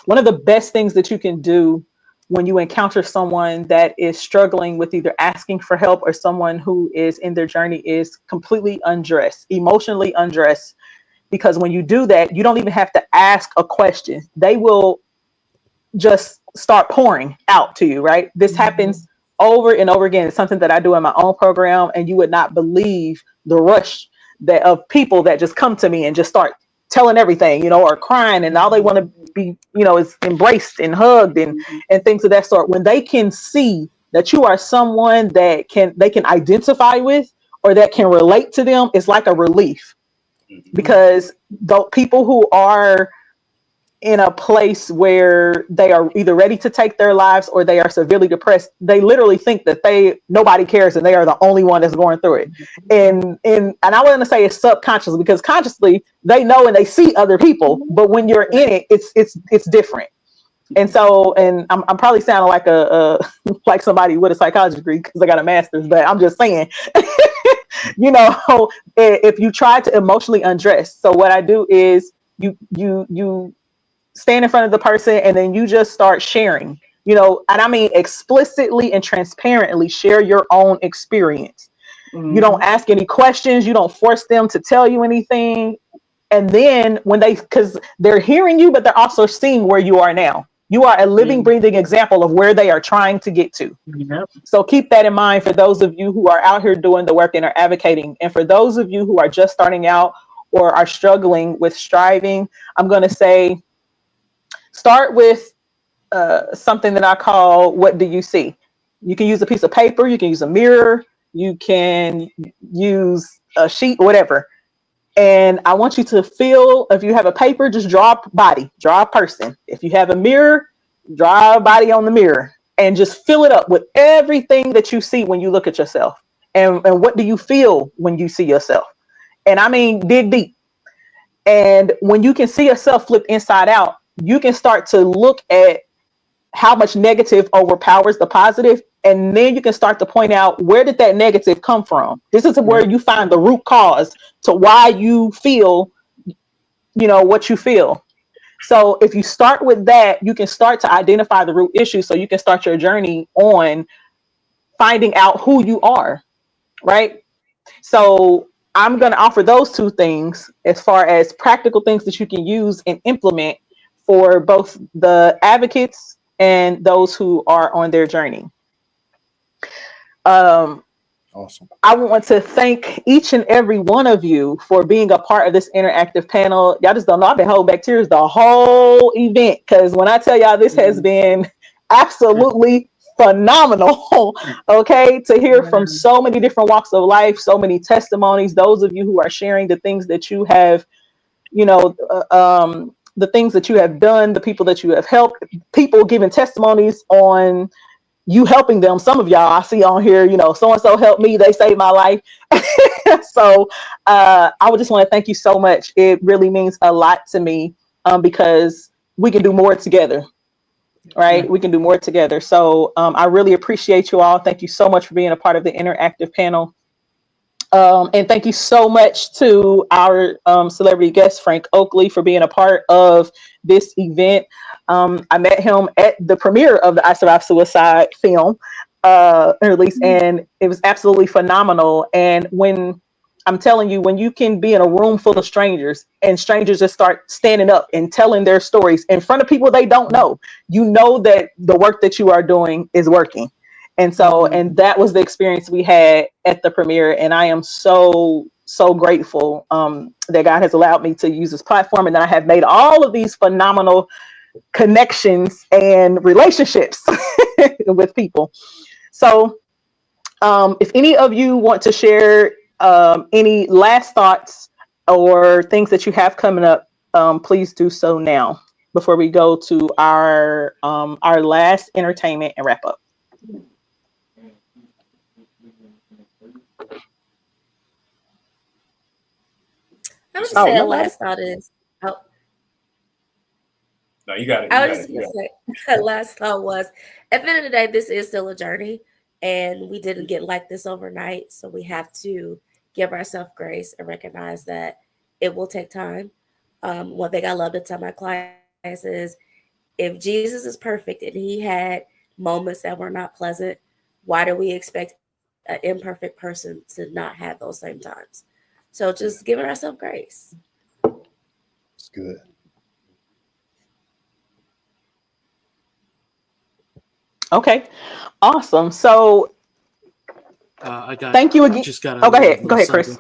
one of the best things that you can do when you encounter someone that is struggling with either asking for help or someone who is in their journey is completely undress, emotionally undress. Because when you do that, you don't even have to ask a question. They will just start pouring out to you, right? This happens over and over again. It's something that I do in my own program, and you would not believe the rush of people that just come to me and just start telling everything, or crying, and all they want to be, is embraced and hugged and things of that sort. When they can see that you are someone that they can identify with, or that can relate to them, it's like a relief. Because the people who are in a place where they are either ready to take their lives or they are severely depressed, they literally think that nobody cares and they are the only one that's going through it. And I want to say it's subconsciously, because consciously they know and they see other people, but when you're in it, it's different. And so, and I'm probably sounding like like somebody with a psychology degree because I got a master's, but I'm just saying, if you try to emotionally undress. So what I do is you stand in front of the person, and then you just start sharing, and I mean explicitly and transparently share your own experience. You don't ask any questions. You don't force them to tell you anything. And then because they're hearing you, but they're also seeing where you are now. You are a living, breathing example of where they are trying to get to. Yep. So keep that in mind for those of you who are out here doing the work and are advocating. And for those of you who are just starting out or are struggling with striving, I'm going to say, start with something that I call, what do you see? You can use a piece of paper, you can use a mirror, you can use a sheet, whatever. And I want you to feel, if you have a paper, just draw a body, draw a person. If you have a mirror, draw a body on the mirror, and just fill it up with everything that you see when you look at yourself. And what do you feel when you see yourself? And I mean, dig deep. And when you can see yourself flipped inside out, you can start to look at how much negative overpowers the positive. And then you can start to point out, where did that negative come from? This is where you find the root cause to why you feel, what you feel. So if you start with that, you can start to identify the root issue, so you can start your journey on finding out who you are, right? So I'm going to offer those two things as far as practical things that you can use and implement for both the advocates and those who are on their journey. Awesome. I want to thank each and every one of you for being a part of this interactive panel. Y'all just don't know, I've been holding back tears the whole event, because when I tell y'all, this has been absolutely phenomenal. Okay, to hear from so many different walks of life, so many testimonies, those of you who are sharing the things that you have, the things that you have done, the people that you have helped, people giving testimonies on you helping them. Some of y'all I see on here, so-and-so helped me, they saved my life. So I would just want to thank you so much. It really means a lot to me, because we can do more together. right? Yeah. We can do more together. So I really appreciate you all. Thank you so much for being a part of the interactive panel. And thank you so much to our celebrity guest, Frank Oakley, for being a part of this event. I met him at the premiere of the I Survived Suicide film release, and it was absolutely phenomenal. And when I'm telling you, when you can be in a room full of strangers and strangers just start standing up and telling their stories in front of people they don't know, you know that the work that you are doing is working. And so, and that was the experience we had at the premiere. And I am so grateful that God has allowed me to use this platform, and that I have made all of these phenomenal connections and relationships with people. So if any of you want to share any last thoughts or things that you have coming up, please do so now before we go to our last entertainment and wrap up. I was just saying, last thought is, No, you got it. I was just gonna say, last thought was, at the end of the day, this is still a journey, and we didn't get like this overnight. So we have to give ourselves grace and recognize that it will take time. One thing I love to tell my clients is, if Jesus is perfect and he had moments that were not pleasant, why do we expect an imperfect person to not have those same times? So just giving ourselves grace. It's good. Okay, awesome. So thank you again. Go ahead, Chris.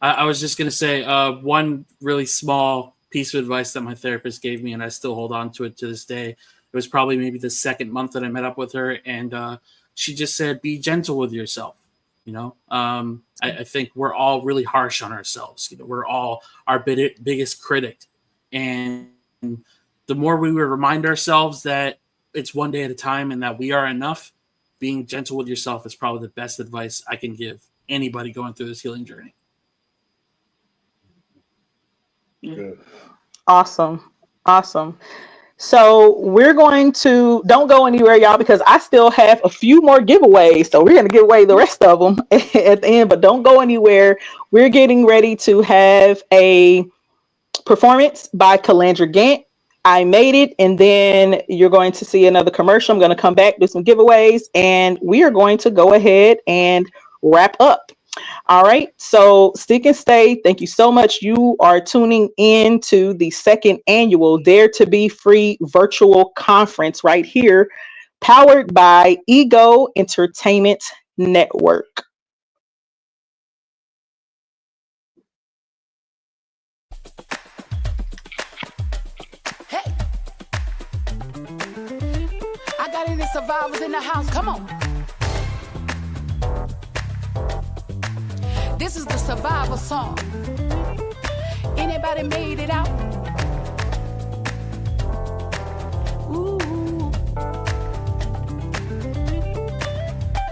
I was just going to say one really small piece of advice that my therapist gave me, and I still hold on to it to this day. It was probably maybe the second month that I met up with her, and she just said, be gentle with yourself. You know, I think we're all really harsh on ourselves. You know, we're all our biggest critic. And the more we would remind ourselves that it's one day at a time and that we are enough, being gentle with yourself is probably the best advice I can give anybody going through this healing journey. Good. Awesome. So we're going to, don't go anywhere, y'all, because I still have a few more giveaways. So we're going to give away the rest of them at the end, but don't go anywhere. We're getting ready to have a performance by Calandra Gant. I Made It. And then you're going to see another commercial. I'm going to come back, do some giveaways, and we are going to go ahead and wrap up. All right. So stick and stay. Thank you so much. You are tuning in to the second annual Dare to Be Free virtual conference right here, powered by Ego Entertainment Network. Hey, I got any survivors in the house? Come on. This is the survivor song. Anybody made it out? Ooh.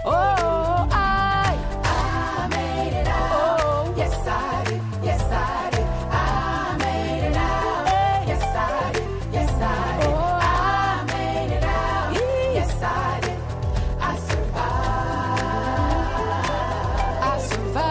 Oh, I made it out. Oh, yes I did. Yes I did. I made it out. Yes I did. Yes I did. I made it out. Yes I did. I survived. I survived.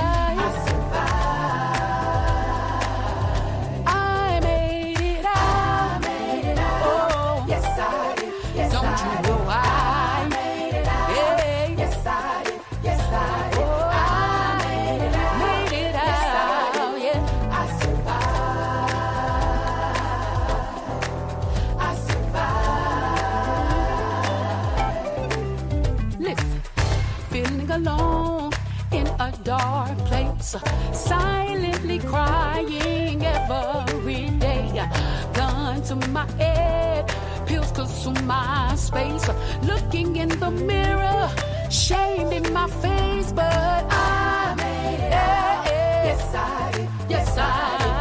Alone in a dark place, silently crying every day. Gun to my head, pills consume my space. Looking in the mirror, shame in my face, but I made it out. Yes I did. Yes I did.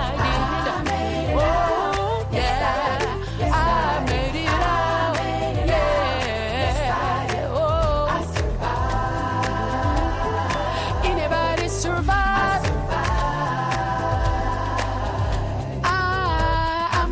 I made it out. Oh yeah. I made it out. Yes I did. Oh, I survived. Anybody survive? I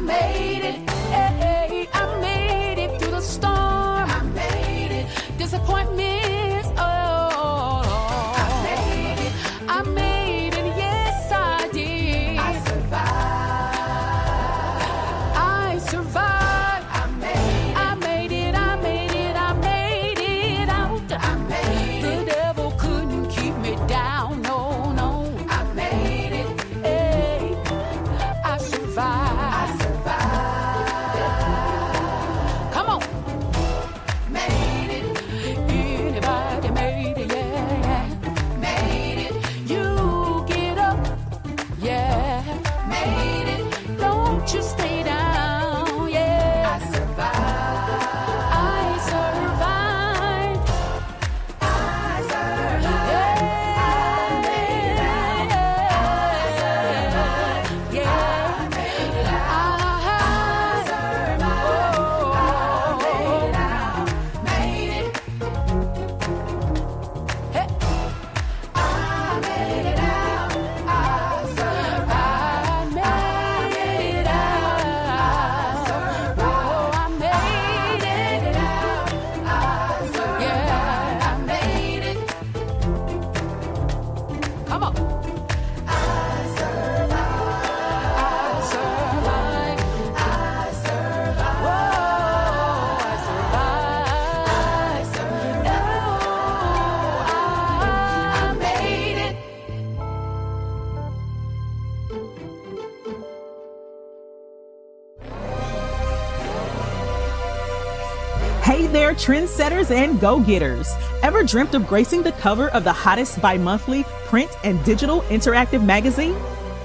trendsetters and go-getters. Ever dreamt of gracing the cover of the hottest bi-monthly print and digital interactive magazine?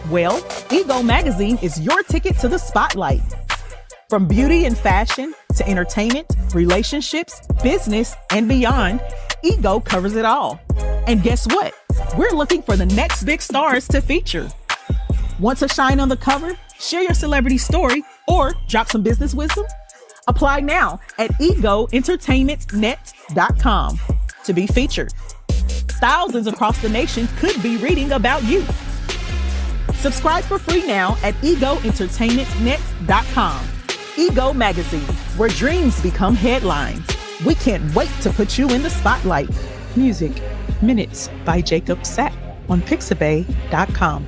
Well, Ego Magazine is your ticket to the spotlight. From beauty and fashion to entertainment, relationships, business, and beyond, Ego covers it all. And guess what? We're looking for the next big stars to feature. Want to shine on the cover, share your celebrity story, or drop some business wisdom? Apply now at egoentertainmentnet.com to be featured. Thousands across the nation could be reading about you. Subscribe for free now at egoentertainmentnet.com. Ego Magazine, where dreams become headlines. We can't wait to put you in the spotlight. Music, Minutes by Jacob Sapp on pixabay.com.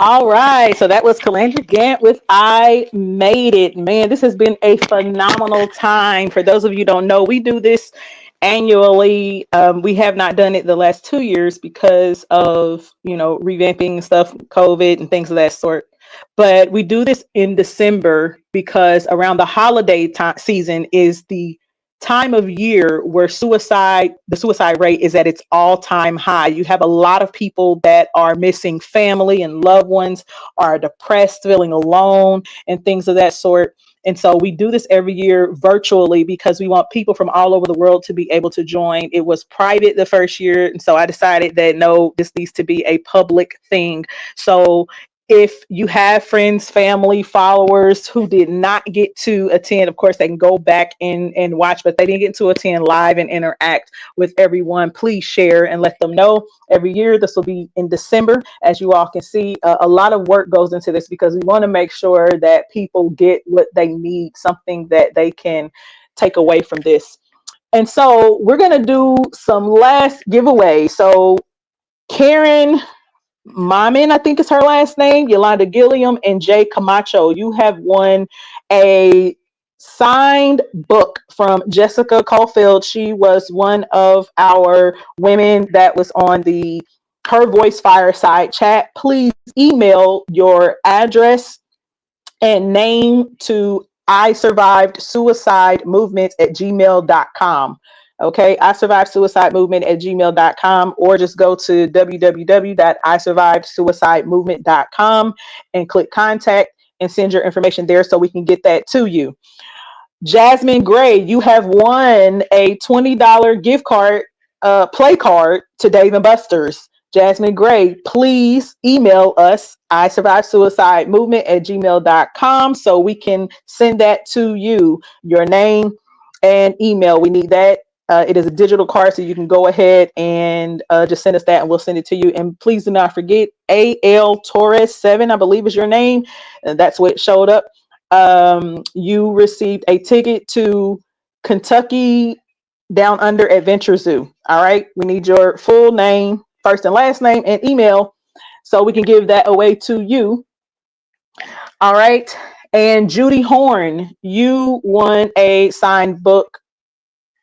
All right, so that was Calandra Gant with I Made It. Man, this has been a phenomenal time. For those of you who don't know, we do this annually. We have not done it the last 2 years because of, revamping stuff, COVID and things of that sort. But we do this in December because around the holiday season is the time of year where the suicide rate is at its all-time high. You have a lot of people that are missing family and loved ones, are depressed, feeling alone, and things of that sort. And so we do this every year virtually because we want people from all over the world to be able to join. It was private the first year, and so I decided that no, this needs to be a public thing. So if you have friends, family, followers who did not get to attend, of course, they can go back and watch, but they didn't get to attend live and interact with everyone. Please share and let them know. Every year, this will be in December. As you all can see, a lot of work goes into this because we want to make sure that people get what they need, something that they can take away from this. And so we're going to do some last giveaways. So Karen Mamin, I think is her last name, Yolanda Gilliam, and Jay Camacho, you have won a signed book from Jessica Caulfield. She was one of our women that was on the Her Voice Fireside chat. Please email your address and name to isurvivedsuicidemovement@gmail.com. Okay, isurvivedsuicidemovement@gmail.com, or just go to www.isurvivedsuicidemovement.com and click contact and send your information there so we can get that to you. Jasmine Gray, you have won a $20 gift card, play card to Dave & Buster's. Jasmine Gray, please email us, isurvivedsuicidemovement@gmail.com, so we can send that to you, your name and email. We need that. It is a digital card, so you can go ahead and just send us that and we'll send it to you. And please do not forget AL Torres 7, I believe is your name. And that's what showed up. You received a ticket to Kentucky Down Under Adventure Zoo. All right. We need your full name, first and last name, and email so we can give that away to you. All right. And Judy Horn, you won a signed book,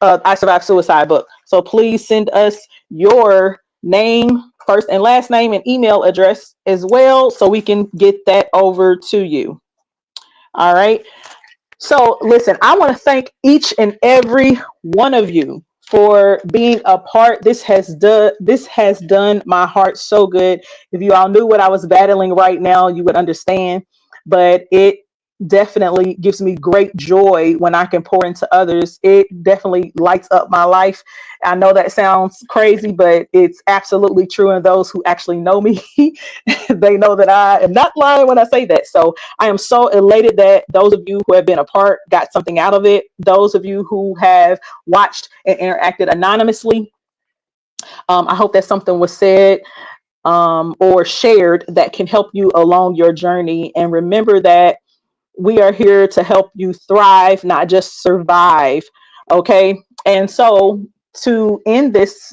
I Survived Suicide book. So please send us your name, first and last name, and email address as well so we can get that over to you. All right. So listen, I want to thank each and every one of you for being a part. This has done my heart so good. If you all knew what I was battling right now, you would understand. But it definitely gives me great joy when I can pour into others. It definitely lights up my life. I know that sounds crazy, but it's absolutely true. And those who actually know me, they know that I am not lying when I say that. So I am so elated that those of you who have been a part got something out of it. Those of you who have watched and interacted anonymously, I hope that something was said or shared that can help you along your journey. And remember that we are here to help you thrive, not just survive. Okay. And so to end this,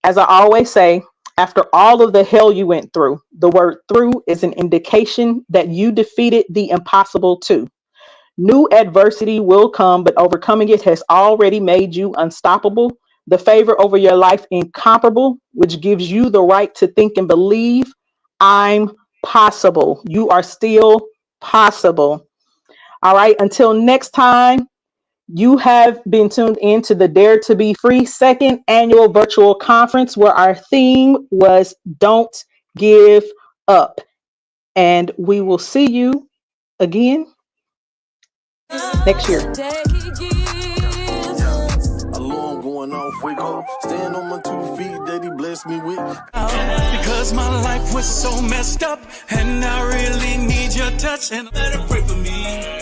as I always say, after all of the hell you went through, the word through is an indication that you defeated the impossible too. New adversity will come, but overcoming it has already made you unstoppable. The favor over your life incomparable, which gives you the right to think and believe, I'm possible. You are still possible. All right. Until next time, you have been tuned in to the Dare to Be Free second annual virtual conference, where our theme was Don't Give Up. And we will see you again next year. Alarm going off, wake up, stand on my 2 feet, daddy bless me with. Because my life was so messed up, and I really need your touch, and let her pray for me.